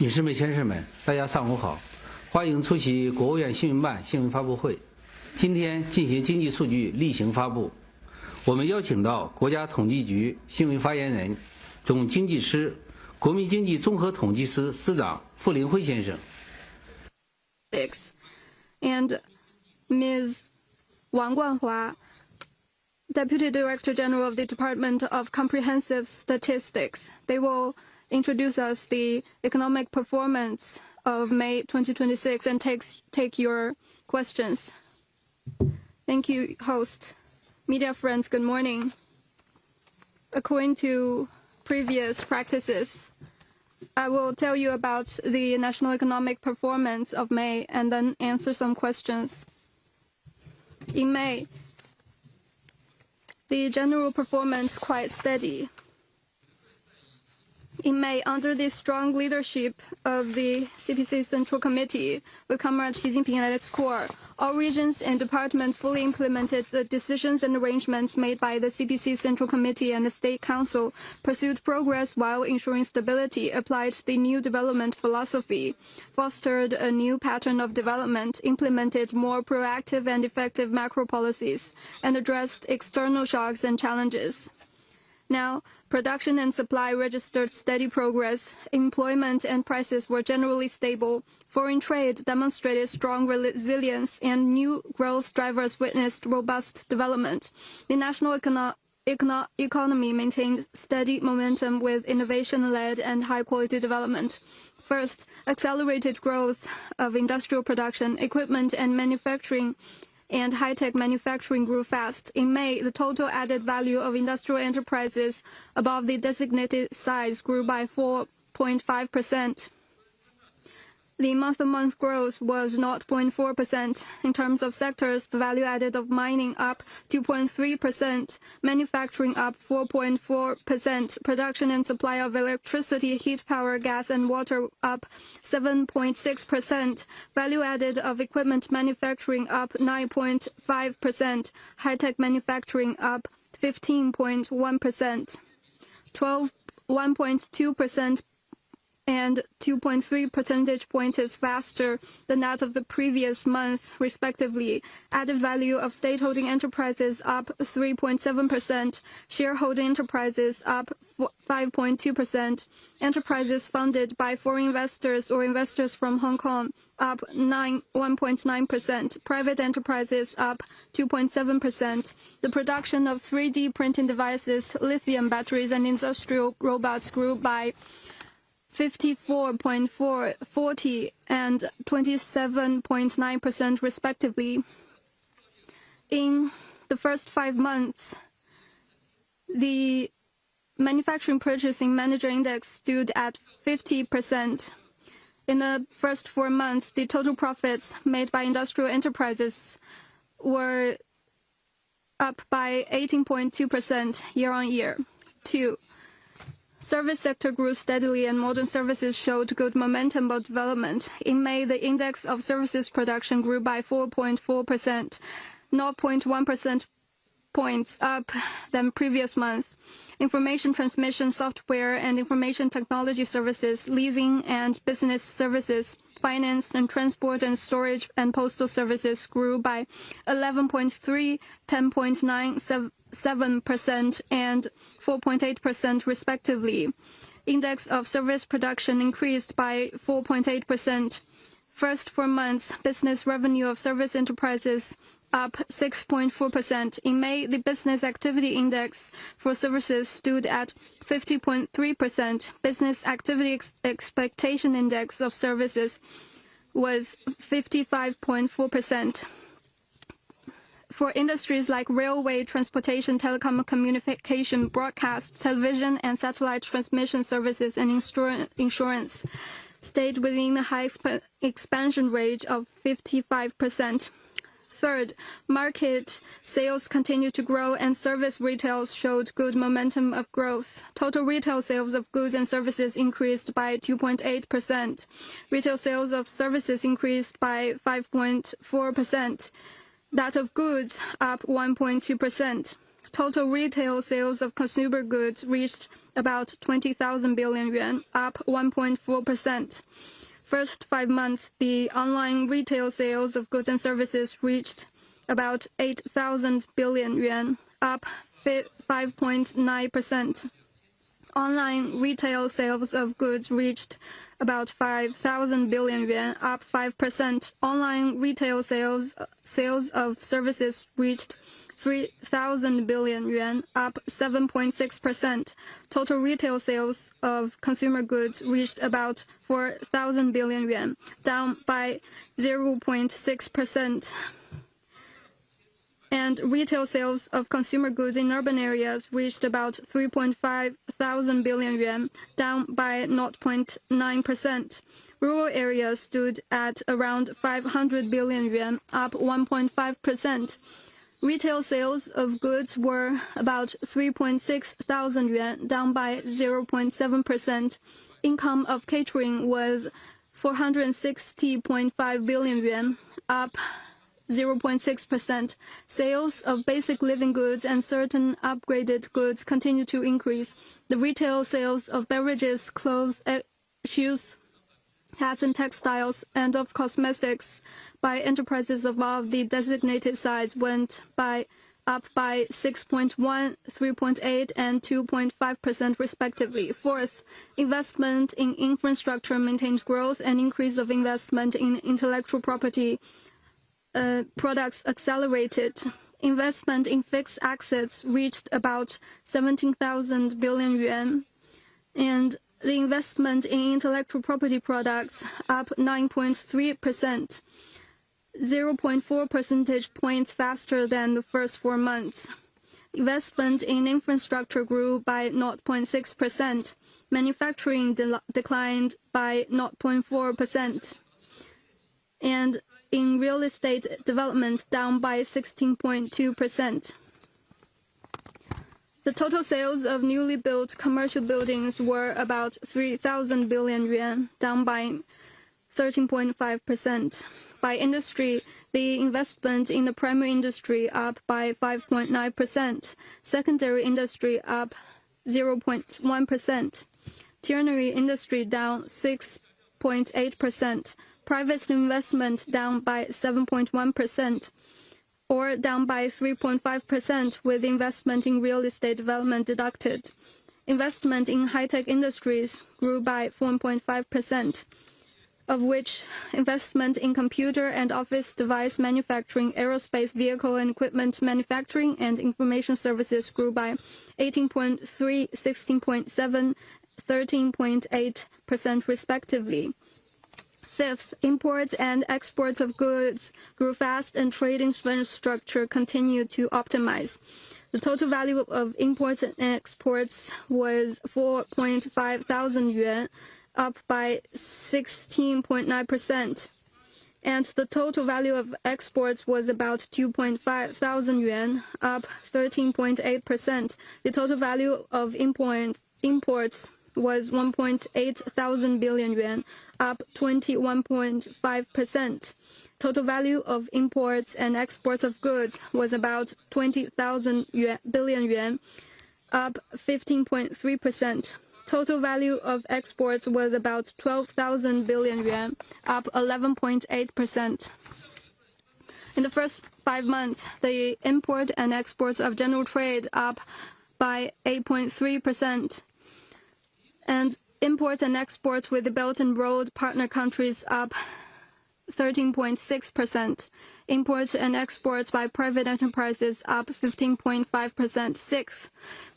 女士们、先生们，大家上午好，欢迎出席国务院新闻办新闻发布会。今天进行经济数据例行发布，我们邀请到国家统计局新闻发言人、总经济师、国民经济综合统计司司长傅林辉先生。And Ms. Wang Guanhua, Deputy Director General of the Department of Comprehensive Statistics. They will introduce us the economic performance of May 2026 and take your questions. Thank you, host. Media friends, good morning. According to previous practices, I will tell you about the national economic performance of May and then answer some questions. In May, the general performance quite steady. In May, under the strong leadership of the CPC Central Committee, with Comrade Xi Jinping at its core, all regions and departments fully implemented the decisions and arrangements made by the CPC Central Committee and the State Council, pursued progress while ensuring stability, applied the new development philosophy, fostered a new pattern of development, implemented more proactive and effective macro policies, and addressed external shocks and challenges. Now, production and supply registered steady progress, employment and prices were generally stable, foreign trade demonstrated strong resilience, and new growth drivers witnessed robust development. The national economy maintained steady momentum with innovation-led and high-quality development. First, accelerated growth of industrial production, equipment and manufacturing, and high-tech manufacturing grew fast. In May, the total added value of industrial enterprises above the designated size grew by 4.5%. The month-on-month growth was 0.4%. In terms of sectors, the value added of mining up 2.3%, manufacturing up 4.4%, production and supply of electricity, heat power, gas, and water up 7.6%, value added of equipment manufacturing up 9.5%, high-tech manufacturing up 15.1%, 1.2% and 2.3 percentage points faster than that of the previous month, respectively. Added value of state-holding enterprises up 3.7%, shareholding enterprises up 5.2%, enterprises funded by foreign investors or investors from Hong Kong up 1.9%, private enterprises up 2.7%. The production of 3D printing devices, lithium batteries, and industrial robots grew by 54.4%, 40%, and 27.9% respectively. In the first 5 months, the manufacturing purchasing manager index stood at 50%. In the first 4 months, the total profits made by industrial enterprises were up by 18.2% year-on-year. 2. Service sector grew steadily and modern services showed good momentum of development. In May, the index of services production grew by 4.4%, 0.1 percentage points up than previous month. Information transmission software and information technology services, leasing and business services, finance and transport and storage and postal services grew by 11.3%, 10.97% and 4.8% respectively. Index of service production increased by 4.8%. First 4 months, business revenue of service enterprises up 6.4%. In May, the business activity index for services stood at 50.3%. Business activity expectation index of services was 55.4%. For industries like railway, transportation, telecom, communication, broadcast, television, and satellite transmission services and insurance, stayed within the high expansion rate of 55%. Third, market sales continued to grow and service retail showed good momentum of growth. Total retail sales of goods and services increased by 2.8%. Retail sales of services increased by 5.4%. That of goods up 1.2%. Total retail sales of consumer goods reached about 20,000 billion yuan, up 1.4%. First 5 months, the online retail sales of goods and services reached about 8,000 billion yuan, up 5.9%. Online retail sales of goods reached about 5,000 billion yuan, up 5%. Online retail sales of services reached 3,000 billion yuan, up 7.6%. Total retail sales of consumer goods reached about 4,000 billion yuan, down by 0.6%. And retail sales of consumer goods in urban areas reached about 3.5 thousand billion yuan, down by 0.9%. Rural areas stood at around 500 billion yuan, up 1.5%. Retail sales of goods were about 3.6 thousand yuan, down by 0.7%. Income of catering was 460.5 billion yuan, up 0.6%. Sales of basic living goods and certain upgraded goods continue to increase. The retail sales of beverages, clothes, shoes, hats and textiles, and of cosmetics by enterprises above the designated size went up by 6.1%, 3.8%, and 2.5% respectively. Fourth, investment in infrastructure maintained growth, and increase of investment in intellectual property products accelerated. Investment in fixed assets reached about 17,000 billion yuan, and the investment in intellectual property products up 9.3%, 0.4 percentage points faster than the first 4 months. Investment in infrastructure grew by 0.6%. Manufacturing declined by 0.4%. And in real estate development, down by 16.2%. The total sales of newly built commercial buildings were about 3,000 billion yuan, down by 13.5%. By industry, the investment in the primary industry up by 5.9%, secondary industry up 0.1%, tertiary industry down 6.8%, private investment down by 7.1%, or down by 3.5% with investment in real estate development deducted. Investment in high-tech industries grew by 4.5%, of which investment in computer and office device manufacturing, aerospace vehicle and equipment manufacturing, and information services grew by 18.3%, 16.7%, 13.8% respectively. Fifth, imports and exports of goods grew fast, and trade infrastructure continued to optimize. The total value of imports and exports was 4.5 thousand yuan, up by 16.9%. And the total value of exports was about 2.5 thousand yuan, up 13.8%. The total value of imports was 1.8 thousand billion yuan, up 21.5%. Total value of imports and exports of goods was about 20,000 billion yuan, up 15.3%. Total value of exports was about 12,000 billion yuan, up 11.8%. In the first 5 months, the import and exports of general trade up by 8.3%. And imports and exports with the Belt and Road partner countries up 13.6%. Imports and exports by private enterprises up 15.5%. Sixth,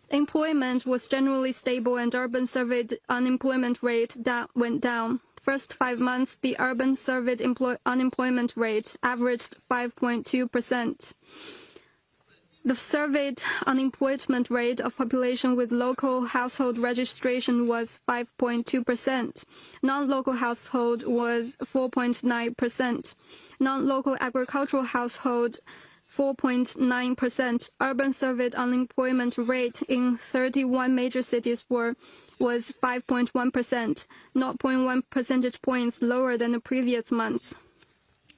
employment was generally stable, and urban surveyed unemployment rate went down. First 5 months, the urban surveyed unemployment rate averaged 5.2%. The surveyed unemployment rate of population with local household registration was 5.2%. Non-local household was 4.9%. Non-local agricultural household 4.9%. Urban surveyed unemployment rate in 31 major cities was 5.1%, 0.1 percentage points lower than the previous months.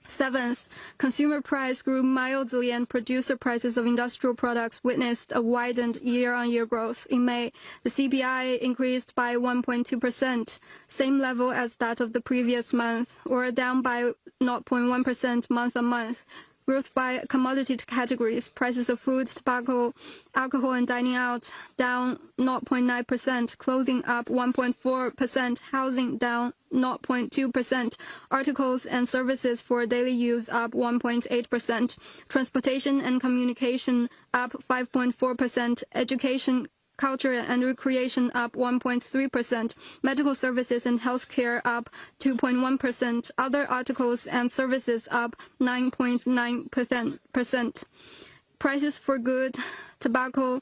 Seventh, consumer price grew mildly and producer prices of industrial products witnessed a widened year-on-year growth. In May, the CPI increased by 1.2%, same level as that of the previous month, or down by 0.1% month-on-month. Grouped by commodity categories, prices of food, tobacco, alcohol, and dining out down 0.9%, clothing up 1.4%, housing down 0.2%, articles and services for daily use up 1.8%, transportation and communication up 5.4%, education, culture and recreation up 1.3%, medical services and healthcare up 2.1%, other articles and services up 9.9%. Prices for good, tobacco,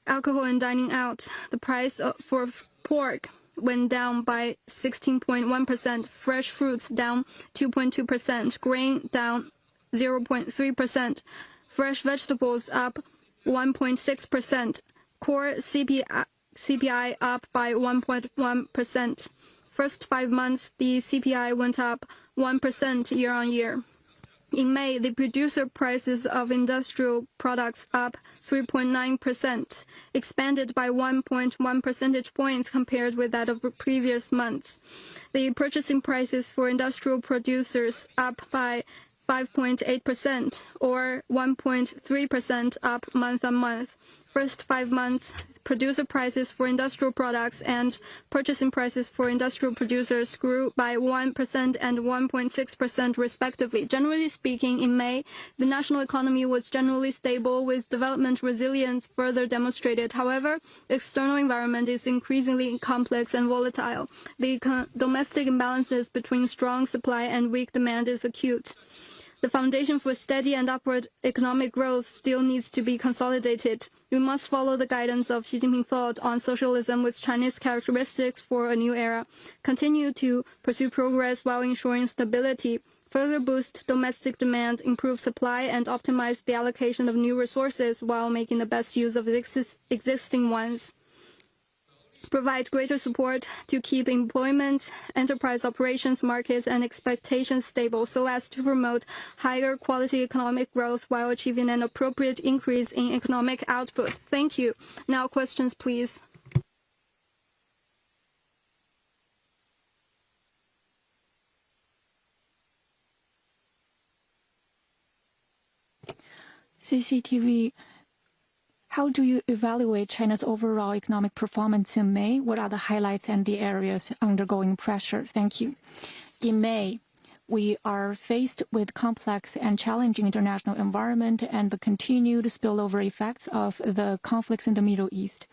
alcohol and dining out. The price for pork went down by 16.1%, fresh fruits down 2.2%, grain down 0.3%, fresh vegetables up 1.6%. Core CPI up by 1.1%. First 5 months, the CPI went up 1% year-on-year. In May, the producer prices of industrial products up 3.9%, expanded by 1.1 percentage points compared with that of previous months. The purchasing prices for industrial producers up by 5.8%, or 1.3% up month-on-month. First 5 months, producer prices for industrial products and purchasing prices for industrial producers grew by 1% and 1.6% respectively. Generally speaking, in May, the national economy was generally stable with development resilience further demonstrated. However, the external environment is increasingly complex and volatile. The domestic imbalances between strong supply and weak demand is acute. The foundation for steady and upward economic growth still needs to be consolidated. We must follow the guidance of Xi Jinping thought on socialism with Chinese characteristics for a new era, continue to pursue progress while ensuring stability, further boost domestic demand, improve supply, and optimize the allocation of new resources while making the best use of existing ones. Provide greater support to keep employment, enterprise operations, markets, and expectations stable so as to promote higher quality economic growth while achieving an appropriate increase in economic output. Thank you. Now questions, please. CCTV. How do you evaluate China's overall economic performance in May? What are the highlights and the areas undergoing pressure? Thank you. In May, we are faced with complex and challenging international environment and the continued spillover effects of the conflicts in the Middle East.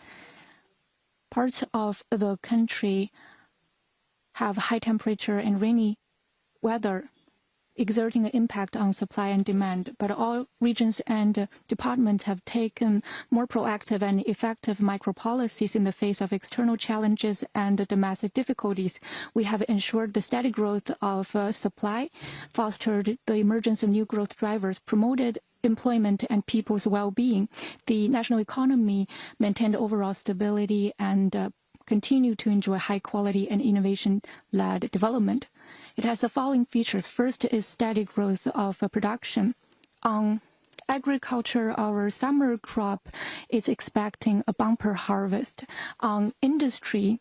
Parts of the country have high temperature and rainy weather, exerting an impact on supply and demand, but all regions and departments have taken more proactive and effective micro-policies in the face of external challenges and domestic difficulties. We have ensured the steady growth of supply, fostered the emergence of new growth drivers, promoted employment and people's well-being. The national economy maintained overall stability and continued to enjoy high-quality and innovation-led development. It has the following features. First is steady growth of production. On agriculture, our summer crop is expecting a bumper harvest. On industry,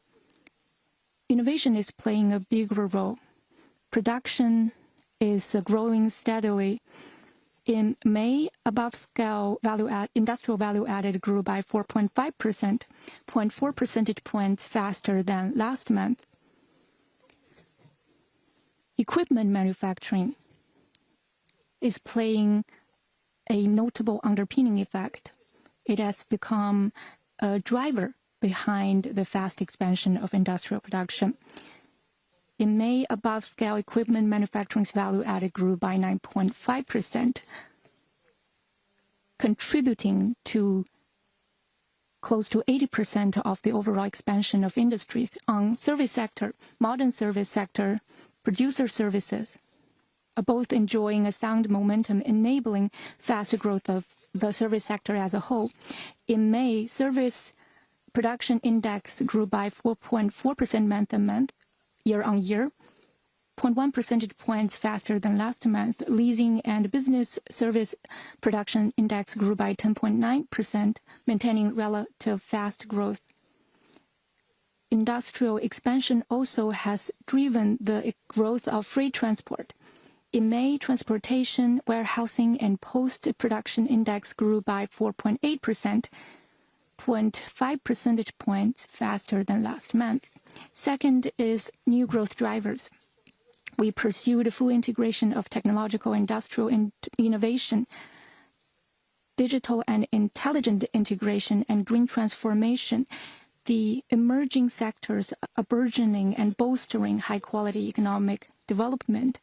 innovation is playing a bigger role. Production is growing steadily. In May, above-scale industrial value-added grew by 4.5%, 0.4 percentage points faster than last month. Equipment manufacturing is playing a notable underpinning effect. It has become a driver behind the fast expansion of industrial production. In May, above-scale equipment manufacturing's value added grew by 9.5%, contributing to close to 80% of the overall expansion of industries. On service sector, modern service sector, producer services are both enjoying a sound momentum, enabling faster growth of the service sector as a whole. In May, service production index grew by 4.4% month-on-month, year-on-year. 0.1 percentage points faster than last month. Leasing and business service production index grew by 10.9%, maintaining relative fast growth. Industrial expansion also has driven the growth of freight transport. In May, transportation, warehousing, and post-production index grew by 4.8%, 0.5 percentage points faster than last month. Second is new growth drivers. We pursued full integration of technological industrial innovation, digital and intelligent integration, and green transformation. The emerging sectors are burgeoning and bolstering high-quality economic development,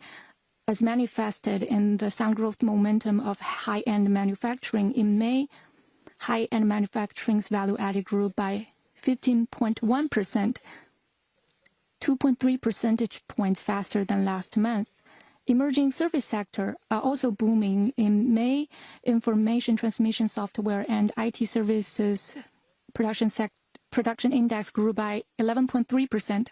as manifested in the sound growth momentum of high-end manufacturing. In May, high-end manufacturing's value added grew by 15.1%, 2.3 percentage points faster than last month. Emerging service sector are also booming. In May, information transmission software and IT services production index grew by 11.3%.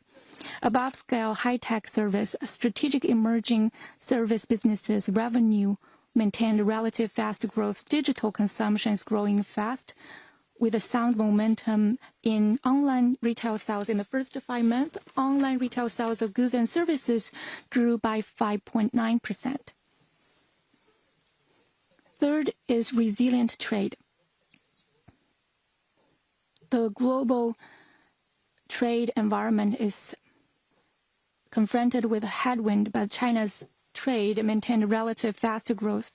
Above-scale high-tech service, strategic emerging service businesses revenue maintained relative fast growth. Digital consumption is growing fast, with a sound momentum in online retail sales. In the first 5 months, online retail sales of goods and services grew by 5.9%. Third is resilient trade. The global trade environment is confronted with a headwind, but China's trade maintained relative fast growth.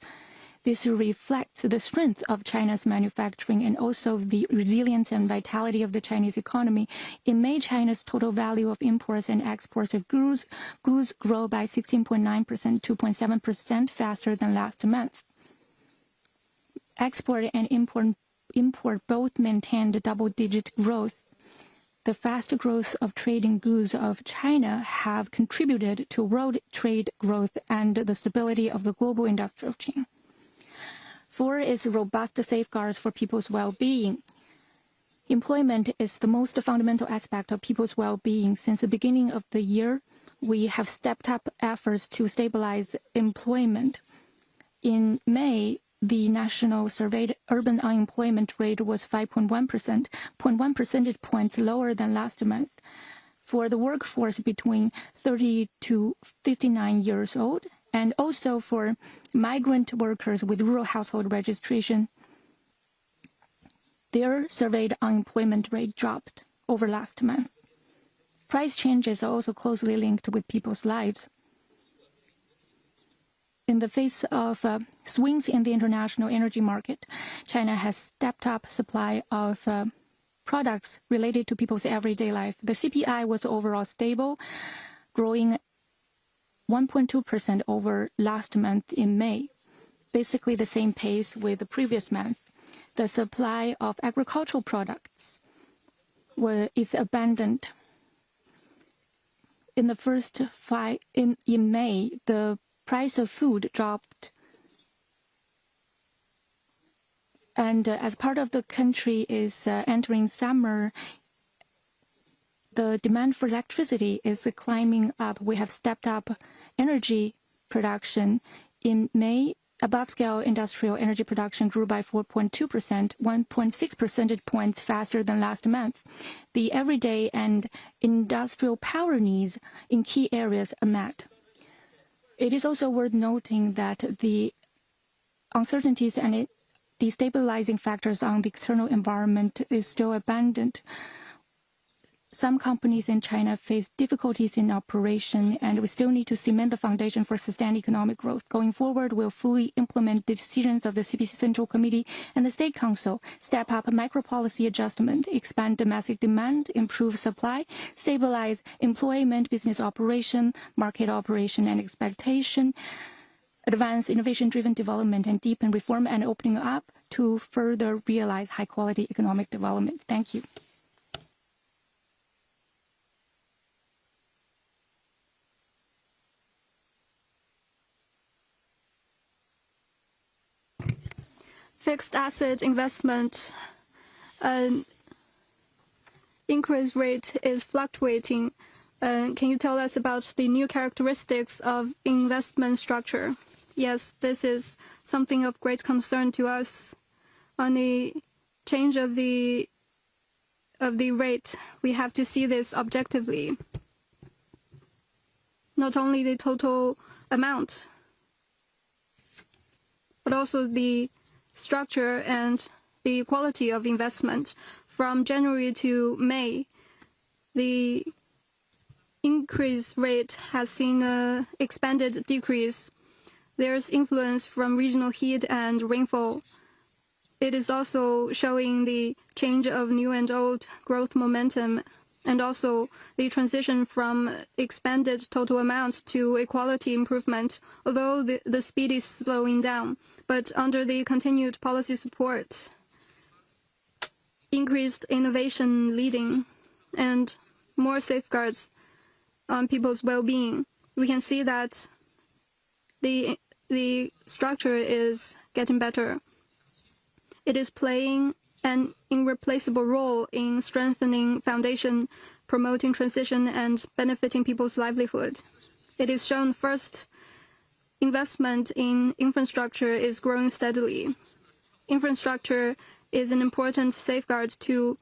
This reflects the strength of China's manufacturing and also the resilience and vitality of the Chinese economy. In May, China's total value of imports and exports of goods grew by 16.9%, 2.7% faster than last month. Export and import both maintained double-digit growth. The fast growth of trading goods of China have contributed to world trade growth and the stability of the global industrial chain. 4 is robust safeguards for people's well-being. Employment is the most fundamental aspect of people's well-being. Since the beginning of the year, we have stepped up efforts to stabilize employment. In May, the national surveyed urban unemployment rate was 5.1%, 0.1 percentage points lower than last month. For the workforce between 30 to 59 years old, and also for migrant workers with rural household registration, their surveyed unemployment rate dropped over last month. Price changes are also closely linked with people's lives. In the face of swings in the international energy market, China has stepped up supply of products related to people's everyday life. The CPI was overall stable, growing 1.2% over last month in May, basically the same pace with the previous month. The supply of agricultural products is abundant. In the first in May, the price of food dropped, and as part of the country is entering summer, the demand for electricity is climbing up. We have stepped up energy production. In May, above-scale industrial energy production grew by 4.2%, 1.6 percentage points faster than last month. The everyday and industrial power needs in key areas are met. It is also worth noting that the uncertainties and destabilizing factors on the external environment is still abundant. Some companies in China face difficulties in operation, and we still need to cement the foundation for sustained economic growth. Going forward, we'll fully implement the decisions of the CPC Central Committee and the State Council, step up micro-policy adjustment, expand domestic demand, improve supply, stabilize employment, business operation, market operation, and expectation, advance innovation-driven development, and deepen reform and opening up to further realize high-quality economic development. Thank you. Fixed asset investment increase rate is fluctuating. Can you tell us about the new characteristics of investment structure? Yes, this is something of great concern to us. On the change of the rate, we have to see this objectively. Not only the total amount, but also the structure and the quality of investment. From January to May, the increase rate has seen an expanded decrease. There's influence from regional heat and rainfall. It is also showing the change of new and old growth momentum, and also the transition from expanded total amount to equality improvement, although the speed is slowing down. But under the continued policy support, increased innovation leading, and more safeguards on people's well-being, we can see that the structure is getting better. It is playing an irreplaceable role in strengthening foundation, promoting transition, and benefiting people's livelihood. It is shown first, investment in infrastructure is growing steadily. Infrastructure is an important safeguard to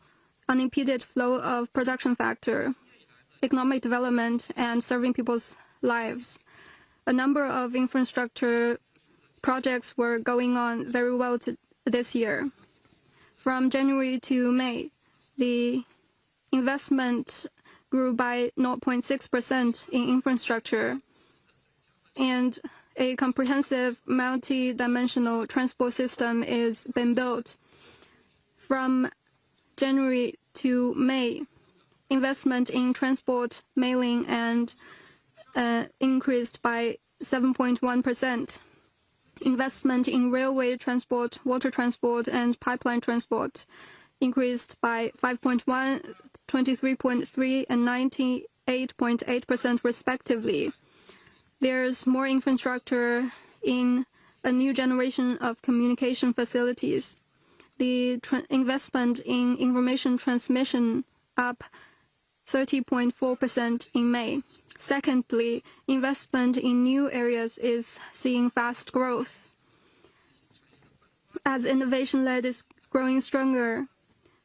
unimpeded flow of production factor, economic development, and serving people's lives. A number of infrastructure projects were going on very well this year. From January to May, the investment grew by 0.6% in infrastructure, and a comprehensive multi-dimensional transport system is being built. From January to May, investment in transport mailing and increased by 7.1%. Investment in railway transport, water transport, and pipeline transport increased by 5.1%, 23.3%, and 98.8% respectively. There's more infrastructure in a new generation of communication facilities. The investment in information transmission up 30.4% in May. Secondly, investment in new areas is seeing fast growth. As innovation-led is growing stronger,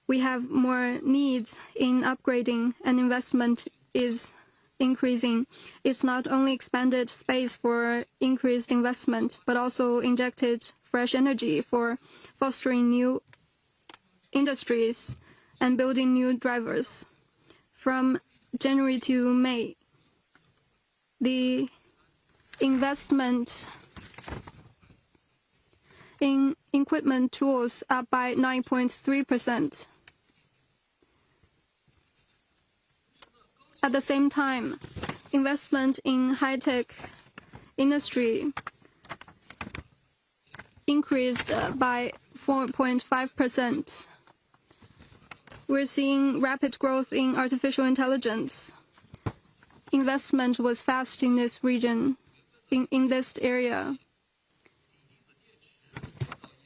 we have more needs in upgrading, and investment is increasing. It's not only expanded space for increased investment, but also injected fresh energy for fostering new industries and building new drivers. From January to May, the investment in equipment tools up by 9.3%. At the same time, investment in high-tech industry increased by 4.5%. We're seeing rapid growth in artificial intelligence. Investment was fast in this region, in this area.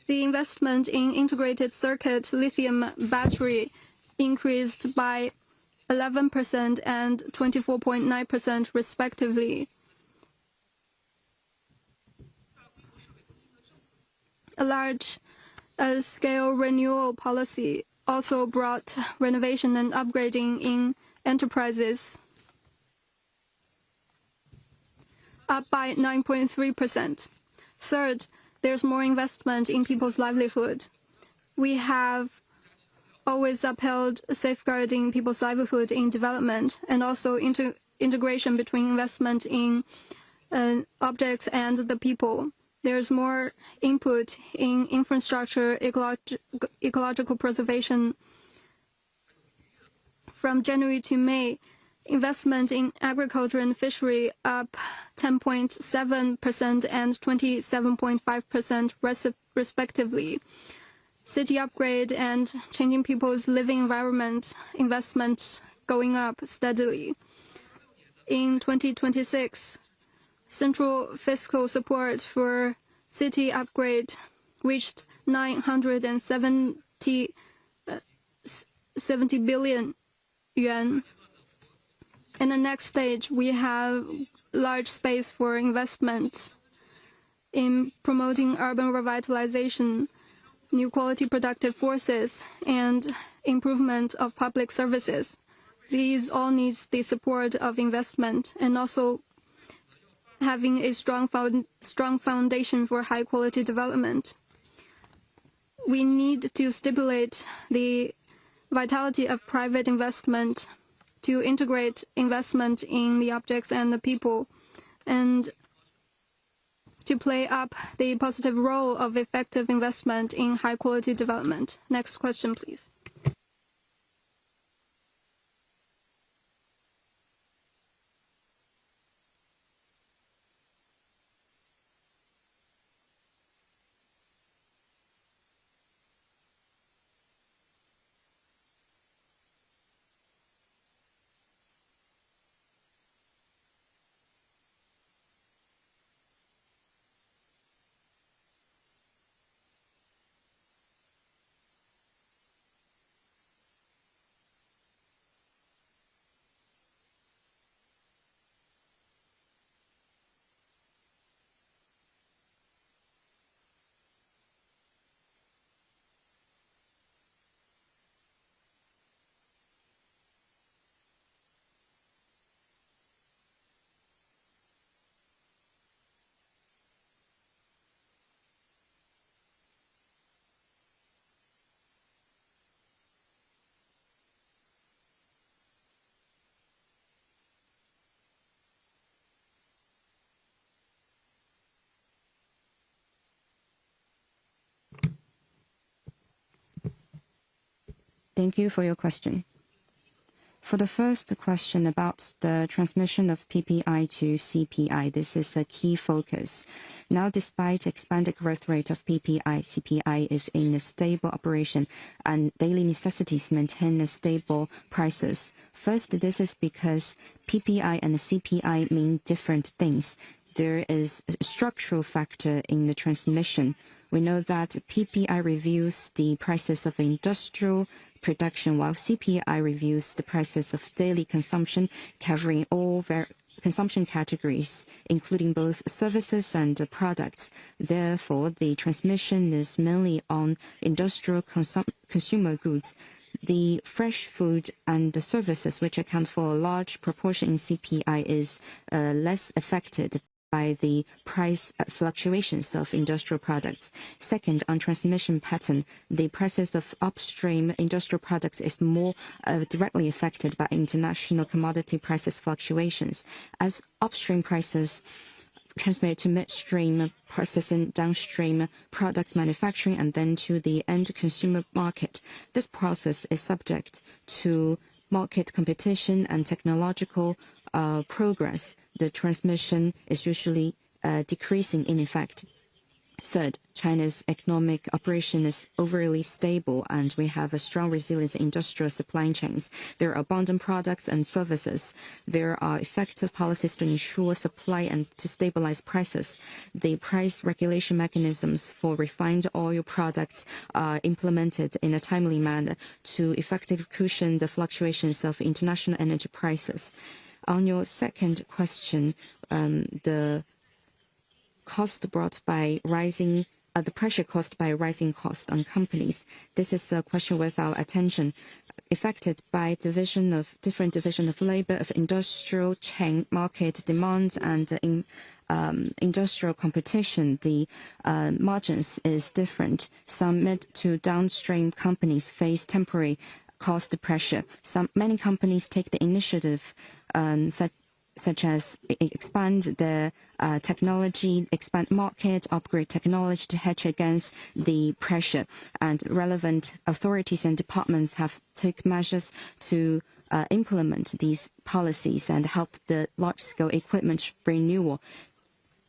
The investment in integrated circuit lithium battery increased by 11% and 24.9% respectively. A large-scale renewal policy also brought renovation and upgrading in enterprises, up by 9.3%. Third, there's more investment in people's livelihood. We have always upheld safeguarding people's livelihood in development, and also integration between investment in objects and the people. There's more input in infrastructure, ecological preservation. From January to May, investment in agriculture and fishery up 10.7% and 27.5% respectively. City upgrade and changing people's living environment investment going up steadily. In 2026, central fiscal support for city upgrade reached 970 billion yuan. In the next stage, we have large space for investment in promoting urban revitalization, new quality productive forces, and improvement of public services. These all need the support of investment and also having a strong foundation for high quality development. We need to stimulate the vitality of private investment to integrate investment in the objects and the people, and to play up the positive role of effective investment in high-quality development. Next question, please. Thank you for your question. For the first question about the transmission of PPI to CPI, this is a key focus. Now, despite expanded growth rate of PPI, CPI is in a stable operation and daily necessities maintain a stable prices. First, this is because PPI and CPI mean different things. There is a structural factor in the transmission. We know that PPI reviews the prices of industrial production, while CPI reviews the prices of daily consumption, covering all consumption categories, including both services and products. Therefore, the transmission is mainly on industrial consumer goods. The fresh food and the services, which account for a large proportion in CPI, is less affected by the price fluctuations of industrial products. Second, on transmission pattern, the prices of upstream industrial products is more directly affected by international commodity prices fluctuations. As upstream prices transmit to midstream processing, downstream products manufacturing, and then to the end consumer market, this process is subject to market competition and technological progress. The transmission is usually decreasing in effect. Third, China's economic operation is overly stable and we have a strong resilience in industrial supply chains. There are abundant products and services. There are effective policies to ensure supply and to stabilize prices. The price regulation mechanisms for refined oil products are implemented in a timely manner to effectively cushion the fluctuations of international energy prices. On your second question, the cost brought by rising, the pressure caused by rising costs on companies. This is a question with our attention. Affected by different division of labor, of industrial chain, market demand, and industrial competition, the margins is different. Some mid to downstream companies face temporary cost pressure. Many companies take the initiative, such as expand their technology, expand market, upgrade technology to hedge against the pressure. And relevant authorities and departments have taken measures to implement these policies and help the large-scale equipment renewal.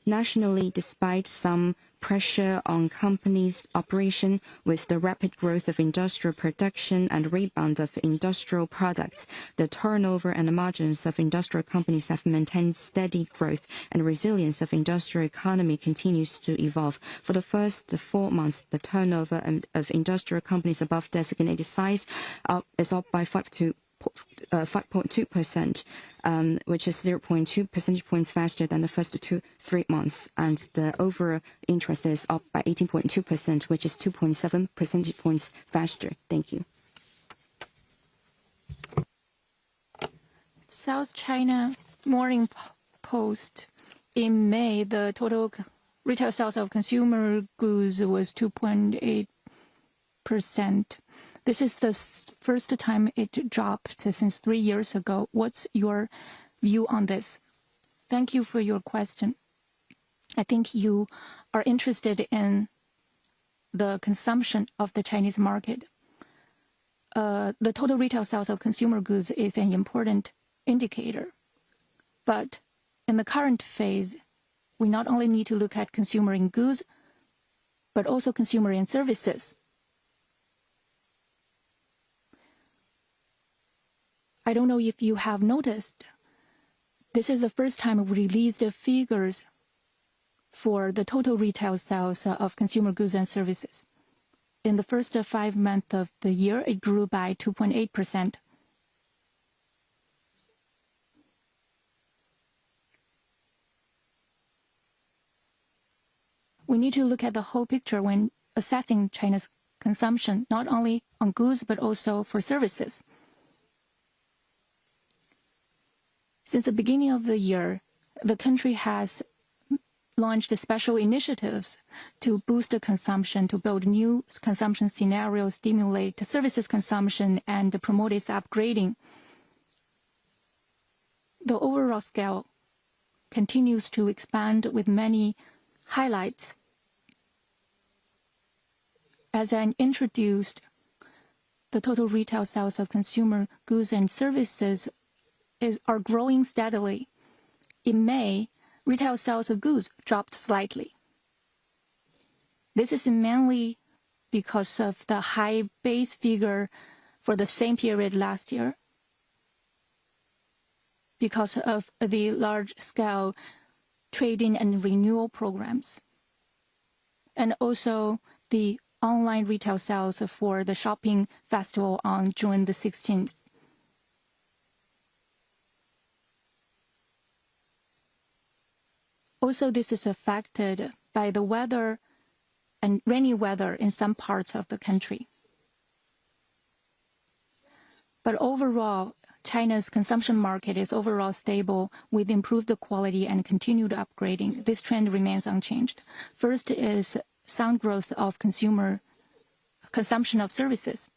Nationally, despite some pressure on companies' operation with the rapid growth of industrial production and rebound of industrial products, the turnover and the margins of industrial companies have maintained steady growth, and resilience of industrial economy continues to evolve. For the first 4 months, the turnover of industrial companies above designated size is up by 5 to 5.2%, which is 0.2 percentage points faster than the first 3 months. And the overall interest is up by 18.2%, which is 2.7 percentage points faster. Thank you. South China Morning Post. In May, the total retail sales of consumer goods was 2.8%. This is the first time it dropped since 3 years ago. What's your view on this? Thank you for your question. I think you are interested in the consumption of the Chinese market. The total retail sales of consumer goods is an important indicator. But in the current phase, we not only need to look at consumer in goods, but also consumer in services. I don't know if you have noticed, this is the first time we released figures for the total retail sales of consumer goods and services. In the first 5 months of the year, it grew by 2.8%. We need to look at the whole picture when assessing China's consumption, not only on goods, but also for services. Since the beginning of the year, the country has launched special initiatives to boost the consumption, to build new consumption scenarios, stimulate services consumption, and promote its upgrading. The overall scale continues to expand with many highlights. As I introduced, the total retail sales of consumer goods and services are growing steadily. In May, retail sales of goods dropped slightly. This is mainly because of the high base figure for the same period last year, because of the large-scale trading and renewal programs, and also the online retail sales for the shopping festival on June the 16th. Also, this is affected by the weather and rainy weather in some parts of the country. But overall, China's consumption market is overall stable with improved quality and continued upgrading. This trend remains unchanged. First is sound growth of consumer consumption of services.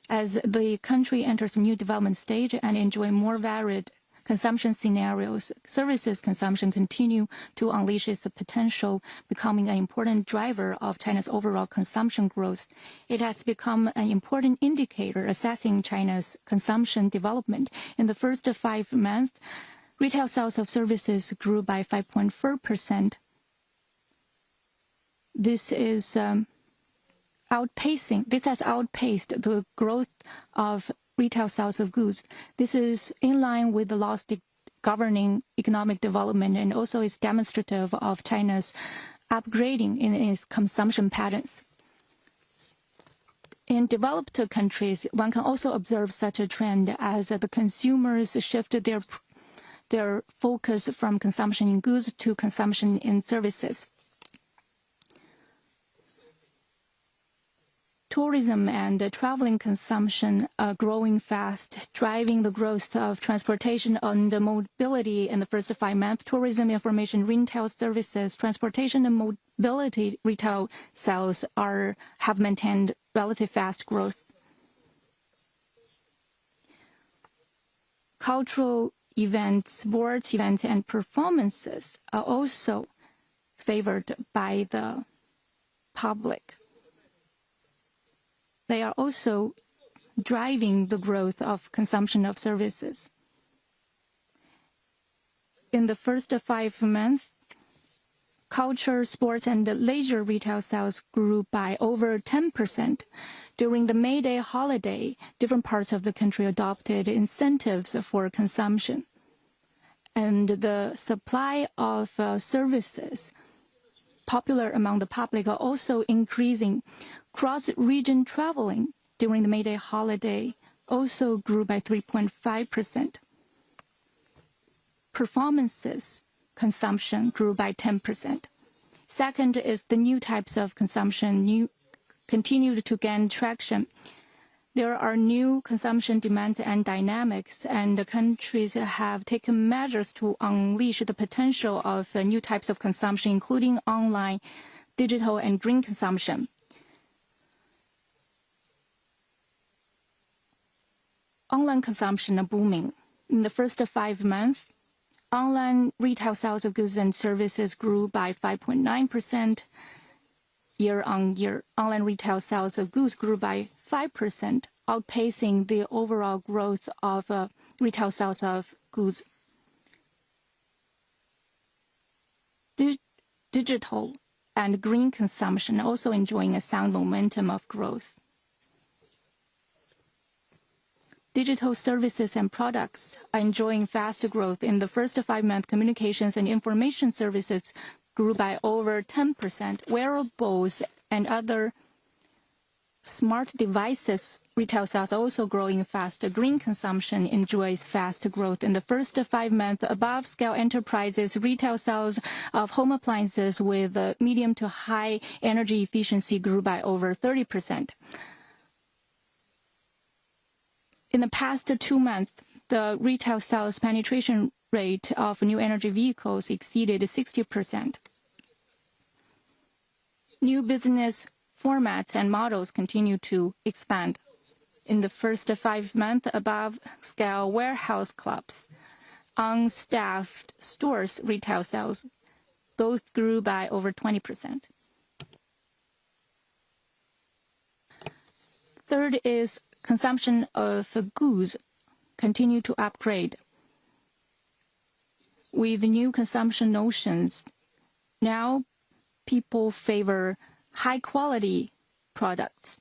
As the country enters a new development stage and enjoy more varied consumption scenarios, services consumption continue to unleash its potential, becoming an important driver of China's overall consumption growth. It has become an important indicator assessing China's consumption development. In the first 5 months, retail sales of services grew by 5.4%. This has outpaced the growth of retail sales of goods. This is in line with the laws governing economic development and also is demonstrative of China's upgrading in its consumption patterns. In developed countries, one can also observe such a trend as the consumers shifted their focus from consumption in goods to consumption in services. Tourism and traveling consumption are growing fast, driving the growth of transportation and mobility in the first 5 months. Tourism, information, retail services, transportation and mobility retail sales have maintained relative fast growth. Cultural events, sports events, and performances are also favored by the public. They are also driving the growth of consumption of services. In the first 5 months, culture, sports, and leisure retail sales grew by over 10%. During the May Day holiday, different parts of the country adopted incentives for consumption. And the supply of services popular among the public are also increasing. Cross-region traveling during the May Day holiday also grew by 3.5%. Performances consumption grew by 10%. Second is the new types of consumption continued to gain traction. There are new consumption demands and dynamics, and the countries have taken measures to unleash the potential of new types of consumption, including online, digital, and green consumption. Online consumption are booming. In the first 5 months, online retail sales of goods and services grew by 5.9%. Year-on-year, online retail sales of goods grew by 5%, outpacing the overall growth of retail sales of goods. Digital and green consumption also enjoying a sound momentum of growth. Digital services and products are enjoying fast growth. In the first 5 months, communications and information services grew by over 10%. Wearables and other smart devices retail sales also growing fast. Green consumption enjoys fast growth. In the first 5 months, above-scale enterprises retail sales of home appliances with medium to high energy efficiency grew by over 30%. In the past 2 months, the retail sales penetration rate of new energy vehicles exceeded 60%. New business formats and models continue to expand. In the first 5 months, above-scale warehouse clubs, unstaffed stores retail sales both grew by over 20%. Third is consumption of goods continue to upgrade. With new consumption notions, now people favor high-quality products.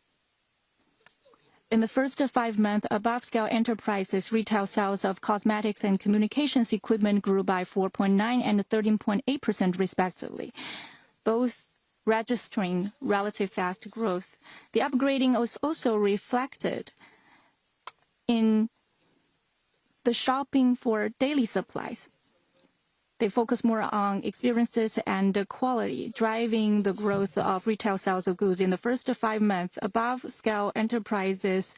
In the first 5 months, above-scale enterprises retail sales of cosmetics and communications equipment grew by 4.9% and 13.8% respectively, both registering relative fast growth. The upgrading was also reflected in the shopping for daily supplies. They focus more on experiences and quality, driving the growth of retail sales of goods. In the first 5 months, above-scale enterprises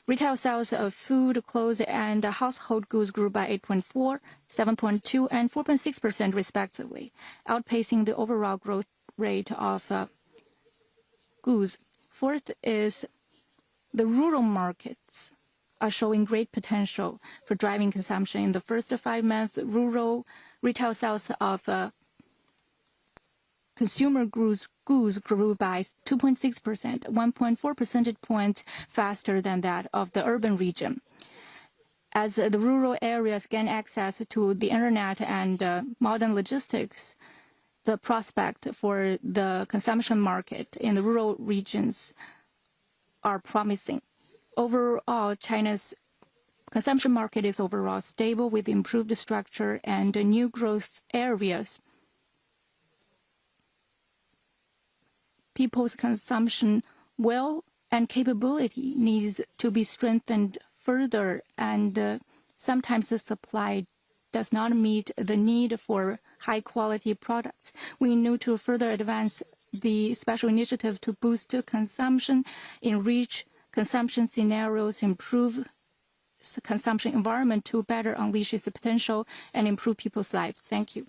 retail sales of food, clothes, and household goods grew by 8.4%, 7.2%, and 4.6% respectively, outpacing the overall growth rate of goods. Fourth is the rural markets are showing great potential for driving consumption. In the first 5 months, rural retail sales of consumer goods grew by 2.6%, 1.4 percentage points faster than that of the urban region. As the rural areas gain access to the internet and modern logistics, the prospect for the consumption market in the rural regions are promising. Overall, China's consumption market is overall stable with improved structure and new growth areas. People's consumption will and capability needs to be strengthened further, and sometimes the supply does not meet the need for high-quality products. We need to further advance the special initiative to boost consumption, enrich consumption scenarios, improve consumption environment to better unleash its potential and improve people's lives. Thank you.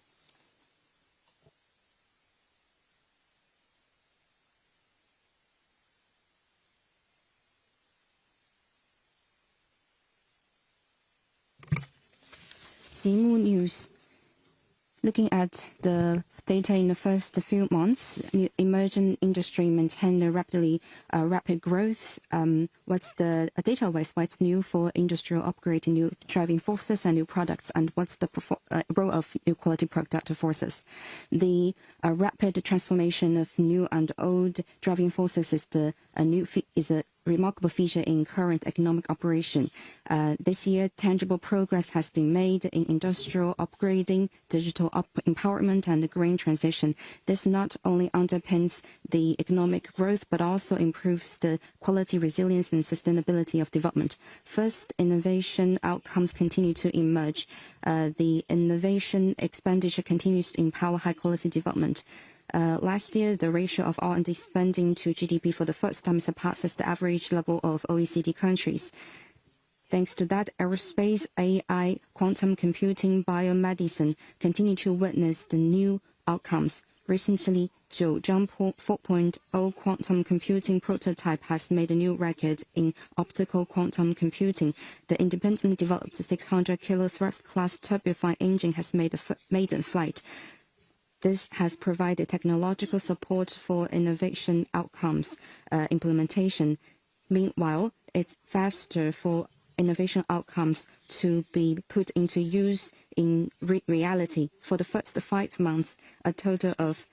Xinmu News. Looking at the data in the first few months, emerging industry maintained a rapid growth. What's the data-wise? What's new for industrial upgrading new driving forces and new products, and what's the role of new quality product forces? The rapid transformation of new and old driving forces is remarkable feature in current economic operation. This year, tangible progress has been made in industrial upgrading, digital empowerment, and the green transition. This not only underpins the economic growth, but also improves the quality, resilience, and sustainability of development. First, innovation outcomes continue to emerge. The innovation expenditure continues to empower high-quality development. Last year, the ratio of R&D spending to GDP for the first time surpasses the average level of OECD countries. Thanks to that, aerospace, AI, quantum computing, biomedicine continue to witness the new outcomes. Recently, Zhejiang 4.0 quantum computing prototype has made a new record in optical quantum computing. The independently developed 600 kilo thrust class turbofan engine has made a maiden flight. This has provided technological support for innovation outcomes implementation. Meanwhile, it's faster for innovation outcomes to be put into use in reality. For the first 5 months, a total of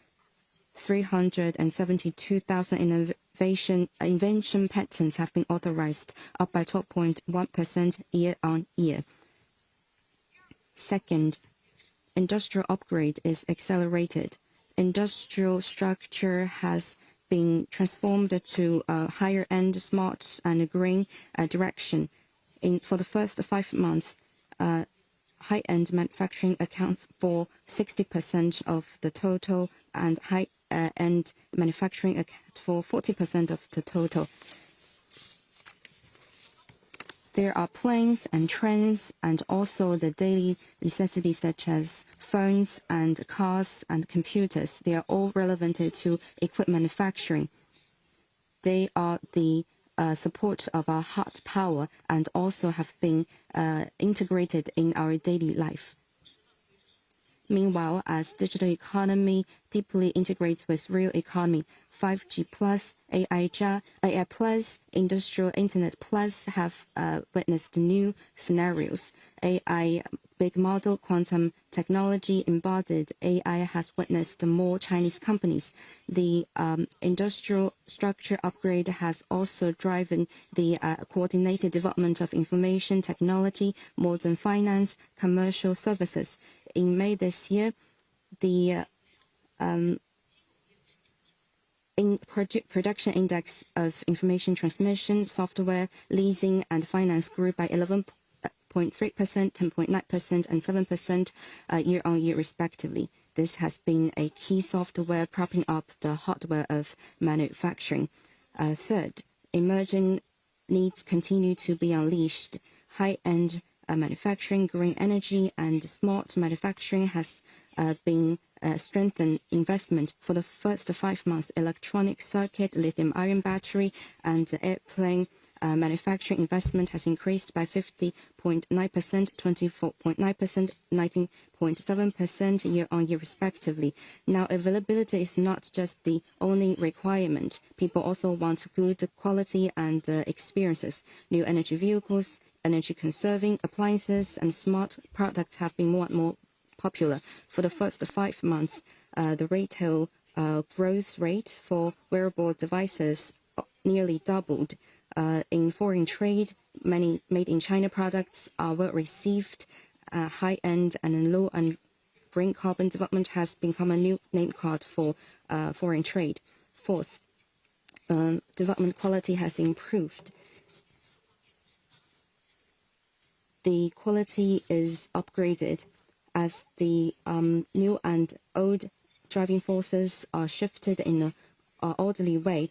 372,000 invention patents have been authorized, up by 12.1% year-on-year. Second, industrial upgrade is accelerated. Industrial structure has been transformed to a higher-end, smart and green direction. For the first 5 months, high-end manufacturing accounts for 60% of the total, and high-end manufacturing accounts for 40% of the total. There are planes and trains and also the daily necessities such as phones and cars and computers. They are all relevant to equipment manufacturing. They are the support of our hard power and also have been integrated in our daily life. Meanwhile, as digital economy deeply integrates with real economy, 5G plus, AI plus, industrial internet plus have witnessed new scenarios. AI big model, quantum technology, embodied AI has witnessed more Chinese companies. The industrial structure upgrade has also driven the coordinated development of information technology, modern finance, commercial services. In May this year, the production index of information transmission, software, leasing, and finance grew by 11.3%, 10.9%, and 7% year-on-year respectively. This has been a key software propping up the hardware of manufacturing. Third, emerging needs continue to be unleashed. High-end manufacturing, green energy, and smart manufacturing has been strengthened investment. For the first 5 months, electronic circuit, lithium-ion battery, and airplane manufacturing investment has increased by 50.9%, 24.9%, 19.7% year-on-year respectively. Now, availability is not just the only requirement. People also want good quality and experiences. New energy vehicles, energy conserving appliances, and smart products have been more and more popular. For the first 5 months, the retail growth rate for wearable devices nearly doubled. In foreign trade, many made-in-China products are well received. High-end and low and green carbon development has become a new name card for foreign trade. Fourth, development quality has improved. The quality is upgraded as the new and old driving forces are shifted in an orderly way.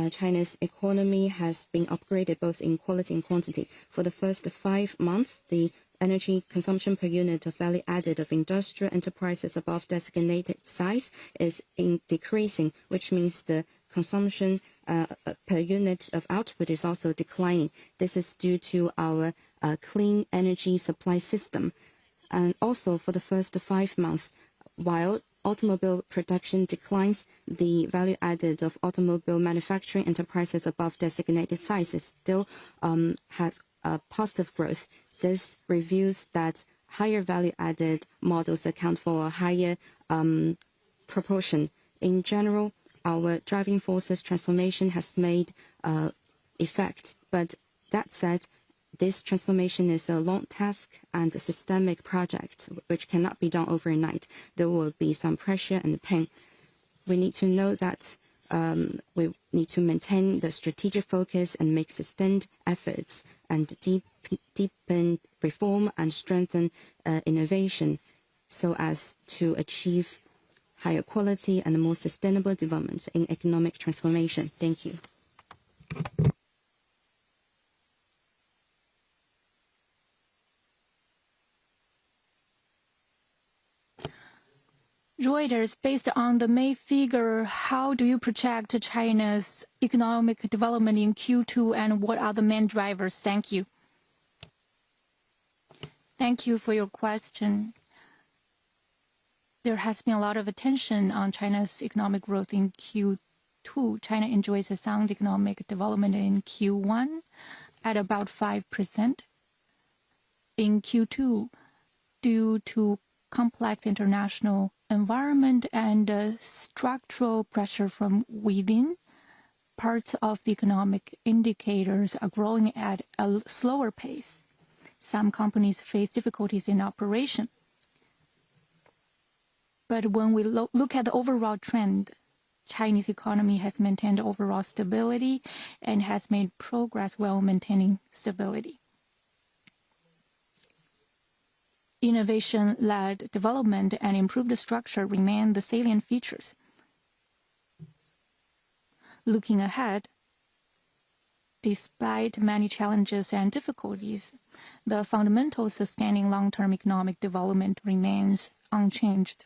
China's economy has been upgraded both in quality and quantity. For the first 5 months, the energy consumption per unit of value added of industrial enterprises above designated size is decreasing, which means the consumption per unit of output is also declining. This is due to our clean energy supply system. And also for the first 5 months, while automobile production declines, the value added of automobile manufacturing enterprises above designated sizes still has a positive growth. This reveals that higher value added models account for a higher proportion. In general, our driving forces transformation has made effect. But that said, this transformation is a long task and a systemic project which cannot be done overnight. There will be some pressure and pain. We need to know that we need to maintain the strategic focus and make sustained efforts and deepen reform and strengthen innovation so as to achieve higher quality and more sustainable development in economic transformation. Thank you. Reuters, based on the May figure, how do you project China's economic development in Q2 and what are the main drivers? Thank you. Thank you for your question. There has been a lot of attention on China's economic growth in Q2. China enjoys a sound economic development in Q1 at about 5%. In Q2, due to complex international environment and structural pressure from within, parts of the economic indicators are growing at a slower pace. Some companies face difficulties in operation. But when we look at the overall trend, Chinese economy has maintained overall stability and has made progress while maintaining stability. Innovation-led development and improved structure remain the salient features. Looking ahead, despite many challenges and difficulties, the fundamental sustaining long-term economic development remains unchanged.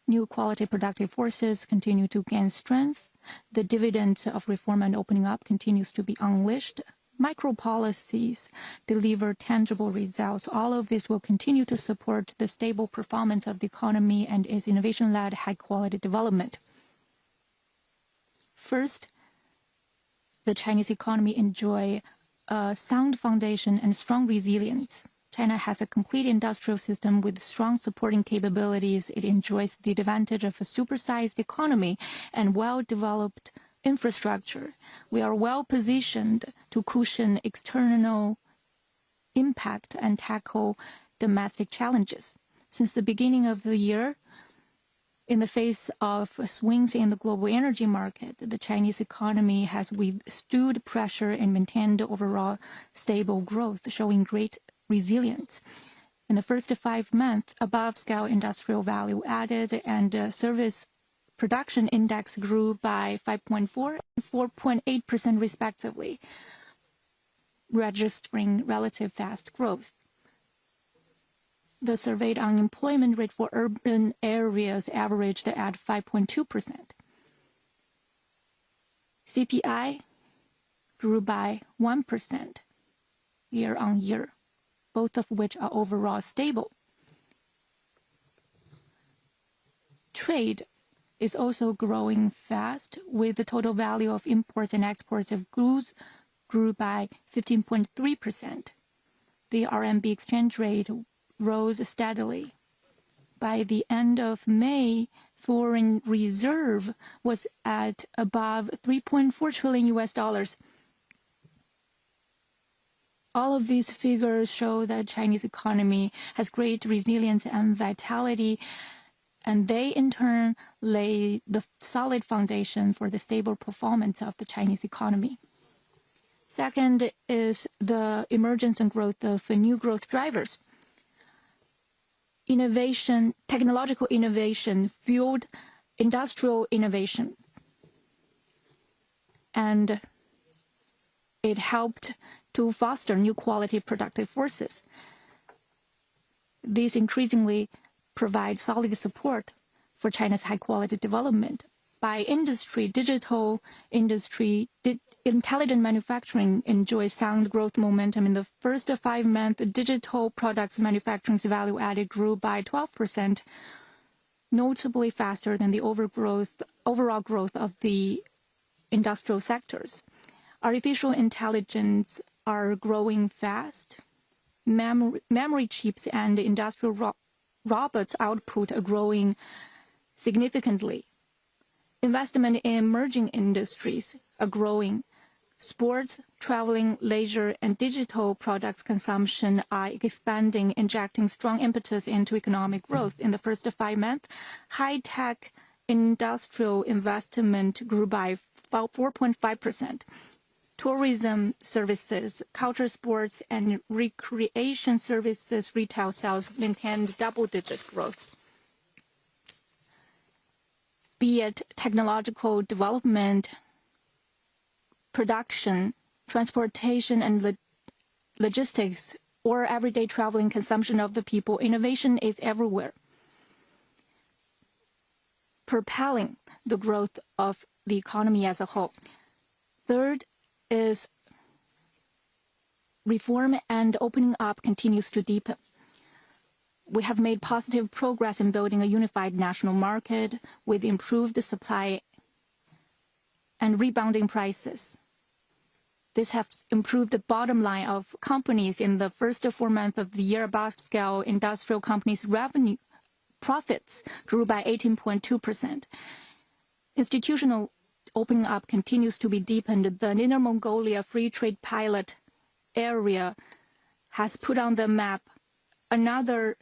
New quality productive forces continue to gain strength. The dividends of reform and opening up continues to be unleashed. Micro policies deliver tangible results. All of this will continue to support the stable performance of the economy and its innovation-led high-quality development. First, the Chinese economy enjoys a sound foundation and strong resilience. China has a complete industrial system with strong supporting capabilities. It enjoys the advantage of a supersized economy and well-developed infrastructure. We are well positioned to cushion external impact and tackle domestic challenges. Since the beginning of the year, in the face of swings in the global energy market, the Chinese economy has withstood pressure and maintained overall stable growth, showing great resilience. In the first 5 months, above-scale industrial value added and service production index grew by 5.4% and 4.8% respectively, registering relative fast growth. The surveyed unemployment rate for urban areas averaged at 5.2%. CPI grew by 1% year-on-year, both of which are overall stable. Trade is also growing fast, with the total value of imports and exports of goods grew by 15.3%. The RMB exchange rate rose steadily. By the end of May, foreign reserve was at above $3.4 trillion. All of these figures show that Chinese economy has great resilience and vitality, and they in turn lay the solid foundation for the stable performance of the Chinese economy. Second is the emergence and growth of new growth drivers. Innovation, technological innovation fueled industrial innovation, and it helped to foster new quality productive forces. These increasingly provide solid support for China's high-quality development. By industry, digital industry, intelligent manufacturing enjoys sound growth momentum. In the first 5 months, digital products manufacturing's value added grew by 12%, notably faster than the overall growth of the industrial sectors. Artificial intelligence are growing fast. Memory chips and industrial robots output are growing significantly. Investment in emerging industries are growing. Sports, traveling, leisure, and digital products consumption are expanding, injecting strong impetus into economic growth. In the first 5 months, high-tech industrial investment grew by 4.5%. Tourism services, culture, sports, and recreation services retail sales maintained double-digit growth. Be it technological development, production, transportation, and logistics, or everyday traveling consumption of the people, innovation is everywhere, propelling the growth of the economy as a whole. Third is reform and opening up continues to deepen. We have made positive progress in building a unified national market with improved supply and rebounding prices. This has improved the bottom line of companies. In the first 4 months of the year, above-scale industrial companies' revenue profits grew by 18.2%. Institutional opening up continues to be deepened. The Inner Mongolia Free Trade Pilot Area has put on the map another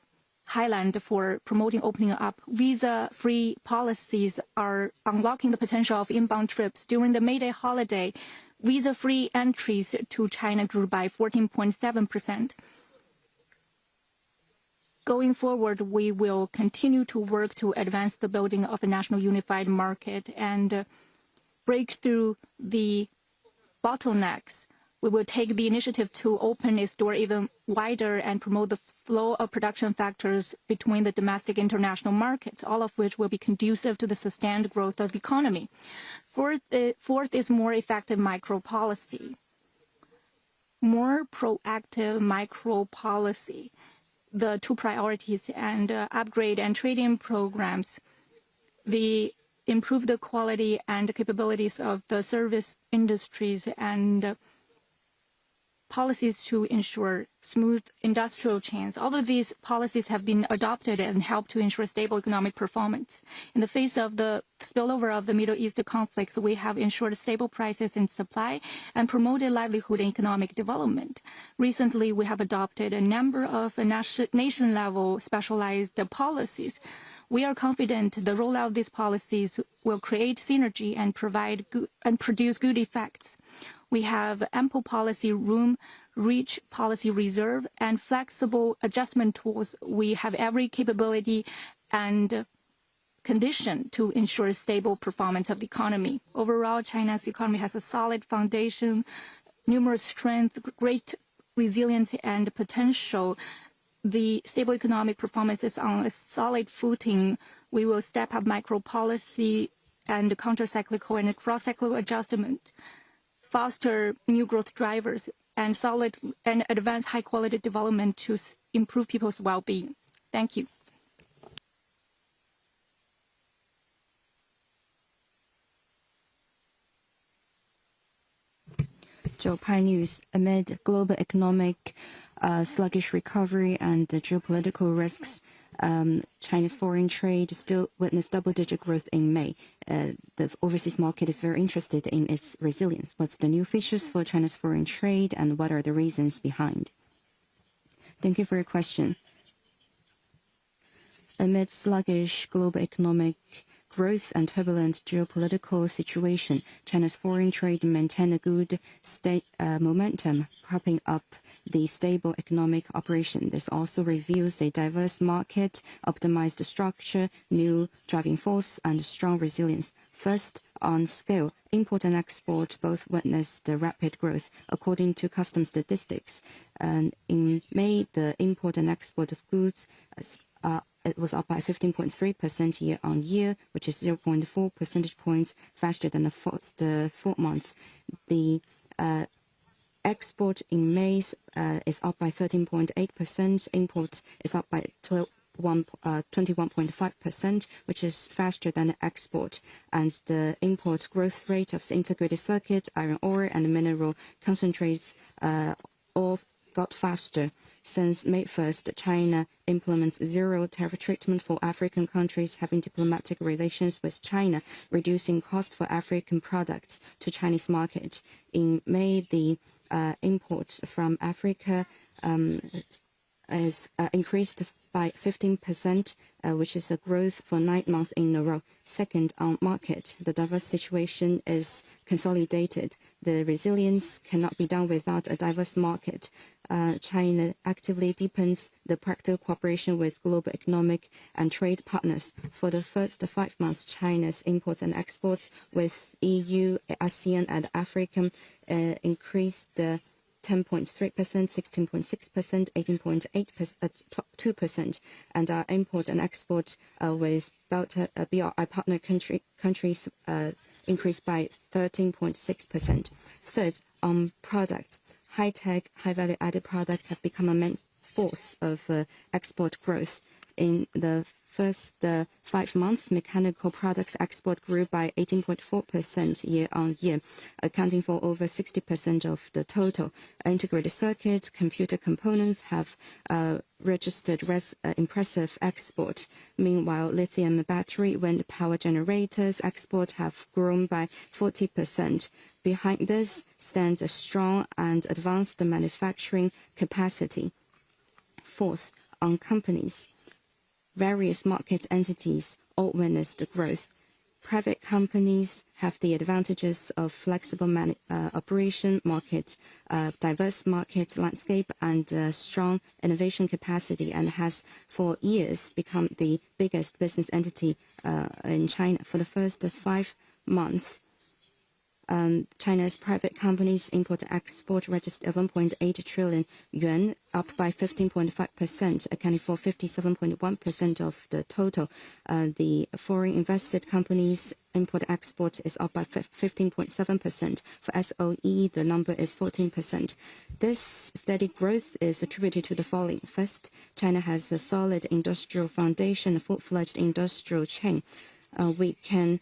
highland for promoting opening up. Visa-free policies are unlocking the potential of inbound trips. During the May Day holiday, visa-free entries to China grew by 14.7%. Going forward, we will continue to work to advance the building of a national unified market and break through the bottlenecks. We will take the initiative to open its door even wider and promote the flow of production factors between the domestic and international markets, all of which will be conducive to the sustained growth of the economy. Fourth is more effective micro policy. More proactive micro policy. The 2 priorities and upgrade and trade-in programs, the improve the quality and capabilities of the service industries and policies to ensure smooth industrial chains. All of these policies have been adopted and help to ensure stable economic performance. In the face of the spillover of the Middle East conflicts, we have ensured stable prices and supply and promoted livelihood and economic development. Recently, we have adopted a number of nation-level specialized policies. We are confident the rollout of these policies will create synergy and produce good effects. We have ample policy room, rich policy reserve, and flexible adjustment tools. We have every capability and condition to ensure stable performance of the economy. Overall, China's economy has a solid foundation, numerous strengths, great resilience, and potential. The stable economic performance is on a solid footing. We will step up micro policy and counter-cyclical and cross-cyclical adjustment, foster new growth drivers, and advance high-quality development to improve people's well-being. Thank you. Pai News. Amid global economic sluggish recovery and geopolitical risks, China's foreign trade still witnessed double-digit growth in May. The overseas market is very interested in its resilience. What's the new features for China's foreign trade, and what are the reasons behind? Thank you for your question. Amid sluggish global economic growth and turbulent geopolitical situation, China's foreign trade maintained a good momentum, propping up the stable economic operation. This also reveals a diverse market, optimized structure, new driving force, and strong resilience. First, on scale, import and export both witnessed rapid growth. According to customs statistics, in May, the import and export of goods it was up by 15.3% year-on-year, which is 0.4 percentage points faster than the first 4 months. The export in May is up by 13.8%. Import is up by 21.5%, which is faster than the export. And the import growth rate of the integrated circuit, iron ore, and mineral concentrates all got faster. Since May 1st, China implements zero tariff treatment for African countries having diplomatic relations with China, reducing cost for African products to Chinese market. In May, the import from Africa is increased by 15%, which is a growth for 9 months in a row. Second, on market, the diverse situation is consolidated. The resilience cannot be done without a diverse market. China actively deepens the practical cooperation with global economic and trade partners. For the first 5 months, China's imports and exports with EU, ASEAN, and Africa increased 10.3%, 16.6%, 18.8%, and our import and export with BRI partner countries increased by 13.6%. Third, on products, high-tech, high-value-added products have become a main force of export growth. In the first 5 months, mechanical products export grew by 18.4% year-on-year, accounting for over 60% of the total. Integrated circuit, computer components have registered impressive export. Meanwhile, lithium battery, wind power generators export have grown by 40%. Behind this stands a strong and advanced manufacturing capacity. Fourth, on companies, various market entities all witnessed growth. Private companies have the advantages of flexible operation market, diverse market landscape, and strong innovation capacity, and has for years become the biggest business entity in China. For the first 5 months, China's private companies import-export registered 1.8 trillion yuan, up by 15.5%, accounting for 57.1% of the total. The foreign invested companies import-export is up by 15.7%. For SOE, the number is 14%. This steady growth is attributed to the following. First, China has a solid industrial foundation, a full-fledged industrial chain. We can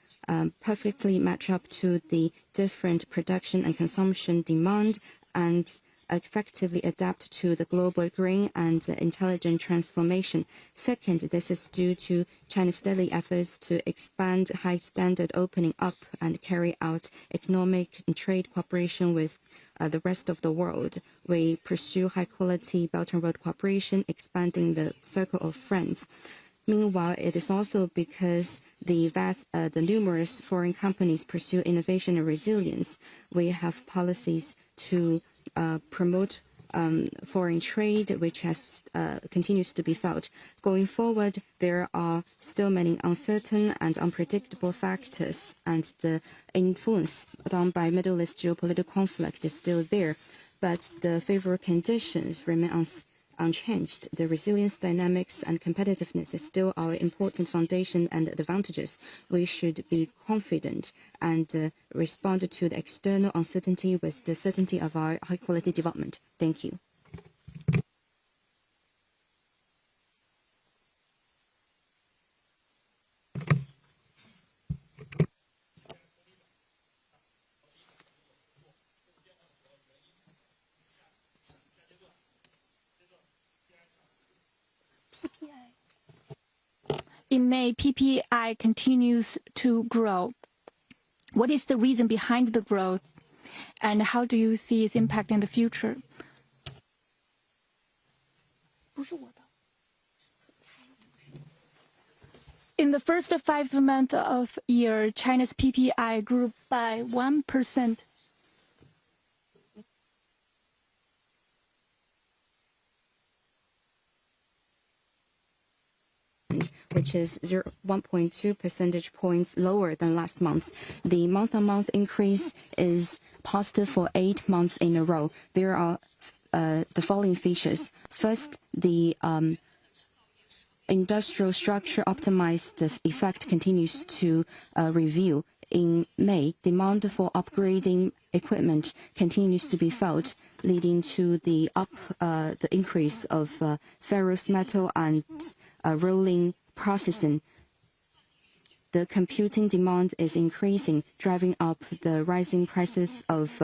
perfectly match up to the different production and consumption demand and effectively adapt to the global green and intelligent transformation. Second, this is due to China's daily efforts to expand high standard opening up and carry out economic and trade cooperation with the rest of the world. We pursue high quality Belt and Road cooperation, expanding the circle of friends. Meanwhile, it is also because the numerous foreign companies pursue innovation and resilience. We have policies to promote foreign trade, which continues to be felt. Going forward, there are still many uncertain and unpredictable factors, and the influence done by Middle East geopolitical conflict is still there. But the favorable conditions remain unchanged. The resilience, dynamics, and competitiveness is still our important foundation and advantages. We should be confident and respond to the external uncertainty with the certainty of our high-quality development. Thank you. In May, PPI continues to grow. What is the reason behind the growth, and how do you see its impact in the future? In the first 5 months of year, China's PPI grew by 1%. Which is 1.2 percentage points lower than last month. The month-on-month increase is positive for 8 months in a row. There are the following features. First, the industrial structure optimized effect continues to review. In May, demand for upgrading equipment continues to be felt, leading to the increase of ferrous metal and rolling processing. The computing demand is increasing, driving up the rising prices of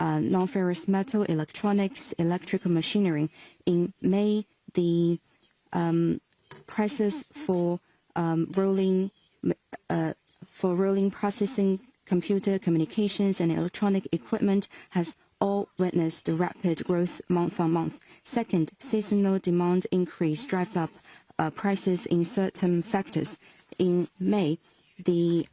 non-ferrous metal, electronics, electrical machinery. In May, the prices for rolling processing, computer communications, and electronic equipment has all witnessed rapid growth month on month. Second, seasonal demand increase drives up prices in certain sectors. In May, the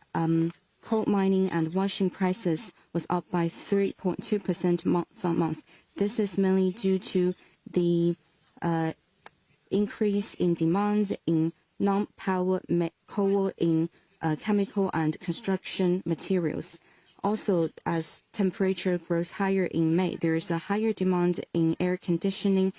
coal mining and washing prices was up by 3.2% month on month. This is mainly due to the increase in demand in non-power coal, in chemical and construction materials. Also, as temperature grows higher in May, there is a higher demand in air conditioning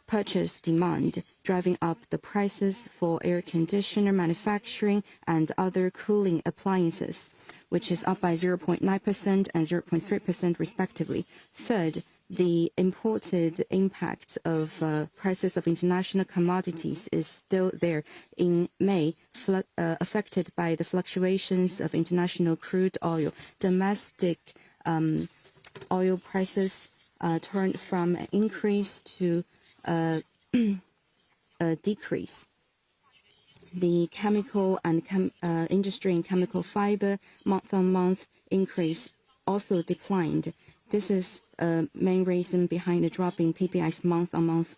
purchase demand, driving up the prices for air conditioner manufacturing and other cooling appliances, which is up by 0.9% and 0.3% respectively. Third, the imported impact of prices of international commodities is still there. In May, affected by the fluctuations of international crude oil, domestic oil prices turned from an increase to a decrease. The chemical and industry and chemical fiber month-on-month increase also declined. This is a main reason behind the drop in PPI's month-on-month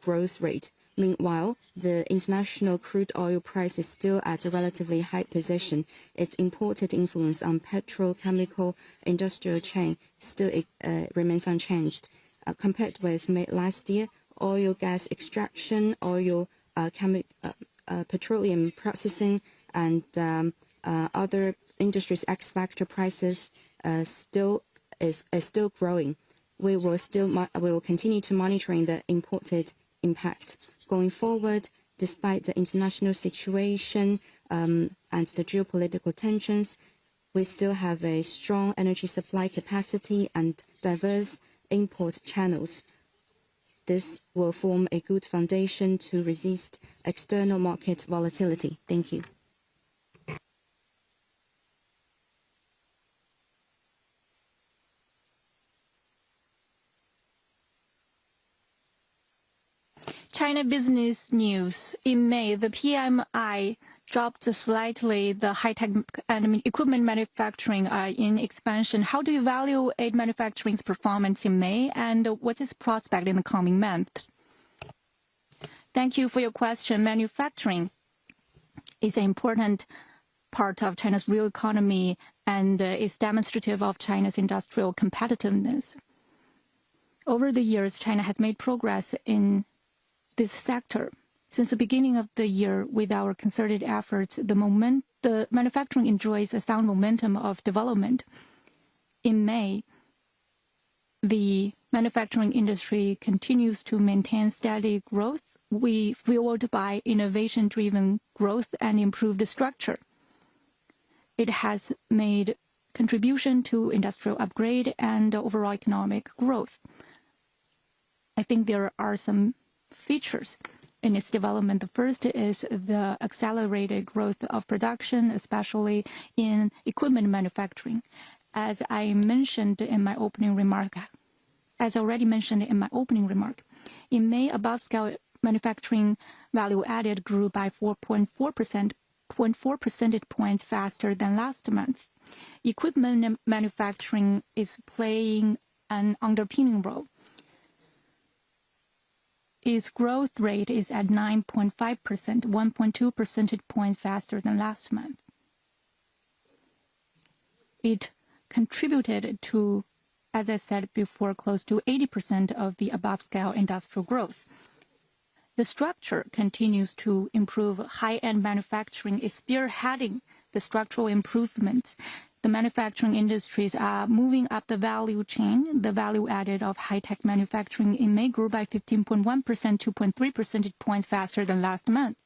growth rate. Meanwhile, the international crude oil price is still at a relatively high position. Its imported influence on petrochemical industrial chain still remains unchanged. Compared with May last year, oil gas extraction, petroleum processing, and other industries' X-factor prices is still growing. We will continue to monitoring the imported impact. Going forward, despite the international situation and the geopolitical tensions, we still have a strong energy supply capacity and diverse import channels. This will form a good foundation to resist external market volatility. Thank you. China business news. In May, the PMI dropped slightly. The high-tech and equipment manufacturing are in expansion. How do you evaluate manufacturing's performance in May, and what is prospect in the coming months? Thank you for your question. Manufacturing is an important part of China's real economy and is demonstrative of China's industrial competitiveness. Over the years, China has made progress in this sector. Since the beginning of the year, with our concerted efforts, the manufacturing enjoys a sound momentum of development. In May, the manufacturing industry continues to maintain steady growth, fueled by innovation-driven growth and improved structure. It has made contribution to industrial upgrade and overall economic growth. I think there are some features in its development. The first is the accelerated growth of production, especially in equipment manufacturing. As I mentioned in my opening remark, in May, above-scale manufacturing value added grew by 4.4 percentage points faster than last month. Equipment manufacturing is playing an underpinning role. Its growth rate is at 9.5%, 1.2 percentage points faster than last month. It contributed to, as I said before, close to 80% of the above-scale industrial growth. The structure continues to improve. High-end manufacturing is spearheading the structural improvements. The manufacturing industries are moving up the value chain. The value added of high-tech manufacturing in May grew by 15.1%, 2.3 percentage points faster than last month.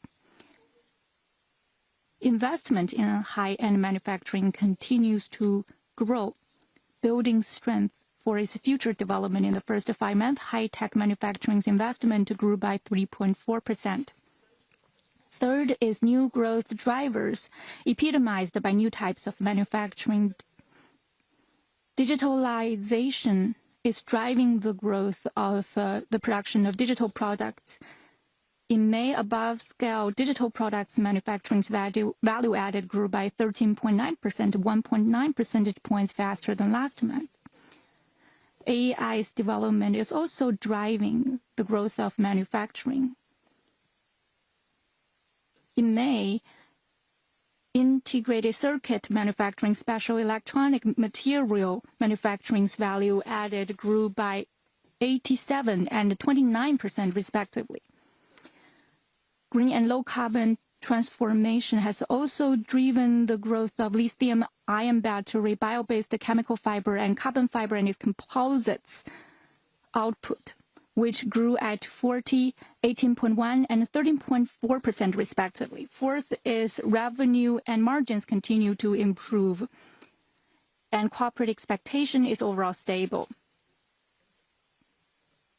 Investment in high-end manufacturing continues to grow, building strength for its future development. In the first 5 months, high-tech manufacturing's investment grew by 3.4%. Third is new growth drivers, epitomized by new types of manufacturing. digitalization is driving the growth of the production of digital products. In May, above-scale digital products manufacturing's value added grew by 13.9%, 1.9 percentage points faster than last month. AI's development is also driving the growth of manufacturing. In May, integrated circuit manufacturing, special electronic material manufacturing's value added grew by 87% and 29% respectively. Green and low carbon transformation has also driven the growth of lithium-ion battery, bio-based chemical fiber, and carbon fiber and its composites output, which grew at 40%, 18.1%, and 13.4% respectively. Fourth is revenue and margins continue to improve, and corporate expectation is overall stable.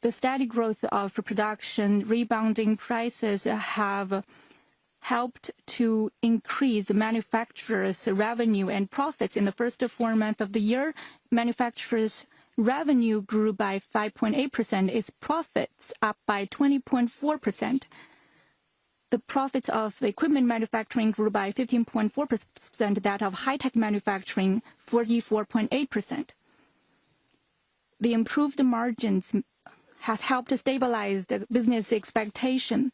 The steady growth of production, rebounding prices have helped to increase manufacturers' revenue and profits. In the first 4 months of the year, manufacturers' revenue grew by 5.8%, its profits up by 20.4%. The profits of equipment manufacturing grew by 15.4%, that of high-tech manufacturing 44.8%. The improved margins has helped to stabilize the business expectation.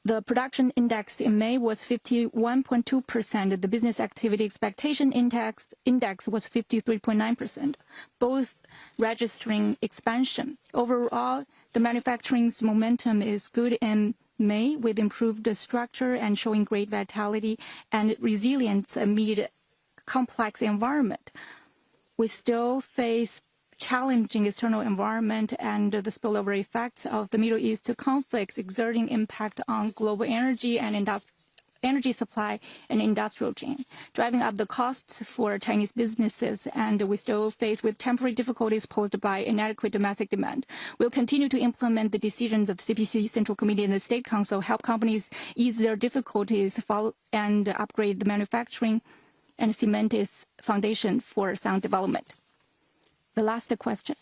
The production index in May was 51.2%. The business activity expectation index was 53.9%, both registering expansion. Overall, the manufacturing's momentum is good in May, with improved structure and showing great vitality and resilience amid complex environment. We still face challenging external environment and the spillover effects of the Middle East conflicts exerting impact on global energy and energy supply and industrial chain, driving up the costs for Chinese businesses, and we still face with temporary difficulties posed by inadequate domestic demand. We'll continue to implement the decisions of CPC Central Committee and the State Council, help companies ease their difficulties, and upgrade the manufacturing and cement its foundation for sound development. The last question.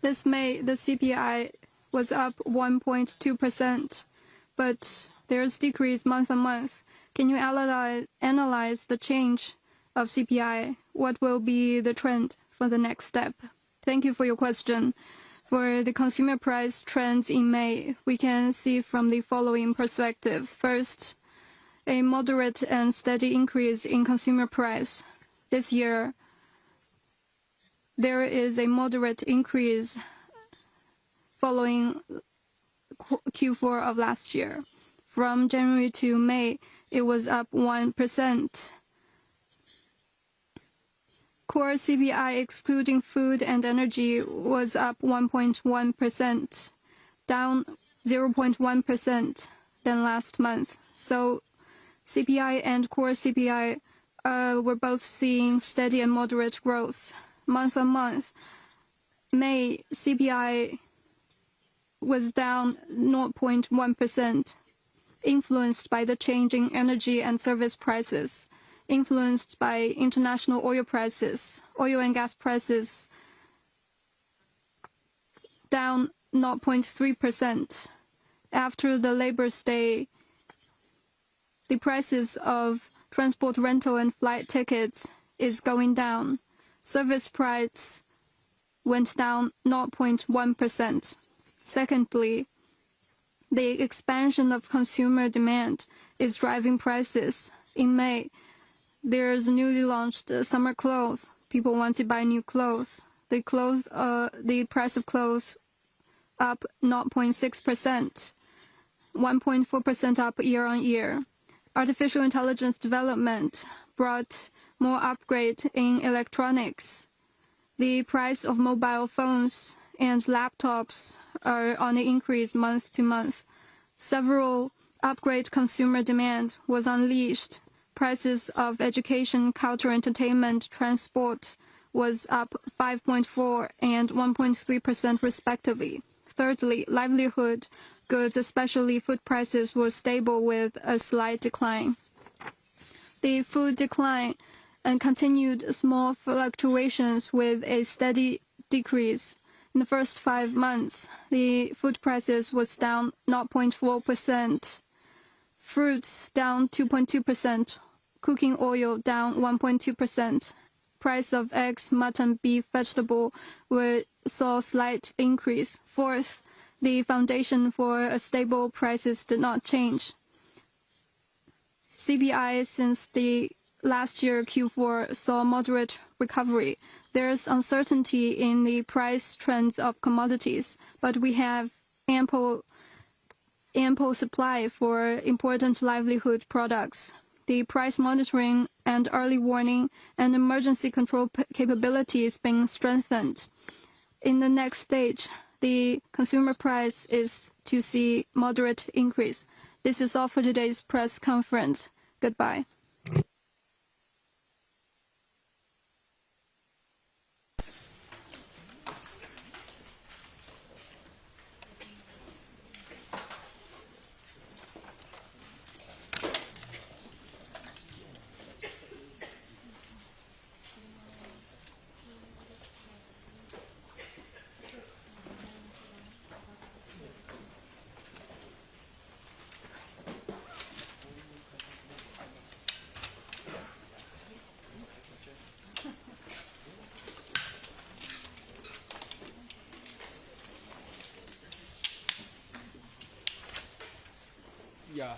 This May, the CPI was up 1.2%, but there's decrease month on month. Can you analyze the change of CPI? What will be the trend for the next step? Thank you for your question. For the consumer price trends in May, we can see from the following perspectives. First, a moderate and steady increase in consumer price. This year, there is a moderate increase following Q4 of last year. From January to May, it was up 1%. Core CPI excluding food and energy was up 1.1%, down 0.1% than last month. So CPI and core CPI were both seeing steady and moderate growth. Month on month, May CPI was down 0.1%, influenced by the changing energy and service prices, influenced by international oil prices, oil and gas prices down 0.3%. After the Labor Day, the prices of transport rental and flight tickets is going down. Service price went down 0.1%. Secondly, the expansion of consumer demand is driving prices. In May, there's newly launched summer clothes. People want to buy new clothes. The price of clothes up 0.6%, 1.4% up year on year. Artificial intelligence development brought more upgrade in electronics. The price of mobile phones and laptops are on the increase month to month. Several upgrade consumer demand was unleashed. Prices of education, culture, entertainment, transport was up 5.4% and 1.3% respectively. Thirdly, livelihood goods, especially food prices, were stable with a slight decline. The food decline and continued small fluctuations with a steady decrease. In the first 5 months, the food prices was down 0.4%, fruits down 2.2%, cooking oil down 1.2%. Price of eggs, mutton, beef, vegetable saw slight increase. Fourth, the foundation for a stable prices did not change. CPI since the last year Q4 saw moderate recovery. There's uncertainty in the price trends of commodities, but we have ample supply for important livelihood products. The price monitoring and early warning and emergency control capabilities being strengthened. In the next stage, the consumer price is to see moderate increase. This is all for today's press conference. Goodbye. Yeah.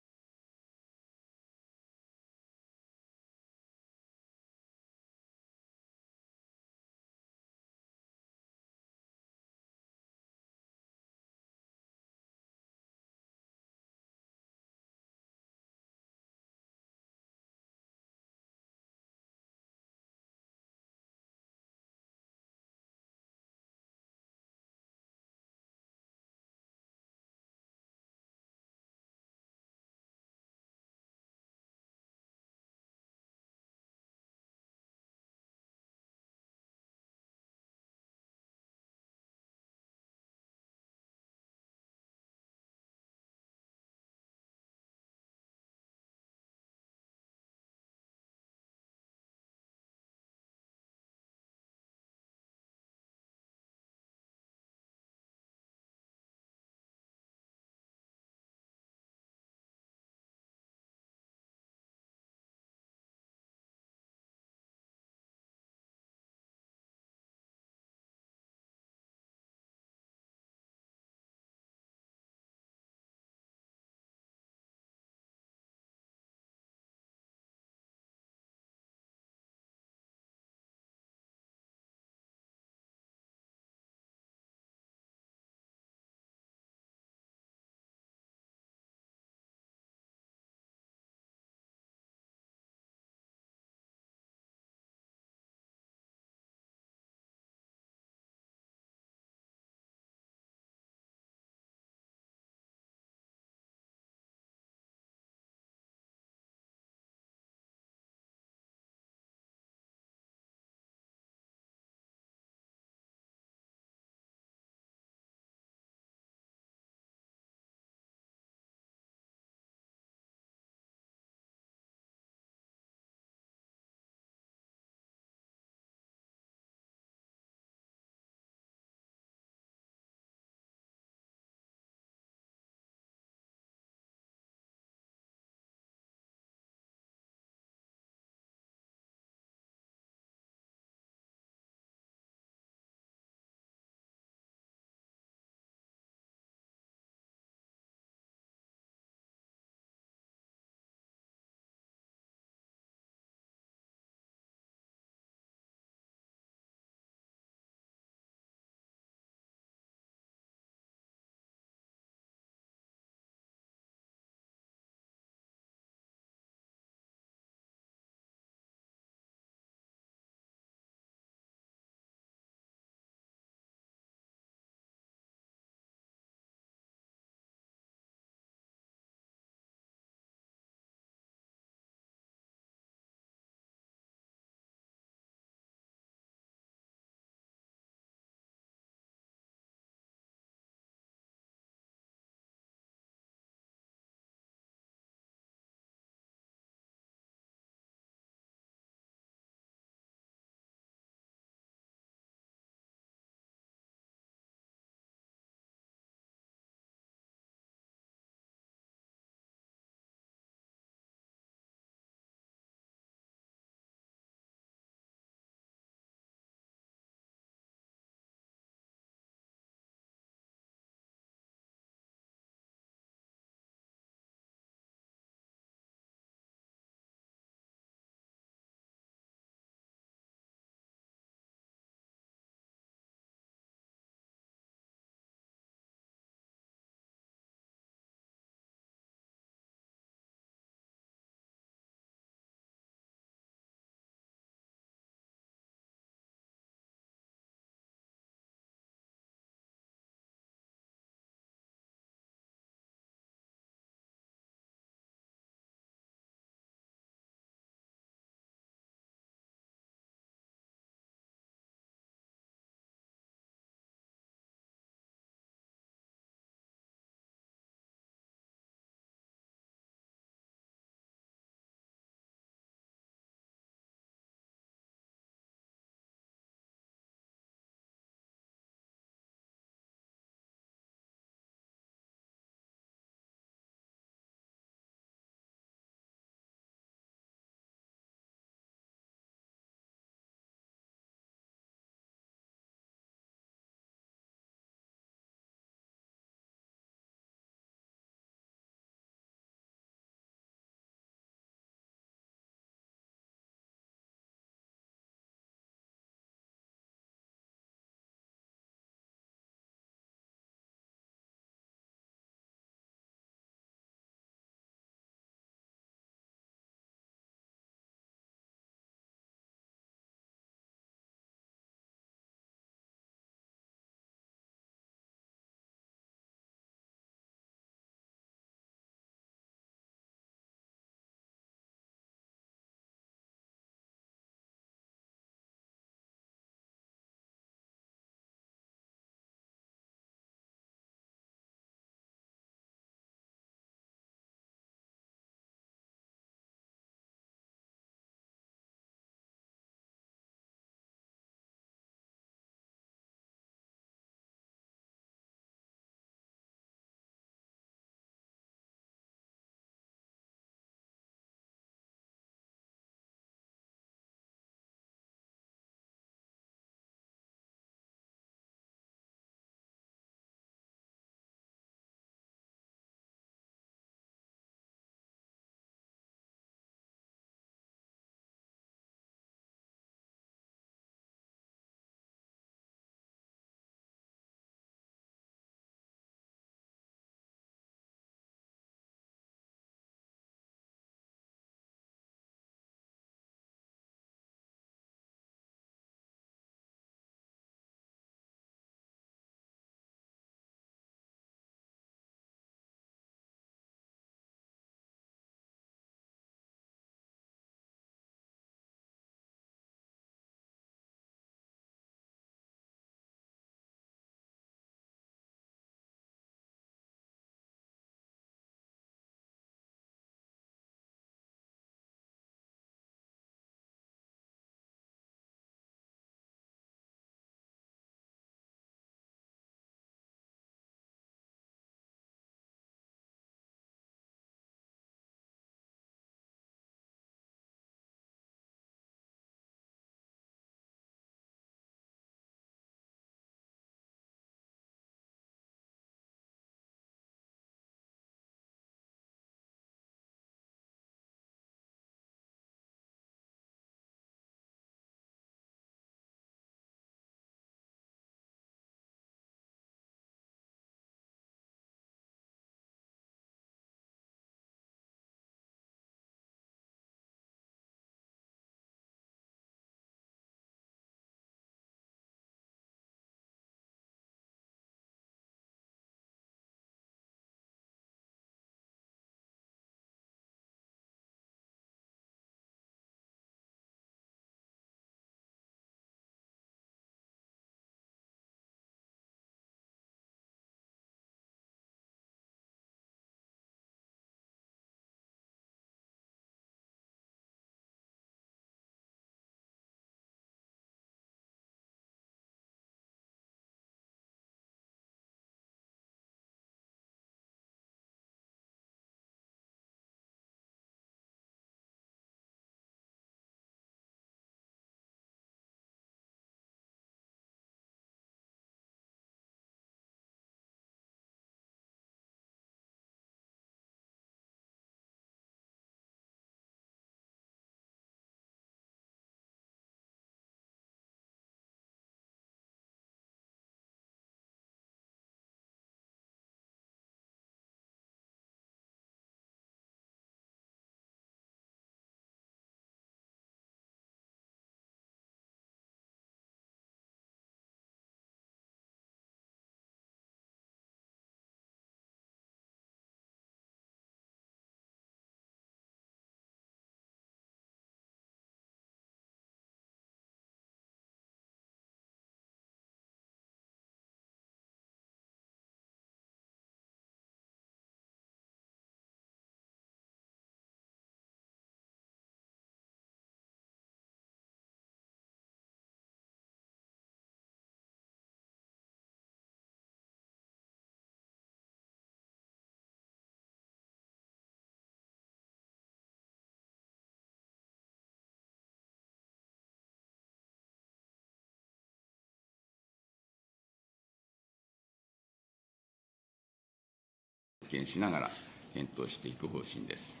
見しながら検討していく方針です。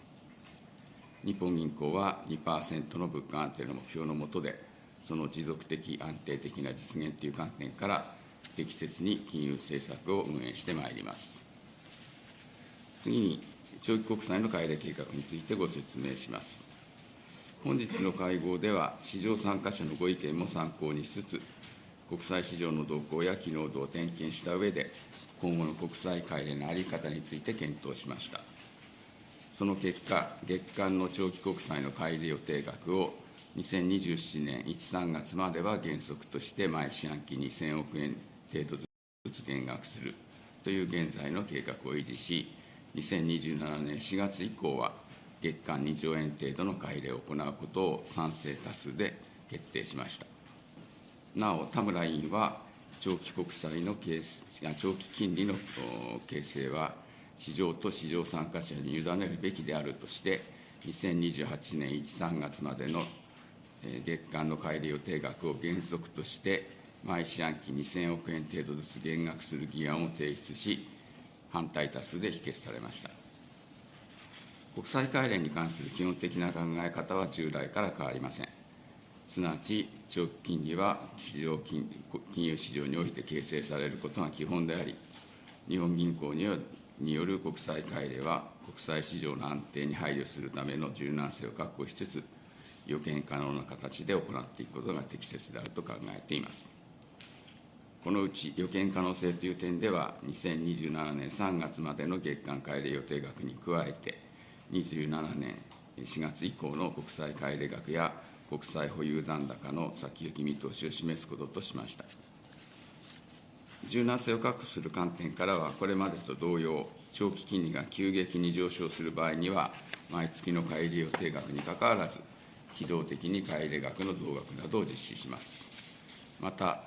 日本銀行は 2% の物価安定の目標の下で、その持続的、安定的な実現という観点から、適切に金融政策を運営してまいります。次に、長期国債の買い入れ計画についてご説明します。本日の会合では、市場参加者のご意見も参考にしつつ、国債市場の動向や機能度を点検した上で、今後の国債買い入れの在り方について検討しました。その結果、月間の長期国債の買い入れ予定額を2027年1、3月までは原則として毎四半期2000億円程度ずつ減額するという現在の計画を維持し、2027年4月以降は月間2兆円程度の買い入れを行うことを賛成多数で決定しました。なお、田村委員は、長期国債の長期金利の形成は、市場と市場参加者に委ねるべきであるとして、2028年1、3月までの月間の買い入れ予定額を原則として、毎四半期2000億円程度ずつ減額する議案を提出し、反対多数で否決されました。国際買い入れに関する基本的な考え方は従来から変わりません。すなわち、長期金利は金融市場において形成されることが基本であり、日本銀行による国際買い入れは、国際市場の安定に配慮するための柔軟性を確保しつつ、予見可能な形で行っていくことが適切であると考えています。このうち予見可能性という点では、2027年3月までの月間買い入れ予定額に加えて、27年4月以降の国債買い入れ額や国債保有残高の先行き見通しを示すこととしました。柔軟性を確保する観点からは、これまでと同様、長期金利が急激に上昇する場合には、毎月の買い入れ予定額にかかわらず、機動的に買い入れ額の増額などを実施します。また、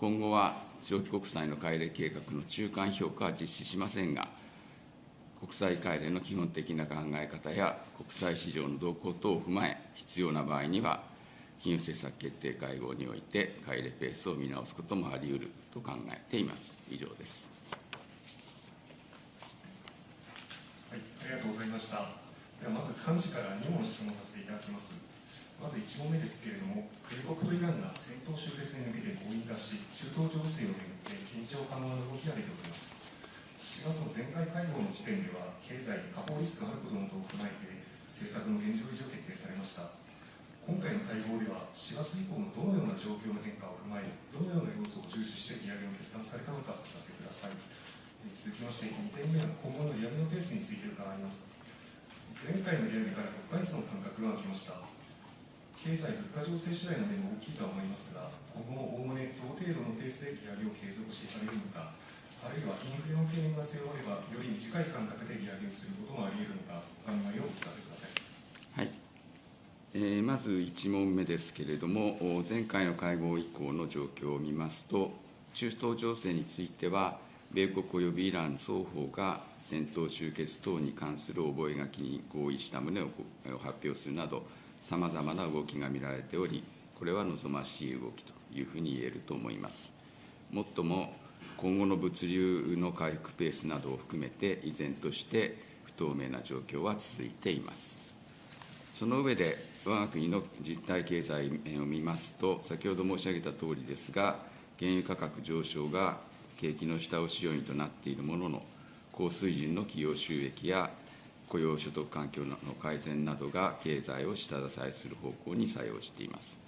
今後は長期国債の買い入れ計画の中間評価は実施しませんが、国債買い入れの基本的な考え方や国債市場の動向等を踏まえ、必要な場合には、金融政策決定会合において買い入れペースを見直すこともあり得ると考えています。以上です。はい、ありがとうございました。ではまず幹事から2問質問させていただきます。まず1問目ですけれども、米国とイランが戦闘終結に向けて合意に達し、中東情勢をめぐって緊張緩和の動きが出ております。4月の前回会合の時点では、経済に下方リスクがあることなどを踏まえて、政策の現状維持を決定されました。今回の会合では、4月以降のどのような状況の変化を踏まえ、どのような要素を重視して利上げを決断されたのかお聞かせください。続きまして、2点目は今後の利上げのペースについて伺います。前回の利上げから6ヶ月の間隔が空きました。経済・物価情勢次第の面も大きいとは思いますが、今後もおおむね同程度のペースで利上げを継続していかれるのか、あるいはインフレの懸念が強まれば、より短い間隔で利上げをすることもあり得るのか、お考えをお聞かせください。はい。まず1問目ですけれども、前回の会合以降の状況を見ますと、中東情勢については、米国およびイラン双方が戦闘終結等に関する覚書に合意した旨を発表するなど、さまざまな動きが見られており、これは望ましい動きというふうに言えると思います。もっとも、今後の物流の回復ペースなどを含めて、依然として不透明な状況は続いています。その上で、我が国の実体経済面を見ますと、先ほど申し上げたとおりですが、原油価格上昇が景気の下押し要因となっているものの、高水準の企業収益や雇用所得環境の改善などが経済を下支えする方向に作用しています。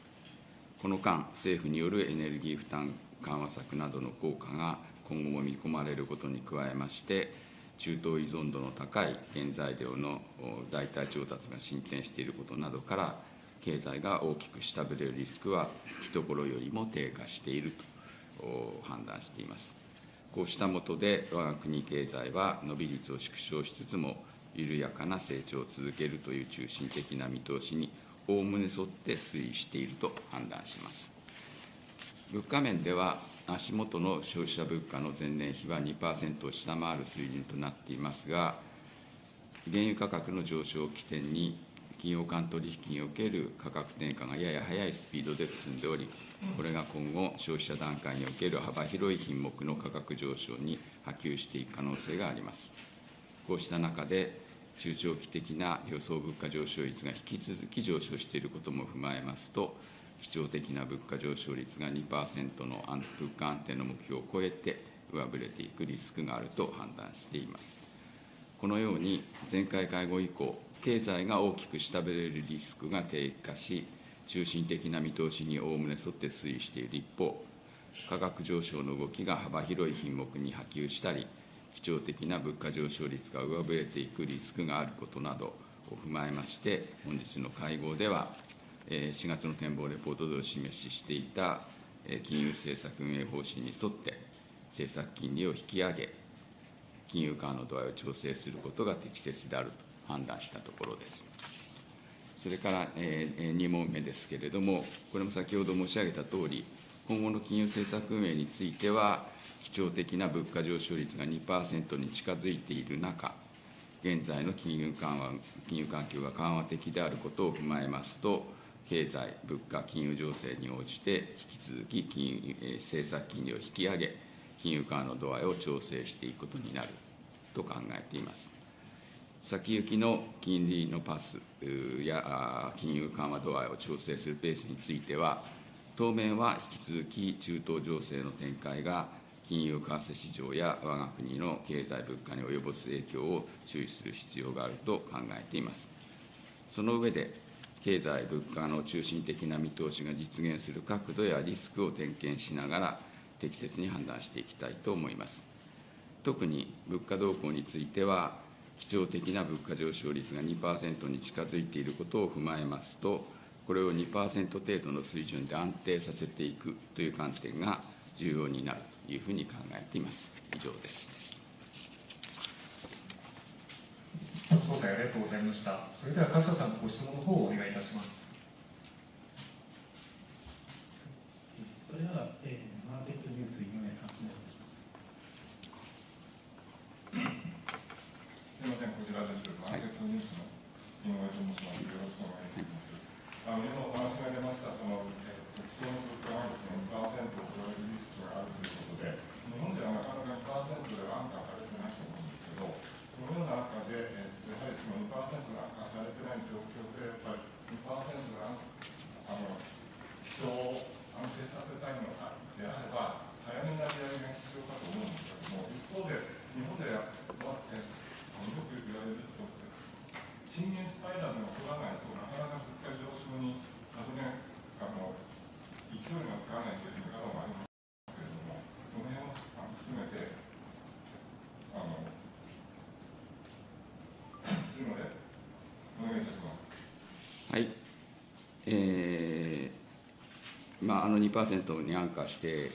この間、政府によるエネルギー負担緩和策などの効果が今後も見込まれることに加えまして、中東依存度の高い原材料の代替調達が進展していることなどから、経済が大きく下振れるリスクは一頃よりも低下していると判断しています。こうした下で、我が国経済は伸び率を縮小しつつも、緩やかな成長を続けるという中心的な見通しに、おおむね沿って推移していると判断します。物価面では、足元の消費者物価の前年比は 2% を下回る水準となっていますが、原油価格の上昇を起点に、企業間取引における価格転嫁がやや速いスピードで進んでおり、これが今後、消費者段階における幅広い品目の価格上昇に波及していく可能性があります。こうした中で、中長期的な予想物価上昇率が引き続き上昇していることも踏まえますと、基調的な物価上昇率が 2% の物価安定の目標を超えて上振れていくリスクがあると判断しています。このように、前回会合以降、経済が大きく下振れるリスクが低下し、中心的な見通しにおおむね沿って推移している一方、価格上昇の動きが幅広い品目に波及したり、基調的な物価上昇率が上振れていくリスクがあることなどを踏まえまして、本日の会合では、4月の展望レポートでお示ししていた金融政策運営方針に沿って、政策金利を引き上げ、金融緩和の度合いを調整することが適切であると判断したところです。それから2問目ですけれども、これも先ほど申し上げたとおり、今後の金融政策運営については、基調的な物価上昇率が 2% に近づいている中、現在の金融環境が緩和的であることを踏まえますと、経済、物価、金融情勢に応じて、引き続き政策金利を引き上げ、金融緩和の度合いを調整していくことになると考えています。先行きの金利のパスや金融緩和度合いを調整するペースについては、当面は引き続き中東情勢の展開が金融為替市場や我が国の経済物価に及ぼす影響を注視する必要があると考えています。その上で、経済物価の中心的な見通しが実現する角度やリスクを点検しながら、適切に判断していきたいと思います。特に物価動向については、基調的な物価上昇率が 2% に近づいていることを踏まえますと、これを 2% 程度の水準で安定させていくという観点が重要になるというふうに考えています。以上です。総裁、ありがとうございました。それでは、川下さん、ご質問の方をお願いいたします。それでは、マーケットニュース、井上さん、お願いします。すみません、こちらです。マーケットニュースの井上と申します。よろしくお願いします。今お話が出ました、特徴の物価が2% を超えるリスクがあるということで、日本ではなかなか 2% では安価されてないと思うんですけど、そのような中で、やはりその 2% が安価されてない状況で、やっぱり 2% が人を安定させたいのかであれば、早めの利上げが必要かと思うんですけれども、一方で、日本でよく言われると、賃金スパイラルが取らないとなかなか物価上昇に勢いがつかないという見方もありますけれども、その辺を含めて、すので、お願いいたします。はい。2% に安価して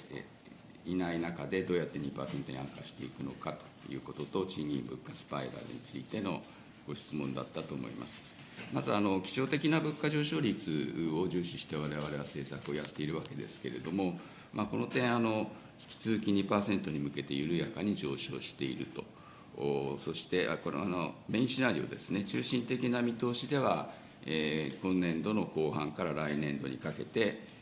いない中で、どうやって 2% に安価していくのかということと、賃金物価スパイラルについてのご質問だったと思います。まず、基調的な物価上昇率を重視して我々は政策をやっているわけですけれども、この点、引き続き 2% に向けて緩やかに上昇していると。そして、これはメインシナリオですね、中心的な見通しでは、今年度の後半から来年度にかけて、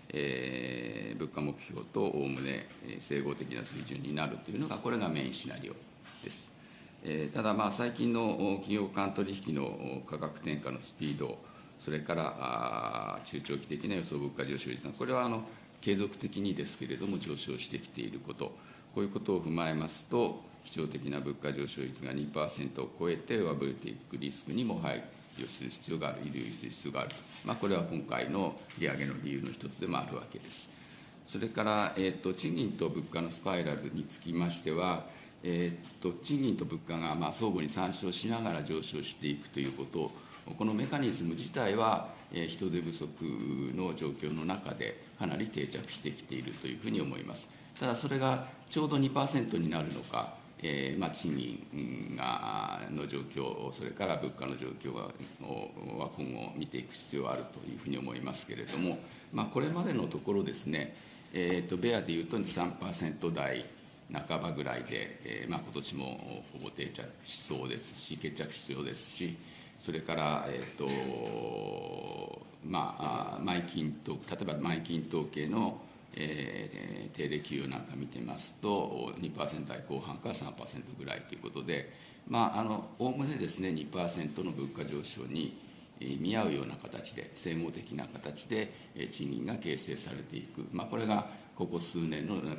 物価目標とおおむね整合的な水準になるというのが、これがメインシナリオです。ただ、最近の企業間取引の価格転嫁のスピード、それから中長期的な予想物価上昇率が、これは継続的にですけれども上昇してきていること、こういうことを踏まえますと、基調的な物価上昇率が 2% を超えて上振れていくリスクにも配慮する必要がある、留意する必要がある、これは今回の利上げの理由の一つでもあるわけです。それから、賃金と物価のスパイラルにつきましては、賃金と物価が相互に参照しながら上昇していくということ、このメカニズム自体は、人手不足の状況の中でかなり定着してきているというふうに思います。ただ、それがちょうど 2% になるのか、賃金の状況、それから物価の状況は今後見ていく必要があるというふうに思いますけれども、これまでのところですね、ベアでいうと 3% 台半ばぐらいで、今年もほぼ定着しそうですし、決着しそうですし、それから、例えば毎金統計の定例給与なんか見てますと、2% 台後半から 3% ぐらいということで、おおむねですね、2% の物価上昇に見合うような形で、整合的な形で賃金が形成されていく、これがここ数年の流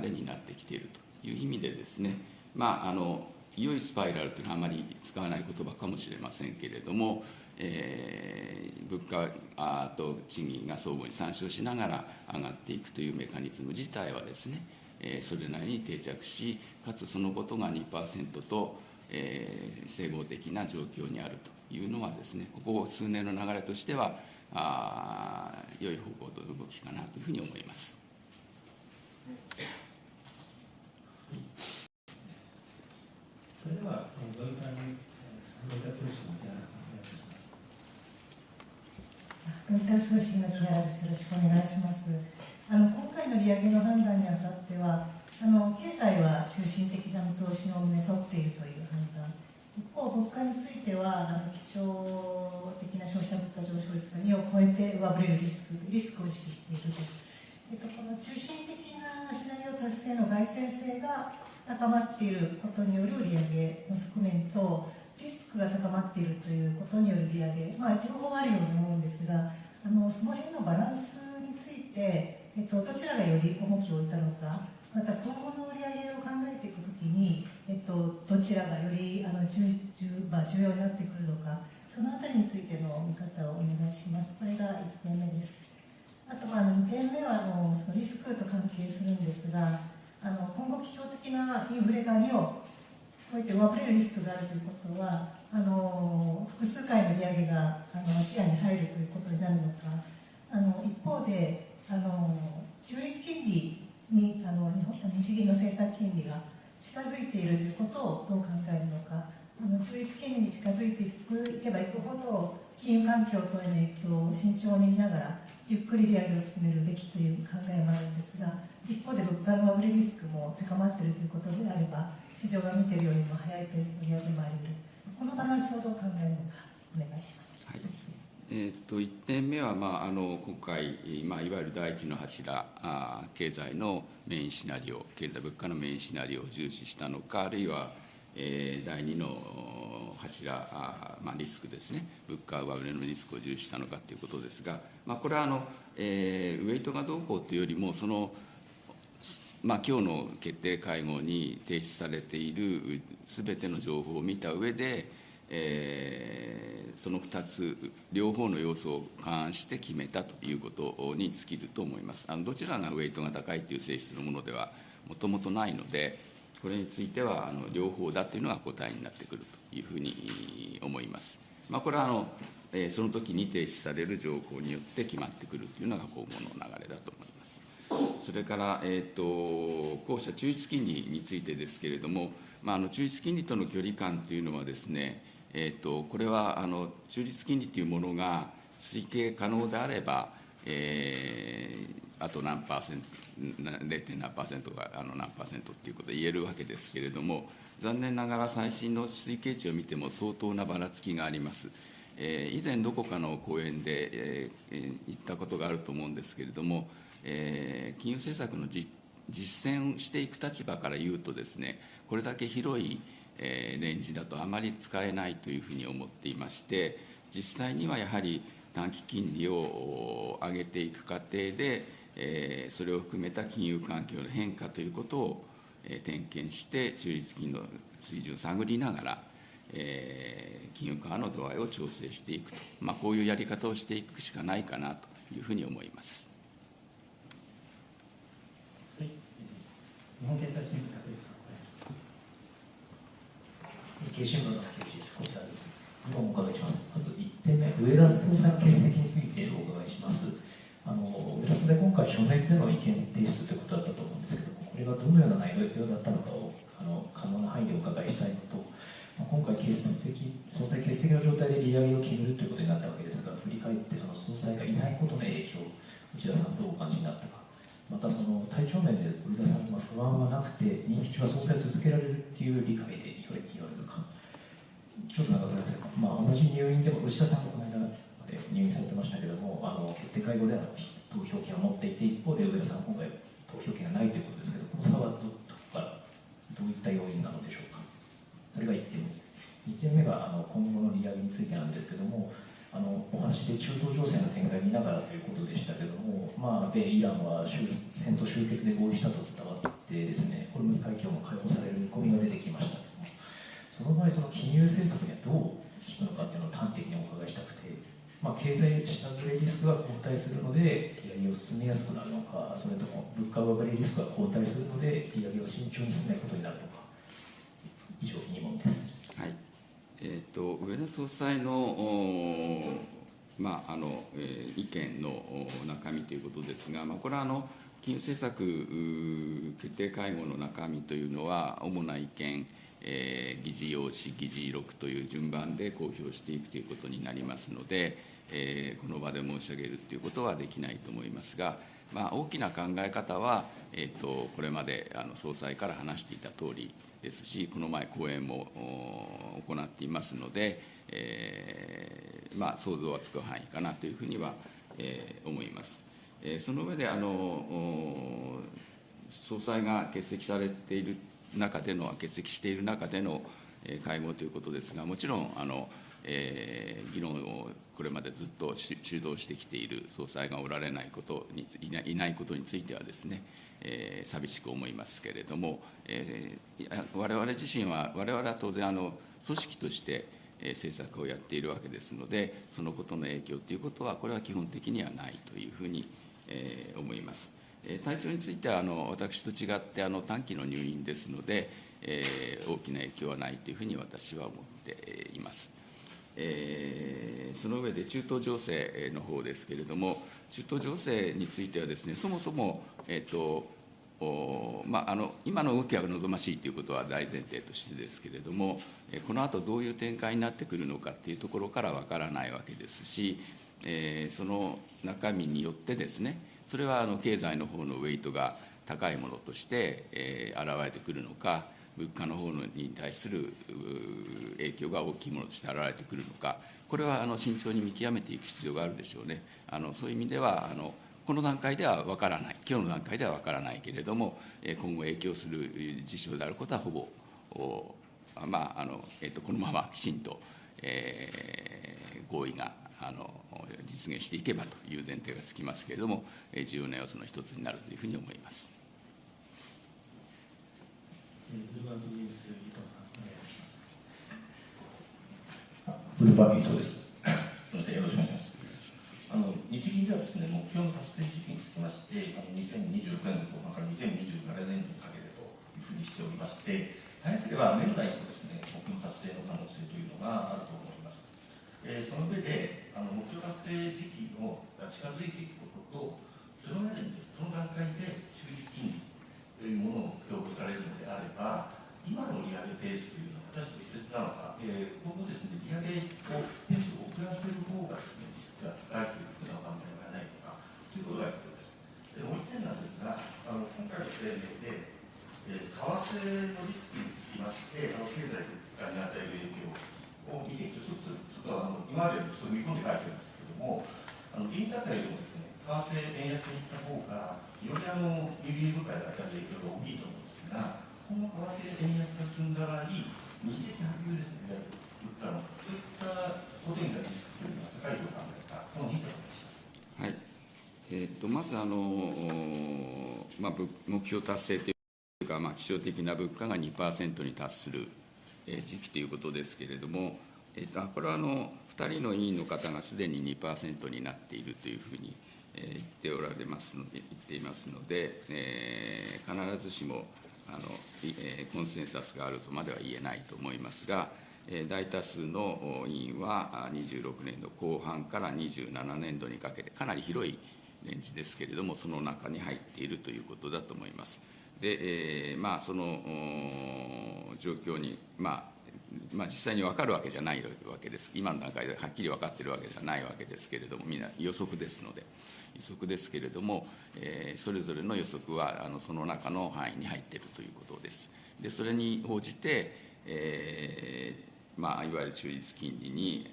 れになってきているという意味でですね、良いスパイラルというのはあまり使わない言葉かもしれませんけれども、物価と賃金が相互に参照しながら上がっていくというメカニズム自体はですね、それなりに定着し、かつそのことが 2% と、整合的な状況にあるというのはですね、ここ数年の流れとしては良い方向の動きかなというふうに思います。それでは、ドイツ通信の木原さん、お願いします。ロイター通信の木原です。よろしくお願いします。今回の利上げの判断にあたっては、経済は中心的な見通しの沿っているという判断。一方、物価については、基調的な消費者物価上昇率が2を超えて上振れるリスクを意識していると。この中心的なシナリオ達成の蓋然性が高まっていることによる利上げの側面と、リスクが高まっているということによる利上げ、両方あるように思うんですが、その辺のバランスについて、どちらがより重きを置いたのか、また今後の利上げを考えていくときに、どちらがより重要になってくるのか、そのあたりについての見方をお願いします。これが1点目です。あと2点目はそのリスクと関係するんですが、今後基調的なインフレが2を超えて上振れるリスクがあるということは、複数回の利上げが視野に入るということになるのか、一方で中立金利に日銀の政策金利が近づいているということをどう考えるのか、中立金利に近づいていけばいくほど金融環境等への影響を慎重に見ながらゆっくり利上げを進めるべきという考えもあるんですが、一方で物価の上振れリスクも高まっているということであれば、市場が見ているよりも早いペースの利上げもあり得る、このバランスをどう考えるのかお願いします。はい、1点目は、今回、いわゆる第一の柱、経済のメインシナリオ、経済物価のメインシナリオを重視したのか、あるいは、第二の柱、リスクですね、物価上振れのリスクを重視したのかということですが、これはウェイトがどうこうというよりも、今日の決定会合に提出されているすべての情報を見た上で、その2つ、両方の要素を勘案して決めたということに尽きると思います。どちらがウェイトが高いという性質のものではもともとないので、これについては両方だというのが答えになってくるというふうに思います。これはその時に提出される情報によって決まってくるというのが今後の流れだと思います。それから、後者中立金利についてですけれども、中立金利との距離感というのはですね、これは中立金利というものが推計可能であれば、あと何パーセント、0. 何パーセントが何パーセントということで言えるわけですけれども、残念ながら最新の推計値を見ても相当なばらつきがあります。以前どこかの講演で、言ったことがあると思うんですけれども、金融政策の実践していく立場から言うとですね、これだけ広いレンジだとあまり使えないというふうに思っていまして、実際にはやはり短期金利を上げていく過程で、それを含めた金融環境の変化ということを点検して、中立金利の水準を探りながら、金融緩和の度合いを調整していくと、こういうやり方をしていくしかないかなというふうに思います。はい、日本経済新聞、竹内さん。日経新聞の竹内です。こちらです。今お伺いします。まず1点目、植田総裁欠席についてお伺いします。植田総裁、今回、書面での意見提出ということだったと思うんですけども、これがどのような内容だったのかを可能な範囲でお伺いしたいのと、今回、総裁欠席の状態で利上げを決めるということになったわけですが、振り返って、その総裁がいないことの影響、内田さん、どうお感じになったか。また、その体調面で植田さんは不安はなくて、任期中は総裁を続けられるという理解で言われるか、ちょっとなんかどうですか、同じ入院でも、内田さんがこの間まで入院されてましたけれども、決定会合では投票権を持っていて、一方で植田さんは今回、投票権がないということですけど、この差はどこから、どういった要因なのでしょうか。それが1点です。2点目が今後の利上げについてなんですけども、お話で中東情勢の展開を見ながらということでしたけども、米イランは戦闘終結で合意したと伝わってですね、ホルムズ海峡も開放される見込みが出てきましたけども、その場合、その金融政策にはどう効くのかっていうのを端的にお伺いしたくて、経済下振れリスクが後退するので利上げを進めやすくなるのか、それとも物価上振れリスクが後退するので利上げを慎重に進めることになるのか、以上2問です。はい。上田総裁の意見の中身ということですが、これは金融政策決定会合の中身というのは、主な意見、議事要旨、議事録という順番で公表していくということになりますので、この場で申し上げるということはできないと思いますが、大きな考え方は、これまで総裁から話していたとおりですし、この前、講演も行っていますので、想像はつく範囲かなというふうには思います。その上で総裁が欠席している中での会合ということですが、もちろん議論をこれまでずっと主導してきている総裁がおられないことにいないことについてはですね、寂しく思いますけれども、我々自身は当然組織として政策をやっているわけですので、そのことの影響ということは、これは基本的にはないというふうに思います。体調については私と違って短期の入院ですので、大きな影響はないというふうに私は思っています。その上で中東情勢の方ですけれども、中東情勢についてはですね、そもそも、今の動きが望ましいということは大前提としてですけれども、このあとどういう展開になってくるのかというところからわからないわけですし、その中身によってですね、それは経済の方のウェイトが高いものとして現れてくるのか、物価の方に対する影響が大きいものとして現れてくるのか、これは慎重に見極めていく必要があるでしょうね。そういう意味ではこの段階では分からない、今日の段階では分からないけれども、今後影響する事象であることはほぼ、このままきちんと、合意が実現していけばという前提がつきますけれども、重要な要素の一つになるというふうに思います。ブルーバーグ伊藤です。すみません、よろしくお願いします。日銀ではですね、目標の達成時期につきまして、2026年の後半から2027年にかけてというふうにしておりまして、早ければ年内にもですね、目標達成の可能性というのがあると思います。その上で、目標達成時期のが近づいていくことと、その間にその段階で中立金利というものを表記されるのであれば、今の利上げペースというのは果たして適切なのか、今後ですね、利上げをペースを遅らせる方がですね、リスクが高いというふうなお考えはないのかということが1点です。もう1点なんですが、今回の声明で、為替のリスクにつきまして、経済物価に与える影響を見ていくと、ちょっと今までよりちょっと見込んで書いてるんですけども、議員高よりもですね、為替円安にいった方が、より輸入物価に与える影響が大きいと思うんですが、この為替円安が進んだ場合、二次的波及ですね、物価の、そういったことになるリスクというのは高いと考えた、この2点お願いします。はい。まず目標達成というか、基礎的な物価が 2% に達する時期ということですけれども、これは2人の委員の方がすでに 2% になっているというふうに言っていますので、必ずしもコンセンサスがあるとまでは言えないと思いますが、大多数の委員は26年度後半から27年度にかけて、かなり広いレンジですけれども、その中に入っているということだと思います。で、その状況に、実際に分かるわけじゃないわけです。今の段階ではっきり分かっているわけじゃないわけですけれども、みんな予測ですので、予測ですけれども、それぞれの予測はその中の範囲に入っているということです。で、それに応じて、いわゆる中立金利に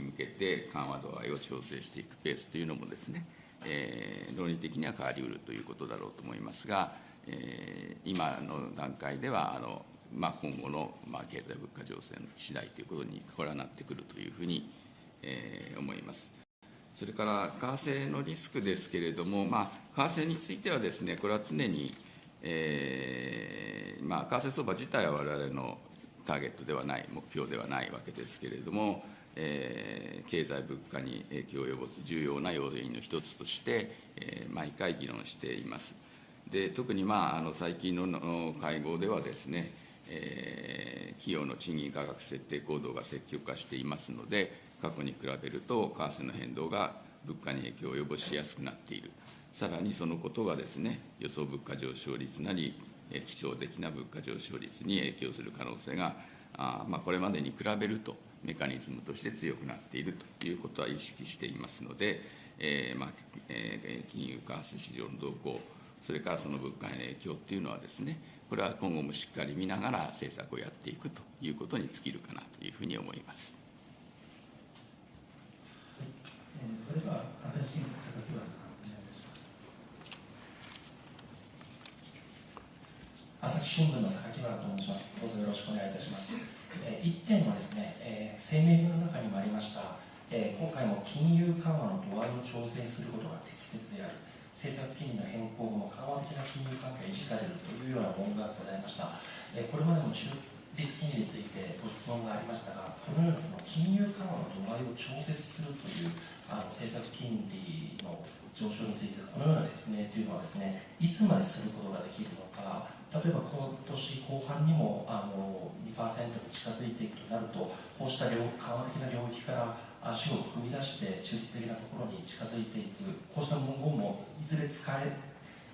向けて緩和度合いを調整していくペースというのもですね、論理的には変わりうるということだろうと思いますが、今の段階では今後の経済物価情勢の次第ということにこれはなってくるというふうに思います。それから為替のリスクですけれども、為替についてはですね、これは常に、為替相場自体は我々のターゲットではない、目標ではないわけですけれども、経済物価に影響を及ぼす重要な要因の一つとして、毎回議論しています。で特に最近の会合ではですね、企業の賃金価格設定行動が積極化していますので、過去に比べると為替の変動が物価に影響を及ぼしやすくなっている。さらにそのことがですね、予想物価上昇率なり、基調的な物価上昇率に影響する可能性が、これまでに比べるとメカニズムとして強くなっているということは意識していますので、金融為替市場の動向、それからその物価への影響というのはですね、これは今後もしっかり見ながら政策をやっていくということに尽きるかなというふうに思います。それでは朝日新聞榊原さんお願いします。朝日新聞の榊原と申します。どうぞよろしくお願いいたします。1点はですね、声明文の中にもありました、今回も金融緩和の度合いを調整することが適切であり、政策金利の変更後も緩和的な金融関係が維持されるというような文言がございました。これまでも中立金利についてご質問がありましたが、このようなその金融緩和の度合いを調節するという政策金利の上昇について、このような説明というのはですね、いつまですることができるのか、例えば今年後半にも2% に近づいていくとなると、こうした緩和的な領域から足を踏み出して中立的なところに近づいていく、こうした文言もいずれ近い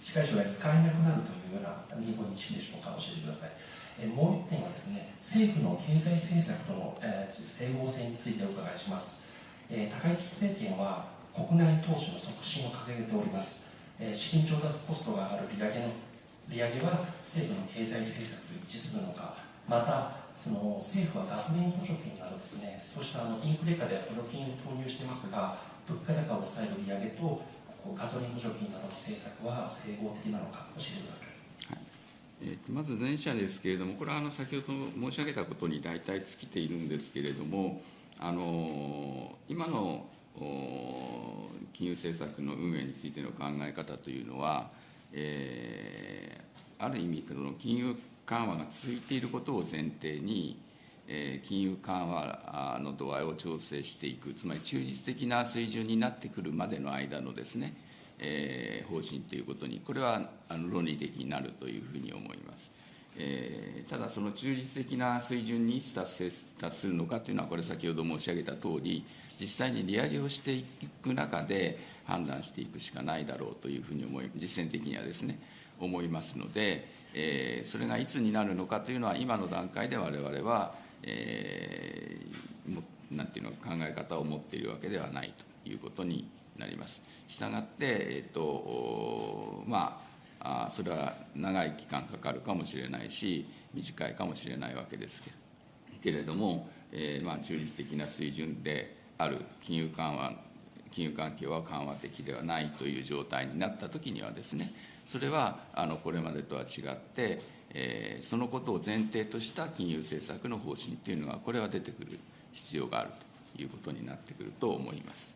将来使えなくなるというような認識でしょうか、教えてください。もう一点はですね、政府の経済政策との、整合性についてお伺いします。高市政権は国内投資の促進を掲げております。資金調達コストが上がる利上げは政府の経済政策と一致するのか、また政府はガソリン補助金などですね、そうしたインフレ下で補助金を投入していますが、物価高を抑える利上げとガソリン補助金などの政策は整合的なのか、教えてください。まず前者ですけれども、これは先ほど申し上げたことに大体尽きているんですけれども、今の金融政策の運営についての考え方というのは、ある意味、金融緩和が続いていることを前提に、金融緩和の度合いを調整していく、つまり中立的な水準になってくるまでの間のですね、方針ということに、これは論理的になるというふうに思います。ただ、その中立的な水準にいつ達するのかというのは、これ、先ほど申し上げたとおり、実際に利上げをしていく中で判断していくしかないだろうというふうに実践的にはですね、思いますので、それがいつになるのかというのは、今の段階で我々は、なんていうの考え方を持っているわけではないということになります。したがって、それは長い期間かかるかもしれないし、短いかもしれないわけですけれども、中立的な水準である金融関係は緩和的ではないという状態になったときにはですね、それはこれまでとは違って、そのことを前提とした金融政策の方針というのは、これは出てくる必要があるということになってくると思います。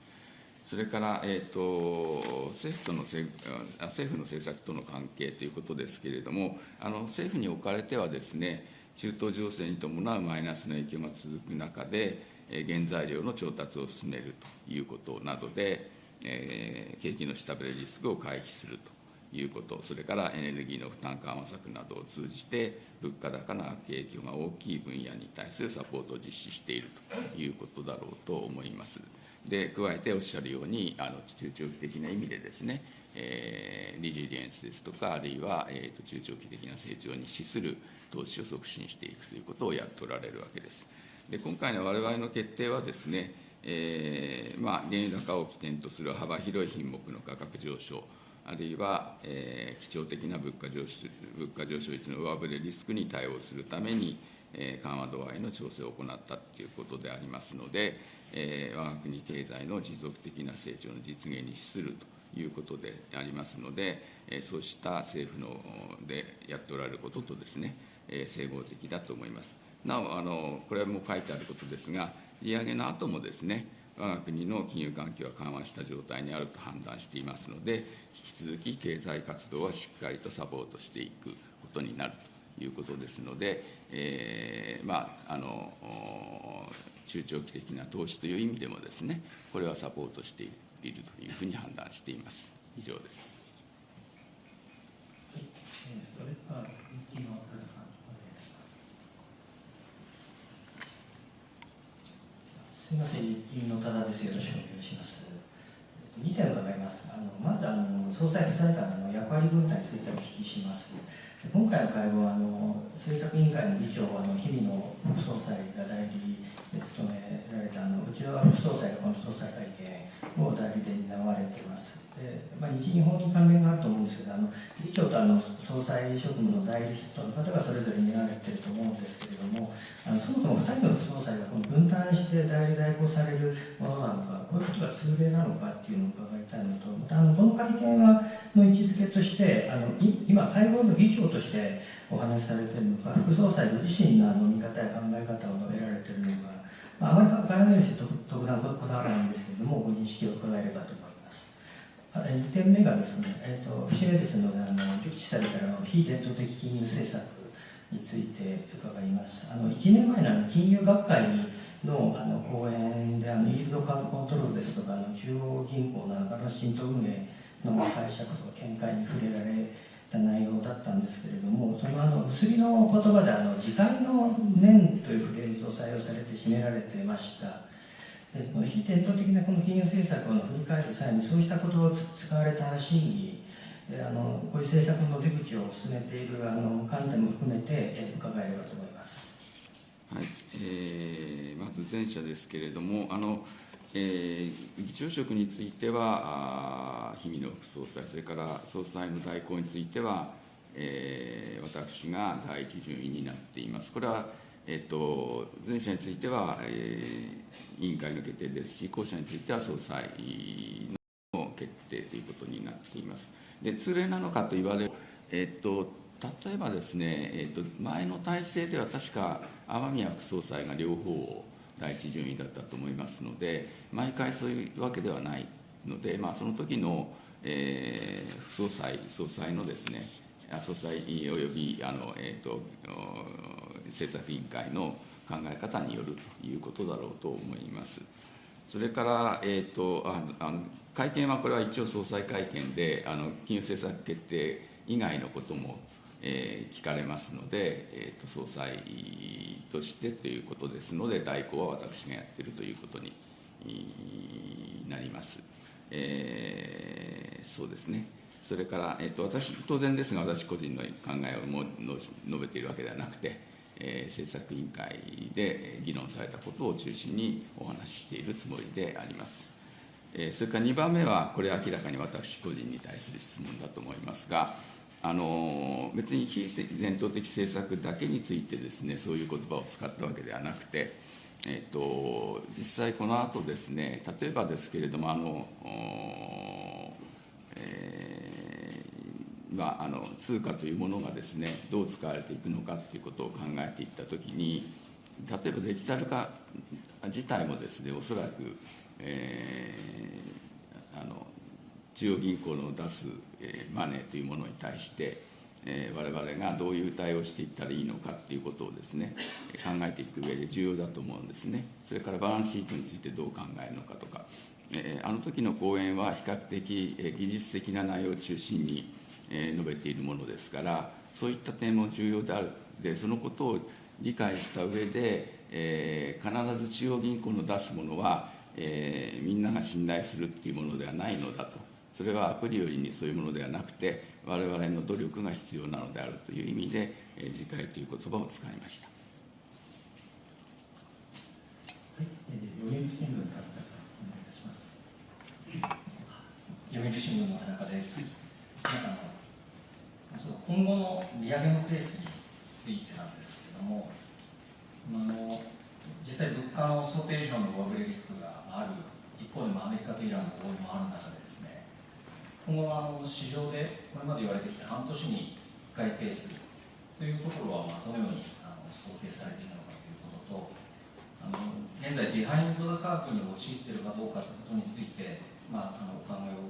それから、政府の政策との関係ということですけれども、政府におかれてはですね、中東情勢に伴うマイナスの影響が続く中で、原材料の調達を進めるということなどで、景気の下振れリスクを回避するということ、それからエネルギーの負担緩和策などを通じて、物価高の悪影響が大きい分野に対するサポートを実施しているということだろうと思います。で加えておっしゃるように、中長期的な意味でですね、リジリエンスですとか、あるいは、中長期的な成長に資する投資を促進していくということをやっておられるわけです。で今回の我々の決定はですね、原油高を起点とする幅広い品目の価格上昇、あるいは、基調的な物価上昇率の上振れリスクに対応するために、緩和度合いの調整を行ったということでありますので、我が国経済の持続的な成長の実現に資するということでありますので、そうした政府のでやっておられることとですね、整合的だと思います。なお、これはもう書いてあることですが、利上げの後もですね、我が国の金融環境は緩和した状態にあると判断していますので、引き続き経済活動はしっかりとサポートしていくことになるということですので、中長期的な投資という意味でもですね、これはサポートしているというふうに判断しています。以上です。それから日銀の田中さん、お願いします。すみません、日銀の田中です。よろしくお願いします。2点伺います。まず総裁不在間の役割分担についてお聞きします。今回の会合は政策委員会の議長は日々の副総裁が代理で務められたうちは副総裁がこの総裁会見を代理で担われています。で日銀法に関連があると思うんですけど、議長と総裁職務の代理人の方がそれぞれ担われていると思うんですけれども、そもそも2人の副総裁がこの分担して代理代行されるものなのか、こういうことが通例なのかっていうのを伺いたいのと、またこの会見の位置づけとして、今、会合の議長としてお話しされているのか、副総裁ご自身の見方や考え方を述べられているのか、あまり分からないし、特段こだわらないんですけれども、ご認識を伺えればと思います。2点目がですね、節目ですので、熟知された非伝統的金融政策について伺います。1年前の金融学会の講演で、イールドカーブコントロールですとか、中央銀行の新党運営の解釈とか見解に触れられた内容だったんですけれども、その結びの言葉で時間の念というフレーズを採用されて締められていました。でこの非伝統的なこの金融政策を振り返る際に、そうした言葉を使われた審議、こういう政策の出口を進めている観点も含めて伺えればと思います。はい、まず前者ですけれども、議長職については、日々の副総裁、それから総裁の代行については、私が第一順位になっています。これは、前者については、委員会の決定ですし、後者については総裁の決定ということになっています。で、通例なのかと言われる、例えばですね、前の体制では確か雨宮副総裁が両方を第一順位だったと思いますので、毎回そういうわけではないので、その時の、副総裁、総裁のですね、総裁および政策委員会の考え方によるということだろうと思います。それから、会見はこれは一応総裁会見で、金融政策決定以外のことも、聞かれますので、総裁としてということですので、代行は私がやっているということになります。そうですね。それから、当然ですが、私個人の考えを述べているわけではなくて、政策委員会で議論されたことを中心にお話ししているつもりであります。それから2番目は、これは明らかに私個人に対する質問だと思いますが、別に非伝統的政策だけについてですね、そういう言葉を使ったわけではなくて、実際この後ですね、例えばですけれども、通貨というものがですね、どう使われていくのかということを考えていったときに、例えばデジタル化自体もですね、おそらく、中央銀行の出すマネーというものに対して、我々がどういう対応をしていったらいいのかということをですね、考えていく上で重要だと思うんですね。それからバランスシートについてどう考えるのかとか、あの時の講演は比較的技術的な内容を中心に述べているものですから、そういった点も重要である。で、そのことを理解した上で、必ず中央銀行の出すものは、みんなが信頼するっていうものではないのだと。それはアプリよりにそういうものではなくて、我々の努力が必要なのであるという意味で、自戒という言葉を使いました。はい、読売新聞の田中さん、お願いいたします。読売新聞の田中です。皆さん、今後の利上げのペースについてなんですけれども、実際物価の想定以上の上振れリスクがある一方でもアメリカとイランの合意もある中でですね、今後は市場でこれまで言われてきた半年に1回ペースでというところは、どのように想定されているのかということと、現在、ビハインド・ザ・カーブに陥っているかどうかということについて、お考えを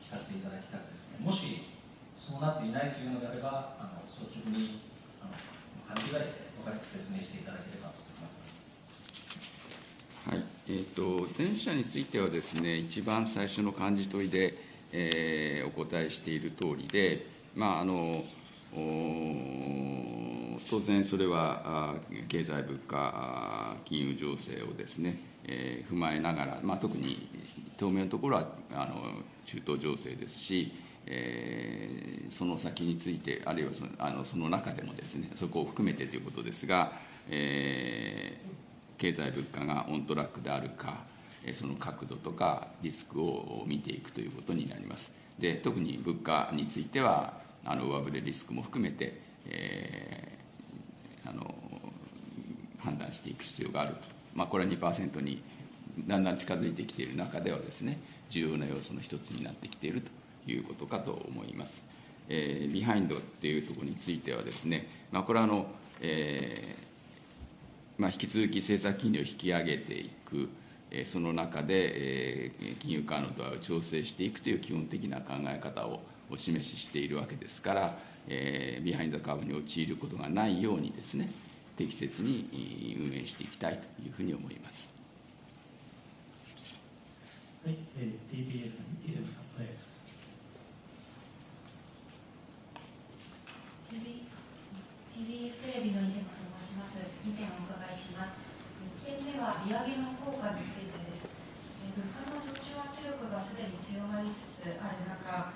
聞かせていただきたくですね、もしそうなっていないというのであれば、率直に勘違いで分かりやすく説明していただければと思います。はい、前者についてはですね、一番最初の漢字問いで、お答えしている通りで、当然それは経済物価金融情勢をですね、踏まえながら、特に当面のところは中東情勢ですし、その先について、あるいはその中でもですね、そこを含めてということですが、経済物価がオントラックであるか、その角度とかリスクを見ていくということになります。で、特に物価については、上振れリスクも含めて、判断していく必要があると、これは 2% にだんだん近づいてきている中ではですね、重要な要素の一つになってきているということかと思います。ビハインドっていうところについてはですね、これは引き続き政策金利を引き上げていく、その中で金融緩和の度合いを調整していくという基本的な考え方をお示ししているわけですから、ビハインドカーブに陥ることがないようにですね、適切に運営していきたいというふうに思います。はい、TBS さん、以上さん、お願いします。TBS テレビの井出と申します。2点お伺いします。1点目は利上げの効果についてです。物価の上昇圧力がすでに強まりつつある中、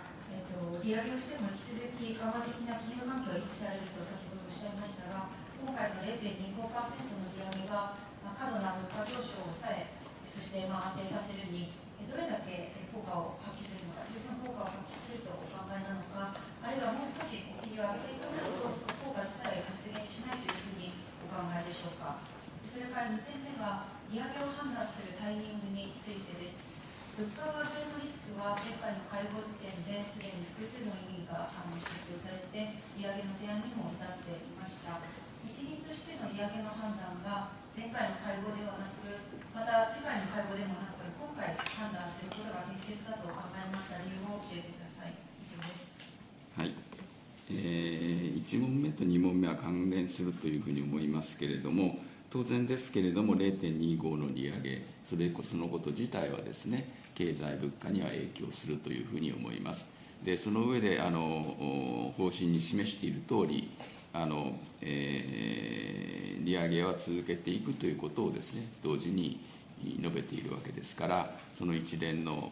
利上げをしても引き続き緩和的な金融環境を維持されると先ほどおっしゃいましたが、今回の 0.25% の利上げが過度な物価上昇を抑え、そして安定させるにどれだけ効果を発揮するのか、十分効果を発揮するとお考えなのか、あるいはもう少し金利を上げていかないと、その効果自体が発現しないというふうにお考えでしょうか。それから2点目は、利上げを判断するタイミングについてです。物価上振れのリスクは前回の会合時点ですでに複数の委員が指摘をされて、利上げの提案にも至っていました。日銀としての利上げの判断が前回の会合ではなく、また次回の会合でもなく、今回判断することが適切だとお考えになった理由を教えてください。以上です。はい、1問目と2問目は関連するというふうに思いますけれども、当然ですけれども、0.25 の利上げ、そのこと自体はですね、経済物価には影響するというふうに思います。で、その上で方針に示しているとおり、利上げは続けていくということをですね、同時に述べているわけですから、その一連の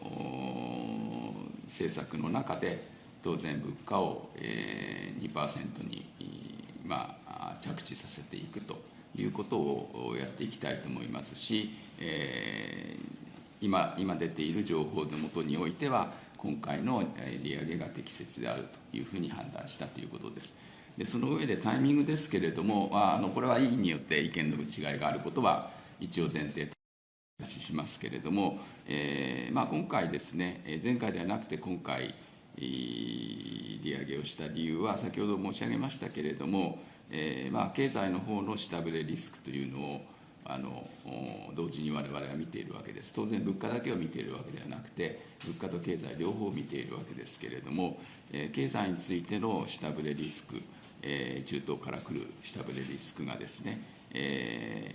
政策の中で、当然物価を 2% に着地させていくということをやっていきたいと思いますし、今出ている情報のもとにおいては、今回の利上げが適切であるというふうに判断したということです。で、その上でタイミングですけれども、これは委員によって意見の違いがあることは一応前提としますけれども、今回ですね、前回ではなくて今回利上げをした理由は先ほど申し上げましたけれども、経済の方の下振れリスクというのを同時に我々は見ているわけです。当然物価だけを見ているわけではなくて、物価と経済両方を見ているわけですけれども、経済についての下振れリスク、中東から来る下振れリスクがですね、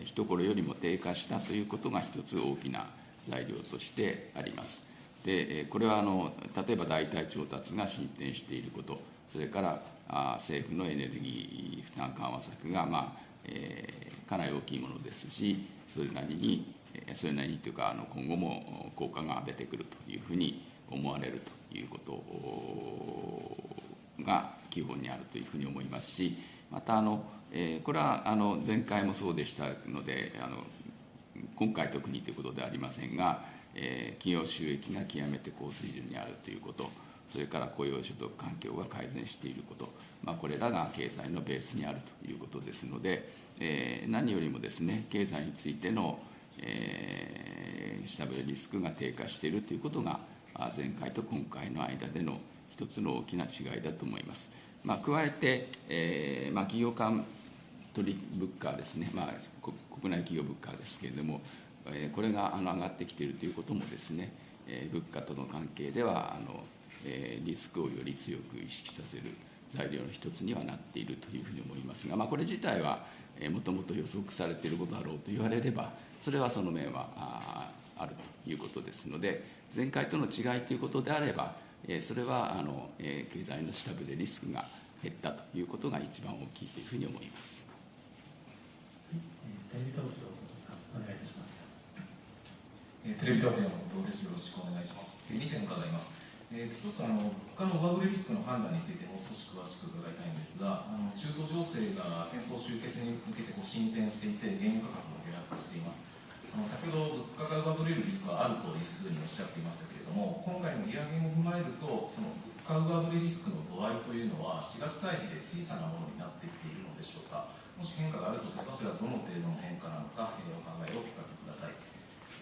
一頃よりも低下したということが一つ大きな材料としてあります。で、これは例えば代替調達が進展していること、それから政府のエネルギー負担緩和策が、かなり大きいものですし、それなりにというか、今後も効果が出てくるというふうに思われるということが基本にあるというふうに思いますし、またこれは前回もそうでしたので、今回特にということではありませんが、企業収益が極めて高水準にあるということ、それから雇用所得環境が改善していること、これらが経済のベースにあるということですので、何よりもですね、経済についての下振れリスクが低下しているということが、前回と今回の間での一つの大きな違いだと思います。加えて、企業間取物価ですね、国内企業物価ですけれども、これが上がってきているということもですね、物価との関係ではリスクをより強く意識させる材料の一つにはなっているというふうに思いますが、これ自体はもともと予測されていることだろうと言われれば、それはその面はあるということですので、前回との違いということであれば、それは経済の下振れリスクが減ったということが一番大きいというふうに思います。テレビ東京お願いいたします。テレビ東京の後藤です。よろしくお願いします。2点伺います。一つ物価の上振れリスクの判断についてもう少し詳しく伺いたいんですが、中東情勢が戦争終結に向けて進展していて、原油価格も下落しています。先ほど物価が上振れるリスクがあるというふうにおっしゃっていましたけれども、今回の利上げも踏まえると、その物価上振れリスクの度合いというのは、4月会議で小さなものになってきているのでしょうか。もし変化があるとすれば、それはどの程度の変化なのか、お考えをお聞かせください。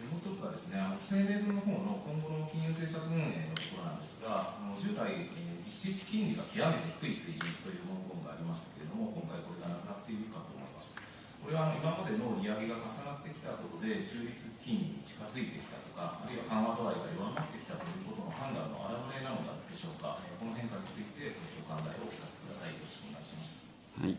もう一つはですね、声明文の方の今後の金融政策運営のところなんですが、従来、実質金利が極めて低い水準という文言がありましたけれども、今回これがなくなっているかと思います。これは今までの利上げが重なってきたことで、中立金利に近づいてきたとか、あるいは緩和度合いが弱まってきたということの判断の表れなのでしょうか。この変化についてお考えをお聞かせください。よろしくお願いします。はい。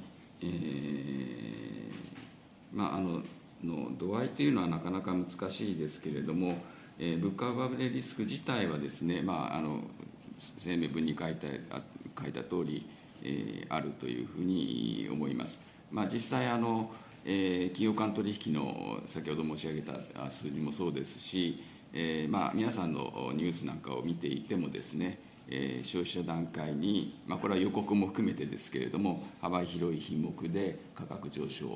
度合いというのはなかなか難しいですけれども、物価上振れリスク自体はですね、声明文に書いた通り、あるというふうに思います。実際企業間取引の先ほど申し上げた数字もそうですし、皆さんのニュースなんかを見ていてもですね、消費者段階に、これは予告も含めてですけれども、幅広い品目で価格上昇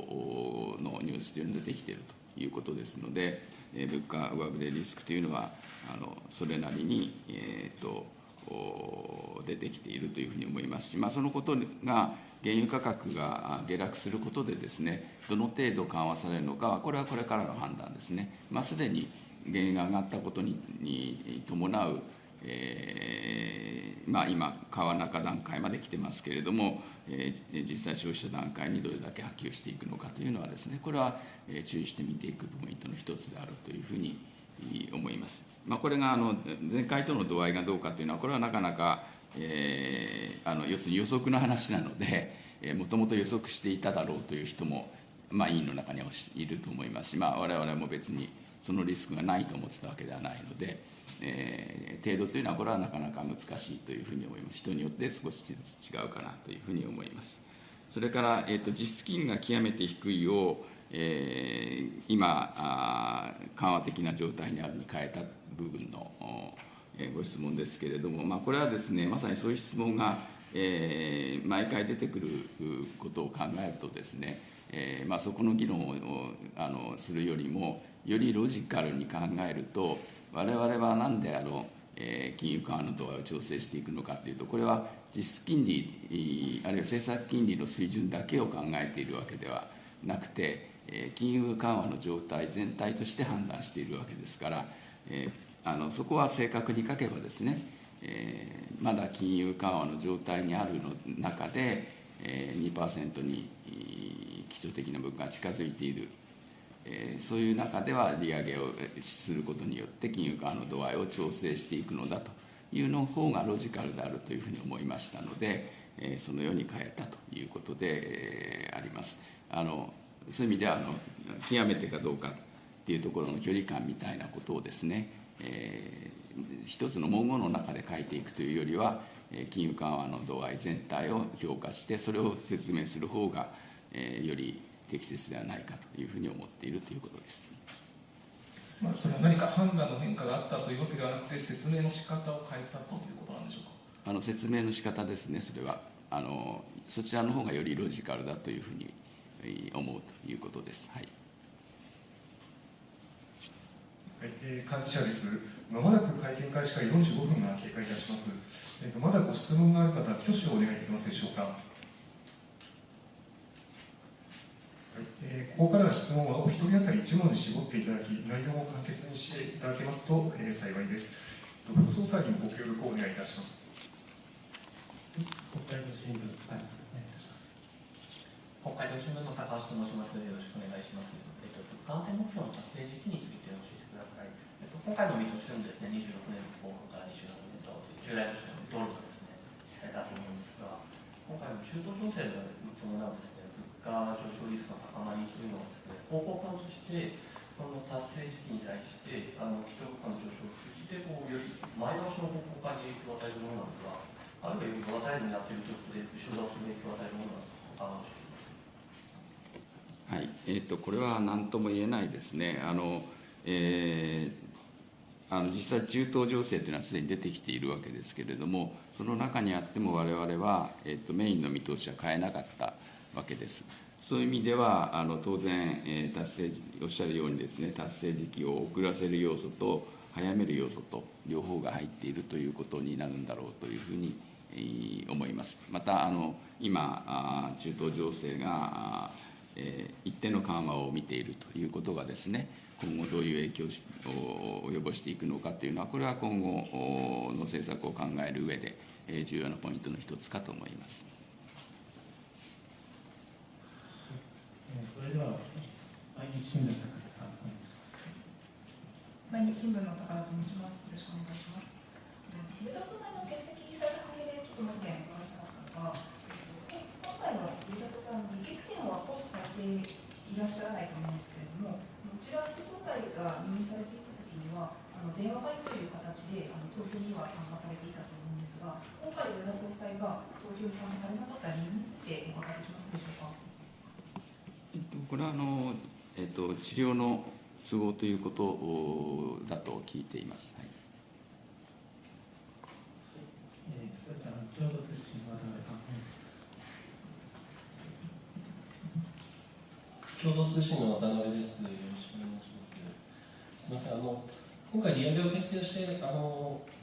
のニュースというのが出てきているということですので、物価上振れリスクというのはそれなりに、出てきているというふうに思いますし、そのことが原油価格が下落することでですね、どの程度緩和されるのかは、これはこれからの判断ですね。すでに原油が上がったことに伴う今、川中段階まで来てますけれども、実際消費者段階にどれだけ波及していくのかというのはですね、これは注意して見ていくポイントの一つであるというふうに思います。これが前回との度合いがどうかというのは、これはなかなか、要するに予測の話なので、もともと予測していただろうという人も、委員の中にはいると思いますし、我々も別にそのリスクがないと思ってたわけではないので、程度というのはこれはなかなか難しいというふうに思います。人によって少しずつ違うかなというふうに思います。それから、実質金利が極めて低いを、今緩和的な状態にあるに変えた部分のご質問ですけれども、これはですね、まさにそういう質問が、毎回出てくることを考えるとですね、そこの議論をするよりも、よりロジカルに考えると、我々はなんで金融緩和の度合いを調整していくのかというと、これは実質金利、あるいは政策金利の水準だけを考えているわけではなくて、金融緩和の状態全体として判断しているわけですから、そこは正確に書けばですね、まだ金融緩和の状態にあるの中で、2% に基礎的な物価が近づいている、そういう中では利上げをすることによって金融緩和の度合いを調整していくのだというの方がロジカルであるというふうに思いましたので、そのように変えたということであります。そういう意味では極めてかどうかっていうところの距離感みたいなことをですね、一つの文言の中で書いていくというよりは、金融緩和の度合い全体を評価してそれを説明する方が、より適切ではないかというふうに思っているということです。それは何か判断の変化があったというわけではなくて、説明の仕方を変えたということなんでしょうか。説明の仕方ですね、それはそちらの方がよりロジカルだというふうに思うということです。はい。はい、幹事社です。まもなく会見開始から45分が経過いたします。まだご質問がある方、挙手をお願いできますでしょうか。ここからの質問はお一人当たり1問に絞っていただき、内容を簡潔にしていただけますと、幸いです。副総裁にご協力をお願いいたします。北海道新聞、お願いいたします。北海道新聞の高橋と申します。よろしくお願いします。物価安定目標の達成時期について教えてください。今回の見通しでもですね、26年の後半から27年と従来としての見通りがですね、だと思うんですが、今回の中東情勢に伴うですね、物価上昇リスクの高まりというのはですね、方向感としてこの達成時期に対して基調物価の上昇を通じてより前倒しの方向感に影響を与えるものなのか、あるいはよりボラタイルになっているということで後ろ倒しの影響を与えるものなのか、はい、これは何とも言えないですね。実際、中東情勢というのはすでに出てきているわけですけれども、その中にあっても我々は、メインの見通しは変えなかったわけです。そういう意味では当然、おっしゃるようにですね、達成時期を遅らせる要素と早める要素と両方が入っているということになるんだろうというふうに思います。また今、中東情勢が一定の緩和を見ているということがですね、今後どういう影響を及ぼしていくのかというのは、これは今後の政策を考える上で重要なポイントの一つかと思います。それでは毎日新聞の高田さん、お願いします。毎日新聞の高田と申します。よろしくお願いします。上田総裁の欠席された関係でちょっともう一点お話したかったのが、今回の上田総裁の議決権を行使されていらっしゃらないと思うんですけれども、こちら副総裁が任命されていたときには電話会という形で投票には参加されていたと思うんですが、今回上田総裁が投票に参加されなかった理由についてお伺いできますでしょうか。これは治療の都合ということだと聞いています。はい。それから共同通信渡辺さん、お願いします。共同通信の渡辺です。よろしくお願いします。すみません、今回利上げを決定して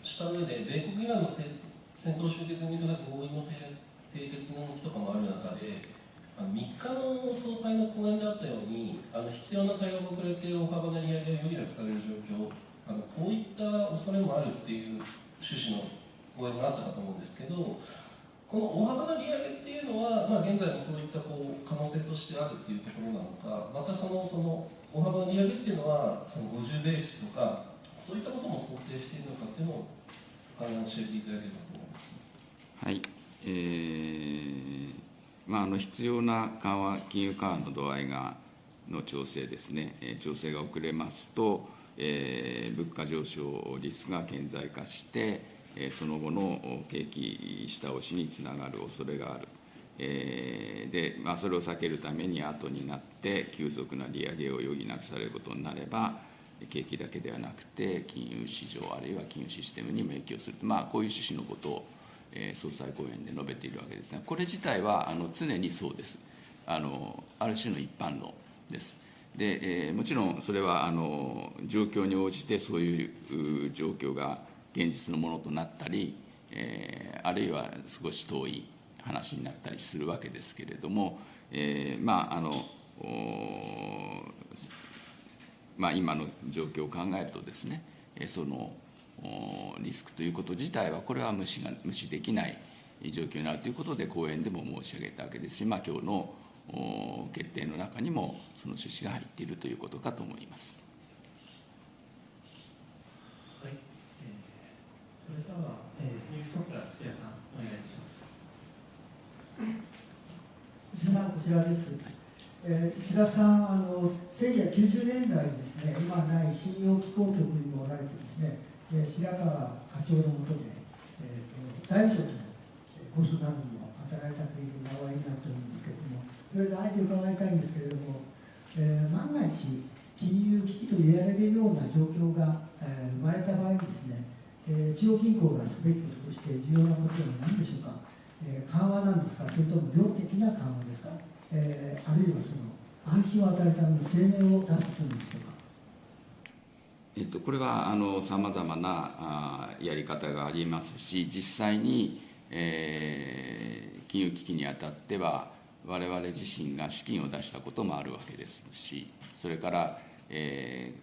した上で、米国以外の戦闘終結に向けた合意の締結の動きとかもある中で、3日の総裁の講演であったように、必要な対応が遅れて大幅な利上げが余儀なくされる状況、こういった恐れもあるっていう趣旨の講演があったかと思うんですけど、この大幅な利上げっていうのは、現在もそういった可能性としてあるっていうところなのか、またその大幅な利上げっていうのは、その50ベーシスとか、そういったことも想定しているのかっていうのを教えていただければと思います。はい。必要な金融緩和の度合いの調整ですね、調整が遅れますと、物価上昇リスクが顕在化して、その後の景気下押しにつながる恐れがある。でそれを避けるために後になって急速な利上げを余儀なくされることになれば、景気だけではなくて金融市場あるいは金融システムにも影響する、こういう趣旨のことを総裁講演で述べているわけですが、これ自体は常にそうです。ある種の一般論です。でもちろんそれは状況に応じてそういう状況が現実のものとなったり、あるいは少し遠い話になったりするわけですけれども、今の状況を考えるとですね、そのリスクということ自体はこれは無視できない状況になるということで講演でも申し上げたわけですし、今日の決定の中にもその趣旨が入っているということかと思います。はい、それでは、ニュースソープラス土屋さん、お願いします。内田さん、こちらです。内田さん、1990年代にですね、今ない信用機構局にもおられてですね、白川課長の下で、財務省とのコストなども働いたというふうなお話になっているんですけれども、それであえて伺いたいんですけれども、万が一、金融危機と言われるような状況が、生まれた場合にですね、中央銀行がすべきこととして重要なことは何でしょうか。緩和なんですか、それとも量的な緩和ですか、あるいはその安心を与えるための声明を出すことなんでしょうか。これはさまざまなやり方がありますし、実際に、金融危機にあたっては我々自身が資金を出したこともあるわけですし、それから、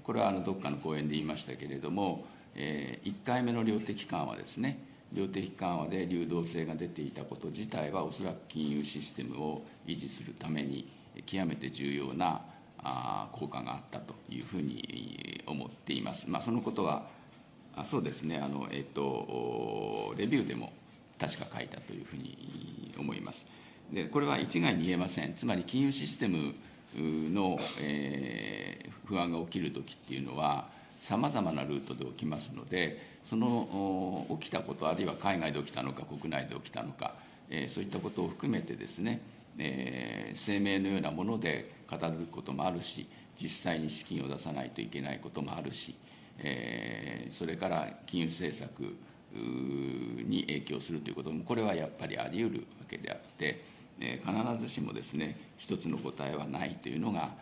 これはどっかの講演で言いましたけれども、1回目の量的緩和ですね、量的緩和で流動性が出ていたこと自体は、おそらく金融システムを維持するために、極めて重要な効果があったというふうに思っています。そのことは、そうですね、レビューでも確か書いたというふうに思います。で、これは一概に言えません。つまり金融システムの、不安が起きるときっていうのは、さまざまなルートで起きますので、その起きたこと、あるいは海外で起きたのか、国内で起きたのか、そういったことを含めてですね、声明のようなもので片付くこともあるし、実際に資金を出さないといけないこともあるし、それから金融政策に影響するということも、これはやっぱりあり得るわけであって、必ずしもですね、一つの答えはないというのが、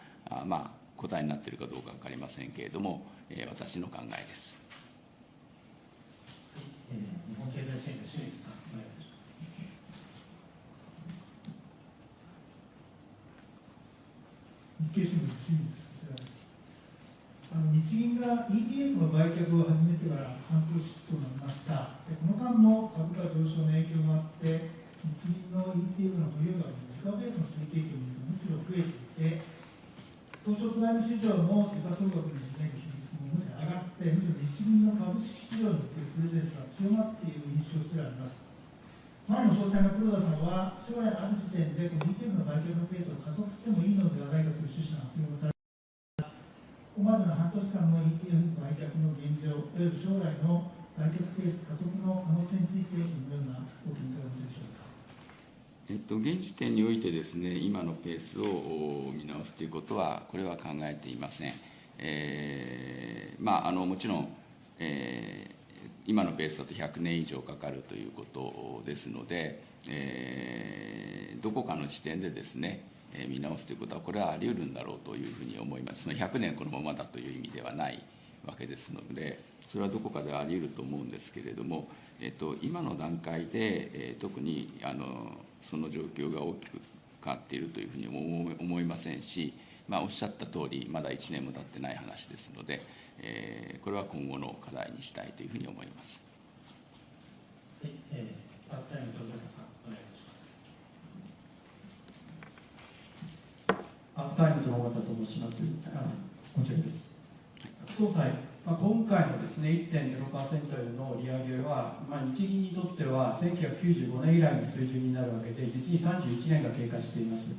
答えになっているかどうか分かりませんけれども、私の考えです。日本経済新聞、清水さん、お願いします。日経新聞、清水です。日銀が ETF の売却を始めてから半年となりました。この間の株価上昇の影響もあって、日銀の ETF の保有額の時価ベースの推計値を見るとむしろ増えていて、東証プライム市場の時価総額の占める比率もむしろ上がって、むしろ日銀の株式市場におけるプレゼンスが強まっている印象すらあります。前の総裁の黒田さんは、将来ある時点でこの ETF の売却のペースを加速してもいいのではないかという趣旨の発言をされ、ここまでの半年間の ETF 売却の現状、および将来の売却ペース加速の可能性について、どのようなご見解をお持ちでしょうか。現時点においてですね、今のペースを見直すということは、これは考えていません。もちろん、今のペースだと100年以上かかるということですので、どこかの時点でですね、見直すということは、これはあり得るんだろうというふうに思います。その100年このままだという意味ではないわけですので、それはどこかであり得ると思うんですけれども、今の段階で、特にその状況が大きく変わっているというふうに思いませんし、おっしゃった通り、まだ1年も経ってない話ですので、これは今後の課題にしたいというふうに思います。はい、パートタイムの田さん、お願いします。パートタイムズの尾形と申します。こちらです。総裁、今回のですね、1.0% への利上げは、日銀にとっては1995年以来の水準になるわけで、実に31年が経過しています。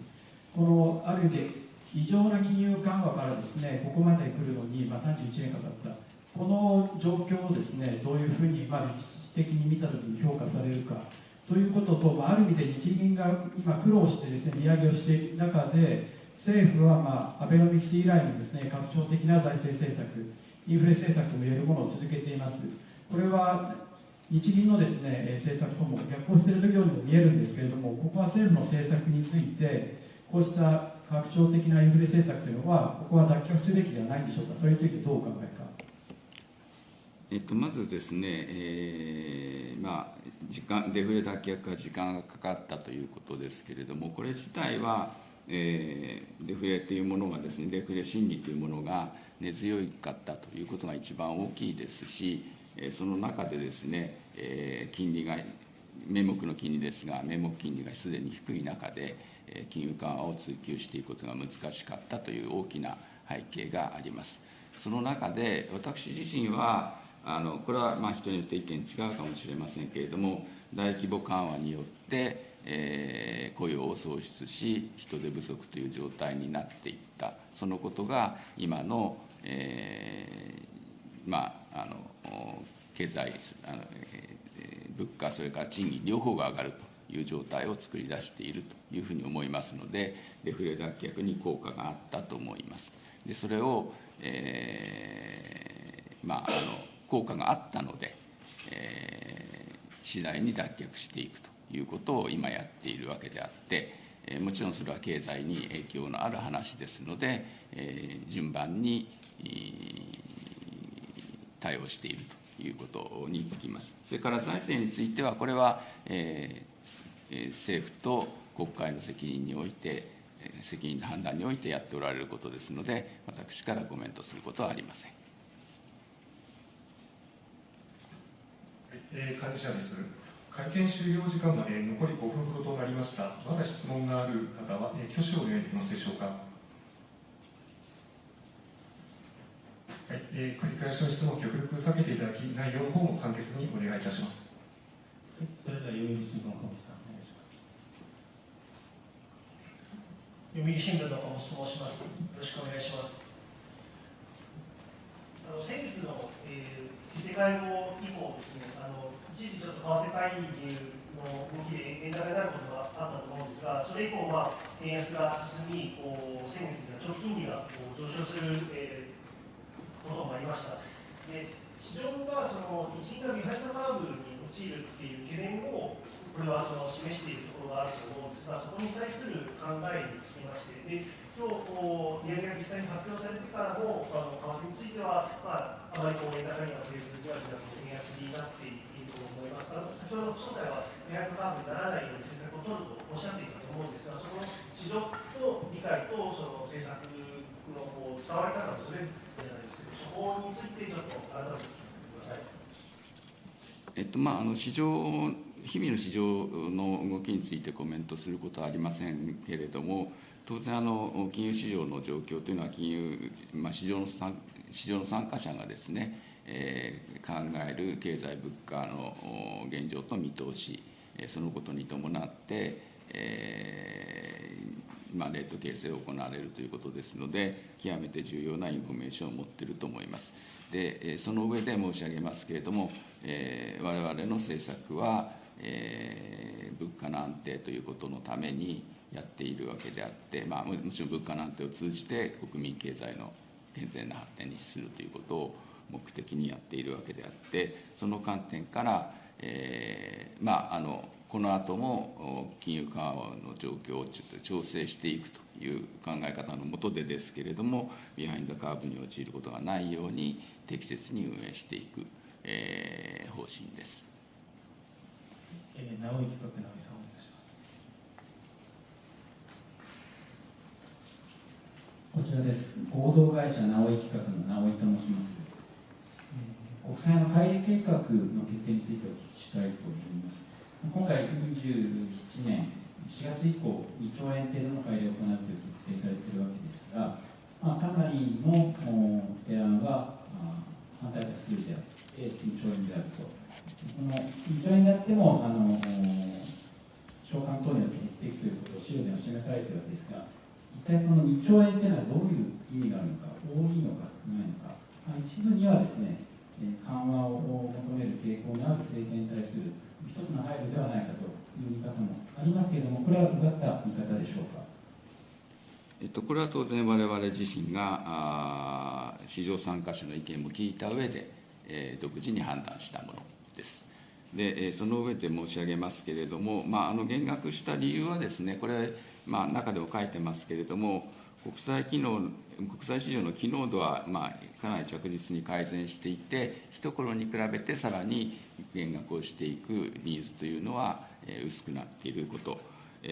このある意味で異常な金融緩和からですね、ここまで来るのに、31年かかった、この状況をですね、どういうふうに、歴史的に見たときに評価されるかということと、ある意味で日銀が今苦労してですね、利上げをしている中で、政府は、アベノミクス以来のですね、拡張的な財政政策、インフレ政策ともいえるものを続けています。これは日銀のですね、政策とも逆行しているようにも見えるんですけれども、ここは政府の政策について、こうした拡張的なインフレ政策というのは、ここは脱却すべきではないでしょうか、それについてどうお考えか。まずですね、デフレ脱却は時間がかかったということですけれども、これ自体は、デフレというものがですね、デフレ心理というものが根強かったということが一番大きいですし、その中でですね、金利が、名目の金利ですが、名目金利がすでに低い中で、金融緩和を追求していくことが難しかったという大きな背景があります。その中で、私自身は、これは人によって意見違うかもしれませんけれども、大規模緩和によって、雇用を創出し、人手不足という状態になっていった、そのことが今の、経済、物価、それから賃金、両方が上がるという状態を作り出しているというふうに思いますので、デフレ脱却に効果があったと思います。でそれを、効果があったので、次第に脱却していくということを今やっているわけであって、もちろんそれは経済に影響のある話ですので、順番に対応しているということにつきます。それから財政については、これは、政府と国会の責任において、責任の判断においてやっておられることですので、私からコメントすることはありません。はい、幹事社です。会見終了時間まで残り5分ほどとなりました。まだ質問がある方は、挙手をお願いできますでしょうか。はい、繰り返しの質問を極力避けていただき、内容の方も簡潔にお願いいたします。はい、それでは読売新聞の小木さん、お願いします。読売新聞の小本と申します。よろしくお願いします。先月の、議会後以降ですね、一時ちょっと為替介入の動きで円高になることがあったと思うんですが、それ以降は円安が進み、先月には長期金利が上昇する、こともありました。で、市場がその日銀がビハインドカーブに陥るっていう懸念をこれは示しているところがあると思うんですが、そこに対する考えにつきまして、で今日利上げが実際に発表されてからも為替については、あまり円高には触れずじわじわと円安になっていると思います。先ほど副総裁はビハインドカーブにならないように政策を取るとおっしゃっていたと思うんですが、その市場と理解とその政策の伝わり方がずれるじゃないですけど、そこについてちょっと改めて聞かせてください。市場、日々の市場の動きについてコメントすることはありませんけれども、当然金融市場の状況というのは市場の参加者がですね、考える経済物価の現状と見通し、そのことに伴って、レート形成を行われるということですので、極めて重要なインフォメーションを持っていると思います。で、その上で申し上げますけれども、我々の政策は、物価の安定ということのためにやっているわけであって、もちろん物価の安定を通じて国民経済の健全な発展に資するということを目的にやっているわけであって、その観点から、この後も金融緩和の状況をちょっと調整していくという考え方の下でですけれども、ビハインドカーブに陥ることがないように適切に運営していく、方針です。直井企画、直井さん、お願いします。こちらです。合同会社直井企画の直井と申します。国債の買い入れ計画の決定についてお聞きしたいと思います。今回、27年4月以降、2兆円程度の買い入れを行うという決定されているわけですが、かなりの提案は反対多数であって、2兆円であると。この2兆円であっても、償還等によって減っていくということを資料では示されているわけですが、一体この2兆円というのはどういう意味があるのか、多いのか少ないのか、一部にはですね、緩和を求める傾向のある政権に対する一つの配慮ではないかという見方もありますけれども、これはうがった見方でしょうか。これは当然、我々自身が市場参加者の意見も聞いた上で、独自に判断したものです。で、その上で申し上げますけれども、減額した理由はですね、これ、中でも書いてますけれども、国際市場の機能度は、かなり着実に改善していて、一頃に比べてさらに減額をしていくニーズというのは薄くなっていること、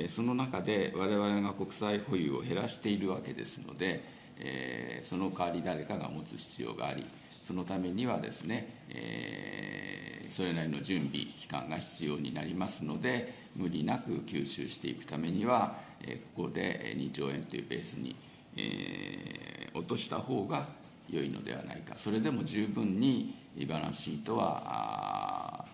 その中で我々が国債保有を減らしているわけですので、その代わり誰かが持つ必要があり、そのためにはですね、それなりの準備期間が必要になりますので、無理なく吸収していくためには、ここで2兆円というベースに、落とした方が良いのではないか。それでも十分にバランスシートは、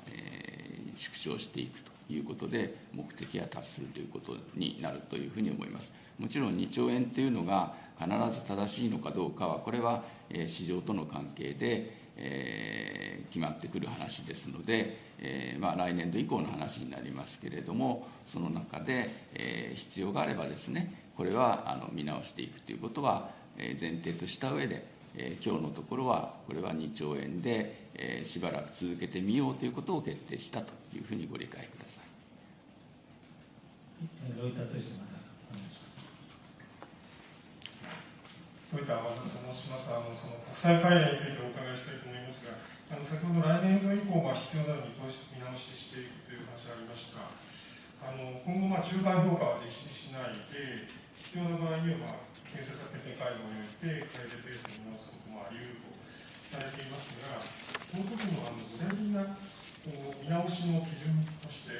縮小していくということで、目的は達するということになるというふうに思います。もちろん2兆円というのが必ず正しいのかどうかは、これは市場との関係で決まってくる話ですので、来年度以降の話になりますけれども、その中で必要があればですね、これは見直していくということは前提とした上で、今日のところはこれは2兆円でしばらく続けてみようということを決定したというふうにご理解ください。ロイターとしてまたお願いします。ロイターと申します。その国際買い入れについてお伺いしたいと思いますが、先ほど来年度以降が必要なのに見直ししていくという話がありました。今後中間評価は実施しないで、必要な場合には建設策決定会合において買い入れペースに見直すこともあり得るとされていますが、この時の具体的な見直しの基準として、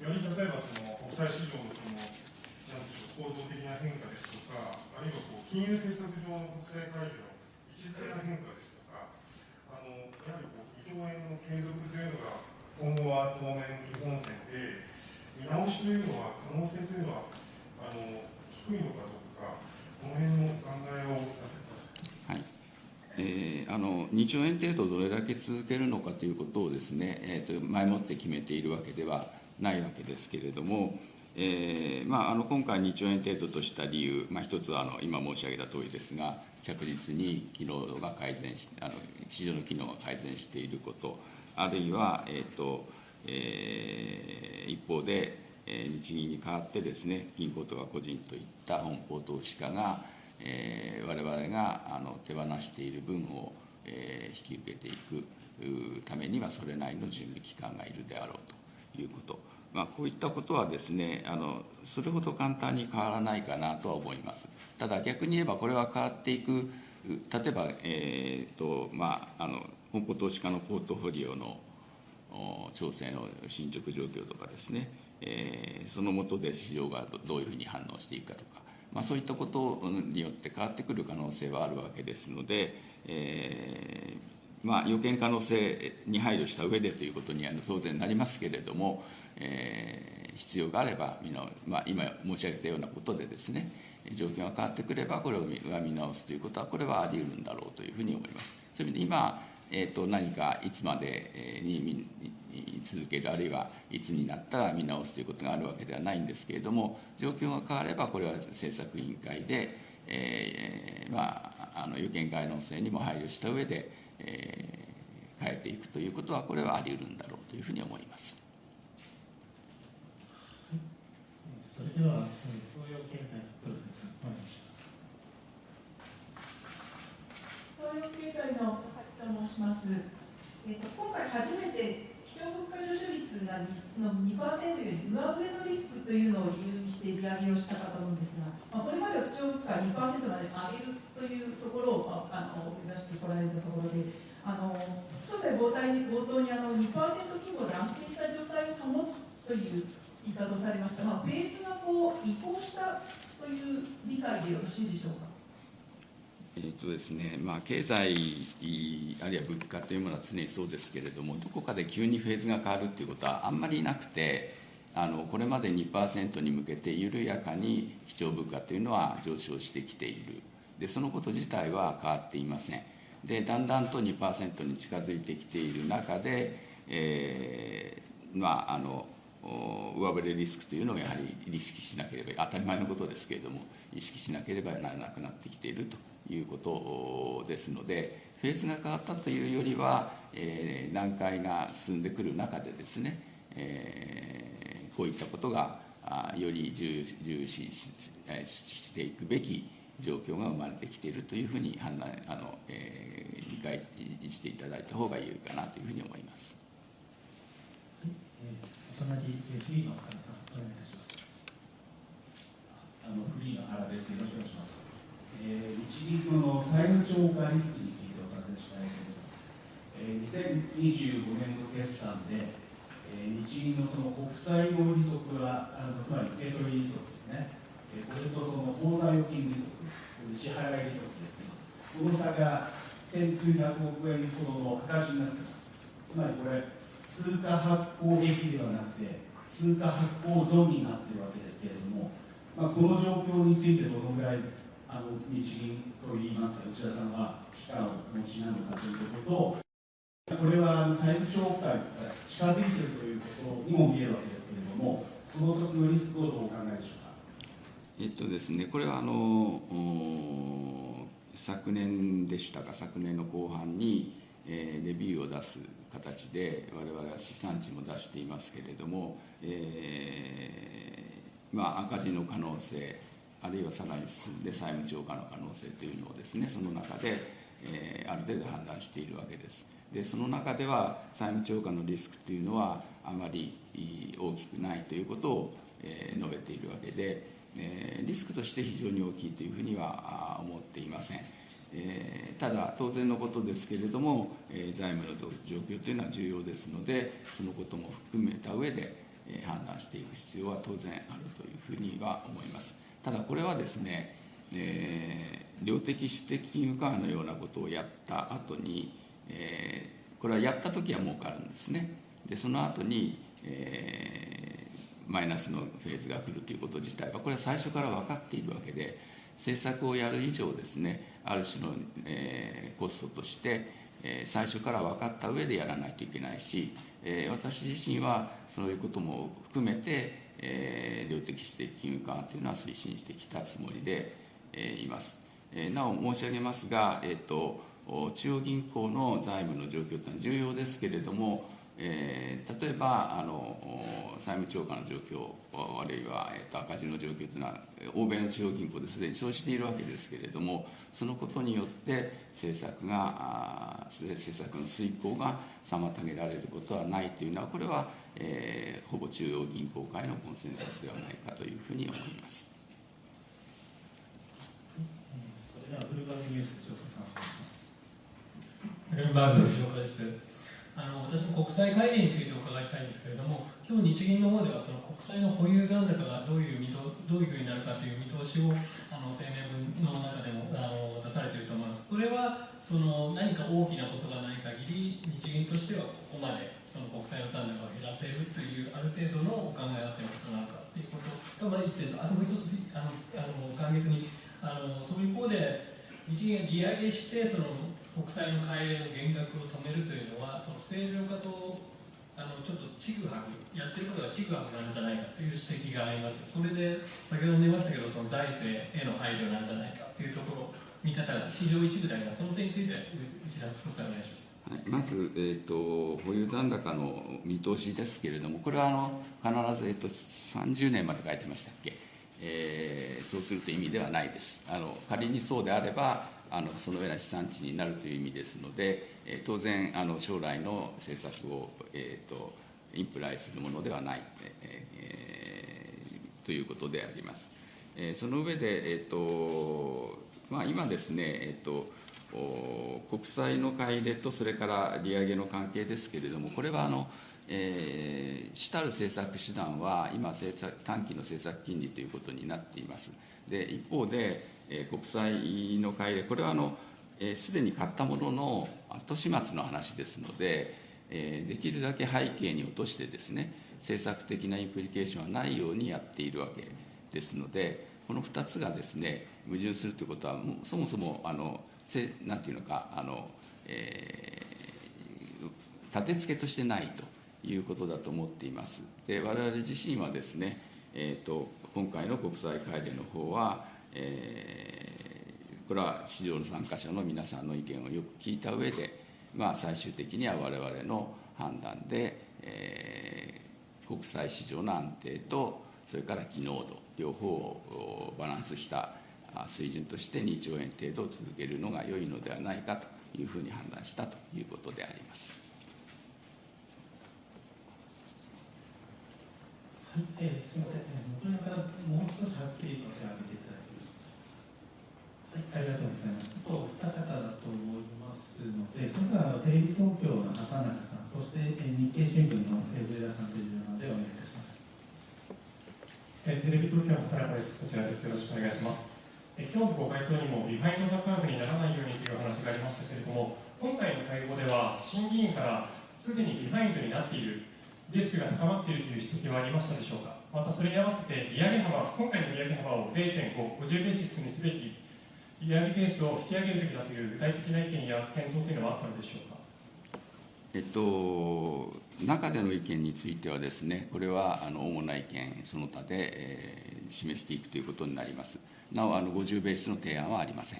より例えばその国際市場のなんでしょう、構造的な変化ですとか、あるいは金融政策上の国際会議の位置づけの変化ですとか、やはり2兆円の継続というのが、今後は当面基本線で、見直しというのは、可能性というのは低いのかどうか、この辺の考えを聞かせてください。はい。2兆円程度どれだけ続けるのかということをですね、前もって決めているわけではないわけですけれども、今回2兆円程度とした理由、一つは今申し上げた通りですが、着実に機能が改善し、市場の機能が改善していること、あるいは、一方で、日銀に代わってですね、銀行とか個人といった本邦投資家が、我々が手放している分を、引き受けていくためには、それなりの準備期間がいるであろうということ。こういったことはですね、それほど簡単に変わらないかなとは思います。ただ逆に言えば、これは変わっていく、例えば、本邦投資家のポートフォリオの調整の進捗状況とかですね、その下で市場がどういうふうに反応していくかとか、そういったことによって変わってくる可能性はあるわけですので、予見可能性に配慮した上でということには当然なりますけれども、必要があれば今申し上げたようなことでですね、条件が変わってくればこれを見直すということは、これはあり得るんだろうというふうに思います。そういう意味で今、何かいつまでに続ける、あるいはいつになったら見直すということがあるわけではないんですけれども、状況が変わればこれは政策委員会で、予見可能性にも配慮した上で、変えていくということは、これはあり得るんだろうというふうに思います。それでは、東洋経済プロセスお願いします。東洋経済のと申します。今回初めて基調物価上昇率が 2% より上振れのリスクというのを理由にして利上げをしたかと思うんですが、これまでは基調物価 2% まで上げるというところを目指してこられたところで、副総裁冒頭に2% 規模で安定した状態を保つという言い方をされました。フェーズが移行したという理解でよろしいでしょうか。ですね、経済あるいは物価というものは常にそうですけれども、どこかで急にフェーズが変わるということはあんまりなくて、これまで 2% に向けて緩やかに基調物価というのは上昇してきている。で、そのこと自体は変わっていません。で、だんだんと 2% に近づいてきている中で、上振れリスクというのをやはり意識しなければ、当たり前のことですけれども、意識しなければならなくなってきているということですので、フェーズが変わったというよりは、段階が進んでくる中でですね、こういったことがより重視していくべき状況が生まれてきているというふうに理解していただいた方がいいかなというふうに思います。お隣、フリーの原さん、お願いいたします。フリーの原です。よろしくお願いします。日銀の債務超過リスクについてお尋ねしたいと思います。2025年度決算で、日銀のその国債の利息は、つまりテートリー利息ですね、これとその当座預金利息、支払い利息ですね、この差が1900億円ほどの赤字になっています。つまりこれ、通貨発行益ではなくて、通貨発行損になっているわけですけれども、この状況についてどのぐらい日銀といいますか、内田さんは危機感をお持ちなのかということと、これは債務超過が近づいているということにも見えるわけですけれども、その時のリスクをどうお考えでしょうか。ですね、これは昨年でしたが、昨年の後半にレビューを出す形で、我々は試算値も出していますけれども、赤字の可能性、あるいはさらに進んで債務超過の可能性というのをですね、その中で、ある程度判断しているわけです。で、その中では債務超過のリスクというのはあまり大きくないということを、述べているわけで、リスクとして非常に大きいというふうには思っていません。ただ、当然のことですけれども、財務の状況というのは重要ですので、そのことも含めた上で、判断していく必要は当然あるというふうには思います。ただ、これはですね、量的質的金融緩和のようなことをやった後に、これはやったときは儲かるんですね。で、その後に、マイナスのフェーズが来るということ自体は、これは最初から分かっているわけで、政策をやる以上ですね、ある種の、コストとして、最初から分かった上でやらないといけないし、私自身はそういうことも含めて、量的質的金融緩和というのは推進してきたつもりで、います。なお申し上げますが、中央銀行の財務の状況というのは重要ですけれども、例えば債務超過の状況、あるいは赤字の状況というのは、欧米の中央銀行ですでに生じているわけですけれども、そのことによって政策の遂行が妨げられることはないというのは、これは、ほぼ中央銀行界のコンセンサスではないかというふうに思います。それではブルーバーグニュース、藤岡さん。ブルーバーグ藤岡です。私も国債乖離についてお伺いしたいんですけれども、今日日銀の方ではその国債の保有残高がどういうふうになるかという見通しを声明文の中でも出されていると思います。これはその何か大きなことがない限り、日銀としてはここまでその国債の残高を減らせるというある程度のお考えがあってのことなのかということが1点と、もう一つ簡潔にその一方で日銀が利上げしてその国債の買い入れの減額を止めるというのは、その正常化とちょっとちぐはぐ、やってることがちぐはぐなんじゃないかという指摘があります。それで先ほども言いましたけど、その財政への配慮なんじゃないかというところ、見方が市場一部であります。その点について内田総裁お願いします。はい、まず、保有残高の見通しですけれども、これは必ず、30年まで書いてましたっけ、そうするという意味ではないです。仮にそうであれば、そのような資産値になるという意味ですので、当然将来の政策を、インプライするものではない、ということであります。その上で、今ですね、国債の買い入れとそれから利上げの関係ですけれども、これは主たる政策手段は今短期の政策金利ということになっています。で一方で国債の買い入れ、これはすでに買ったものの後始末の話ですので、できるだけ背景に落としてですね、政策的なインプリケーションはないようにやっているわけですので、この2つがですね矛盾するということは、そもそもなんていうのか立て付けとしてないということだと思っています。で我々自身はですね、今回の国債買い入れの方はこれは市場の参加者の皆さんの意見をよく聞いた上で、最終的には我々の判断で、国際市場の安定とそれから機能度両方をバランスした水準として2兆円程度を続けるのが良いのではないかというふうに判断したということであります。はい、すみません、元の方、もう少しはっきりと手を挙げていただけますか。はい、ありがとうございます。お二方だと思いますので、それではテレビ東京の畑中さん、そして日経新聞の上田さんというのでお願いいたします。テレビ東京の畑中です。こちらです。よろしくお願いします。今日のご回答にもビハインドザカーブにならないようにという話がありましたけれども、今回の会合では審議員からすでにビハインドになっている、リスクが高まっているという指摘はありましたでしょうか。またそれに合わせて利上げ幅、今回の利上げ幅を 0.5、50ベーシスにすべき、利上げペースを引き上げるべきだという具体的な意見や検討というのはあったのでしょうか。中での意見についてはですね、これは主な意見その他で、示していくということになります。なお50ベースの提案はありません。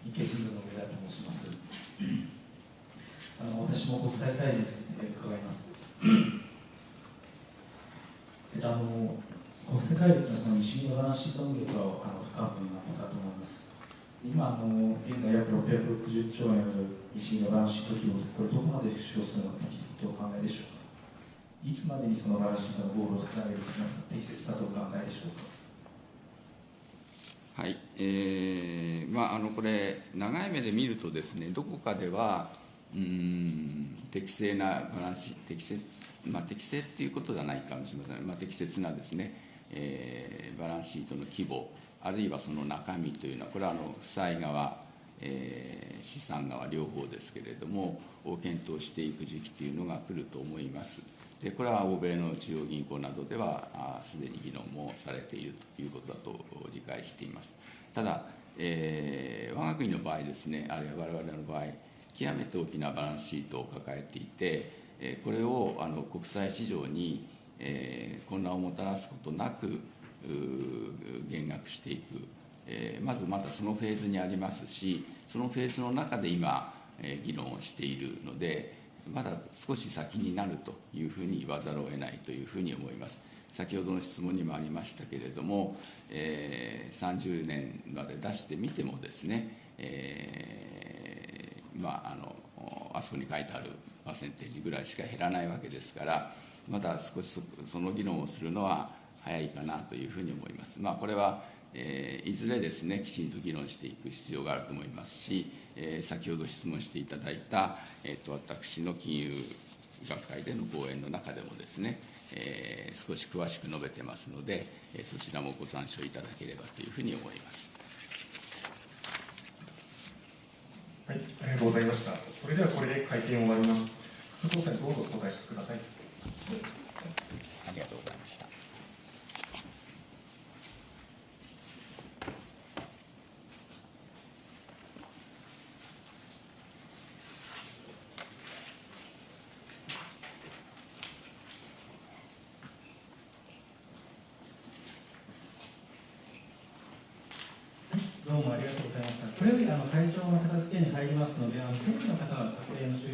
日経新聞の上田と申します。私も国際会議について伺います。国際会議というのはその日銀のバランスシート能力が不可分なことだと思います。今現在約660兆円ある日銀のバランスシート規模、これどこまで縮小するのかということをお考えでしょうか。いつまでにそのバランスシートのゴールを定めることが適切だとお考えでしょうか。はい、これ、長い目で見るとですね、どこかでは、適正なバランス、適正っていうことではないかもしれません、適切なですね、バランスシートの規模、あるいはその中身というのは、これは負債側、資産側両方ですけれども、を検討していく時期というのが来ると思います。でこれは欧米の中央銀行などではすでに議論もされているということだと理解しています。ただ、我が国の場合ですね、あるいは我々の場合、極めて大きなバランスシートを抱えていて、これを国際市場に混乱をもたらすことなく減額していく、まずまだそのフェーズにありますし、そのフェーズの中で今、議論をしているので、まだ少し先になるというふうに言わざるを得ないというふうに思います。先ほどの質問にもありましたけれども、30年まで出してみてもですね、あそこに書いてあるパーセンテージぐらいしか減らないわけですから、まだ少しその議論をするのは早いかなというふうに思います。これはいずれですね、きちんと議論していく必要があると思いますし、先ほど質問していただいた、私の金融学会での講演の中でもですね、少し詳しく述べてますので、そちらもご参照いただければというふうに思います。はい、ありがとうございました。それではこれで会見を終わります。副総裁、どうぞお答えしてください。ありがとうございました。どうもありがとうございました。これより会場の片付けに入りますので、店主の方は撮影の終了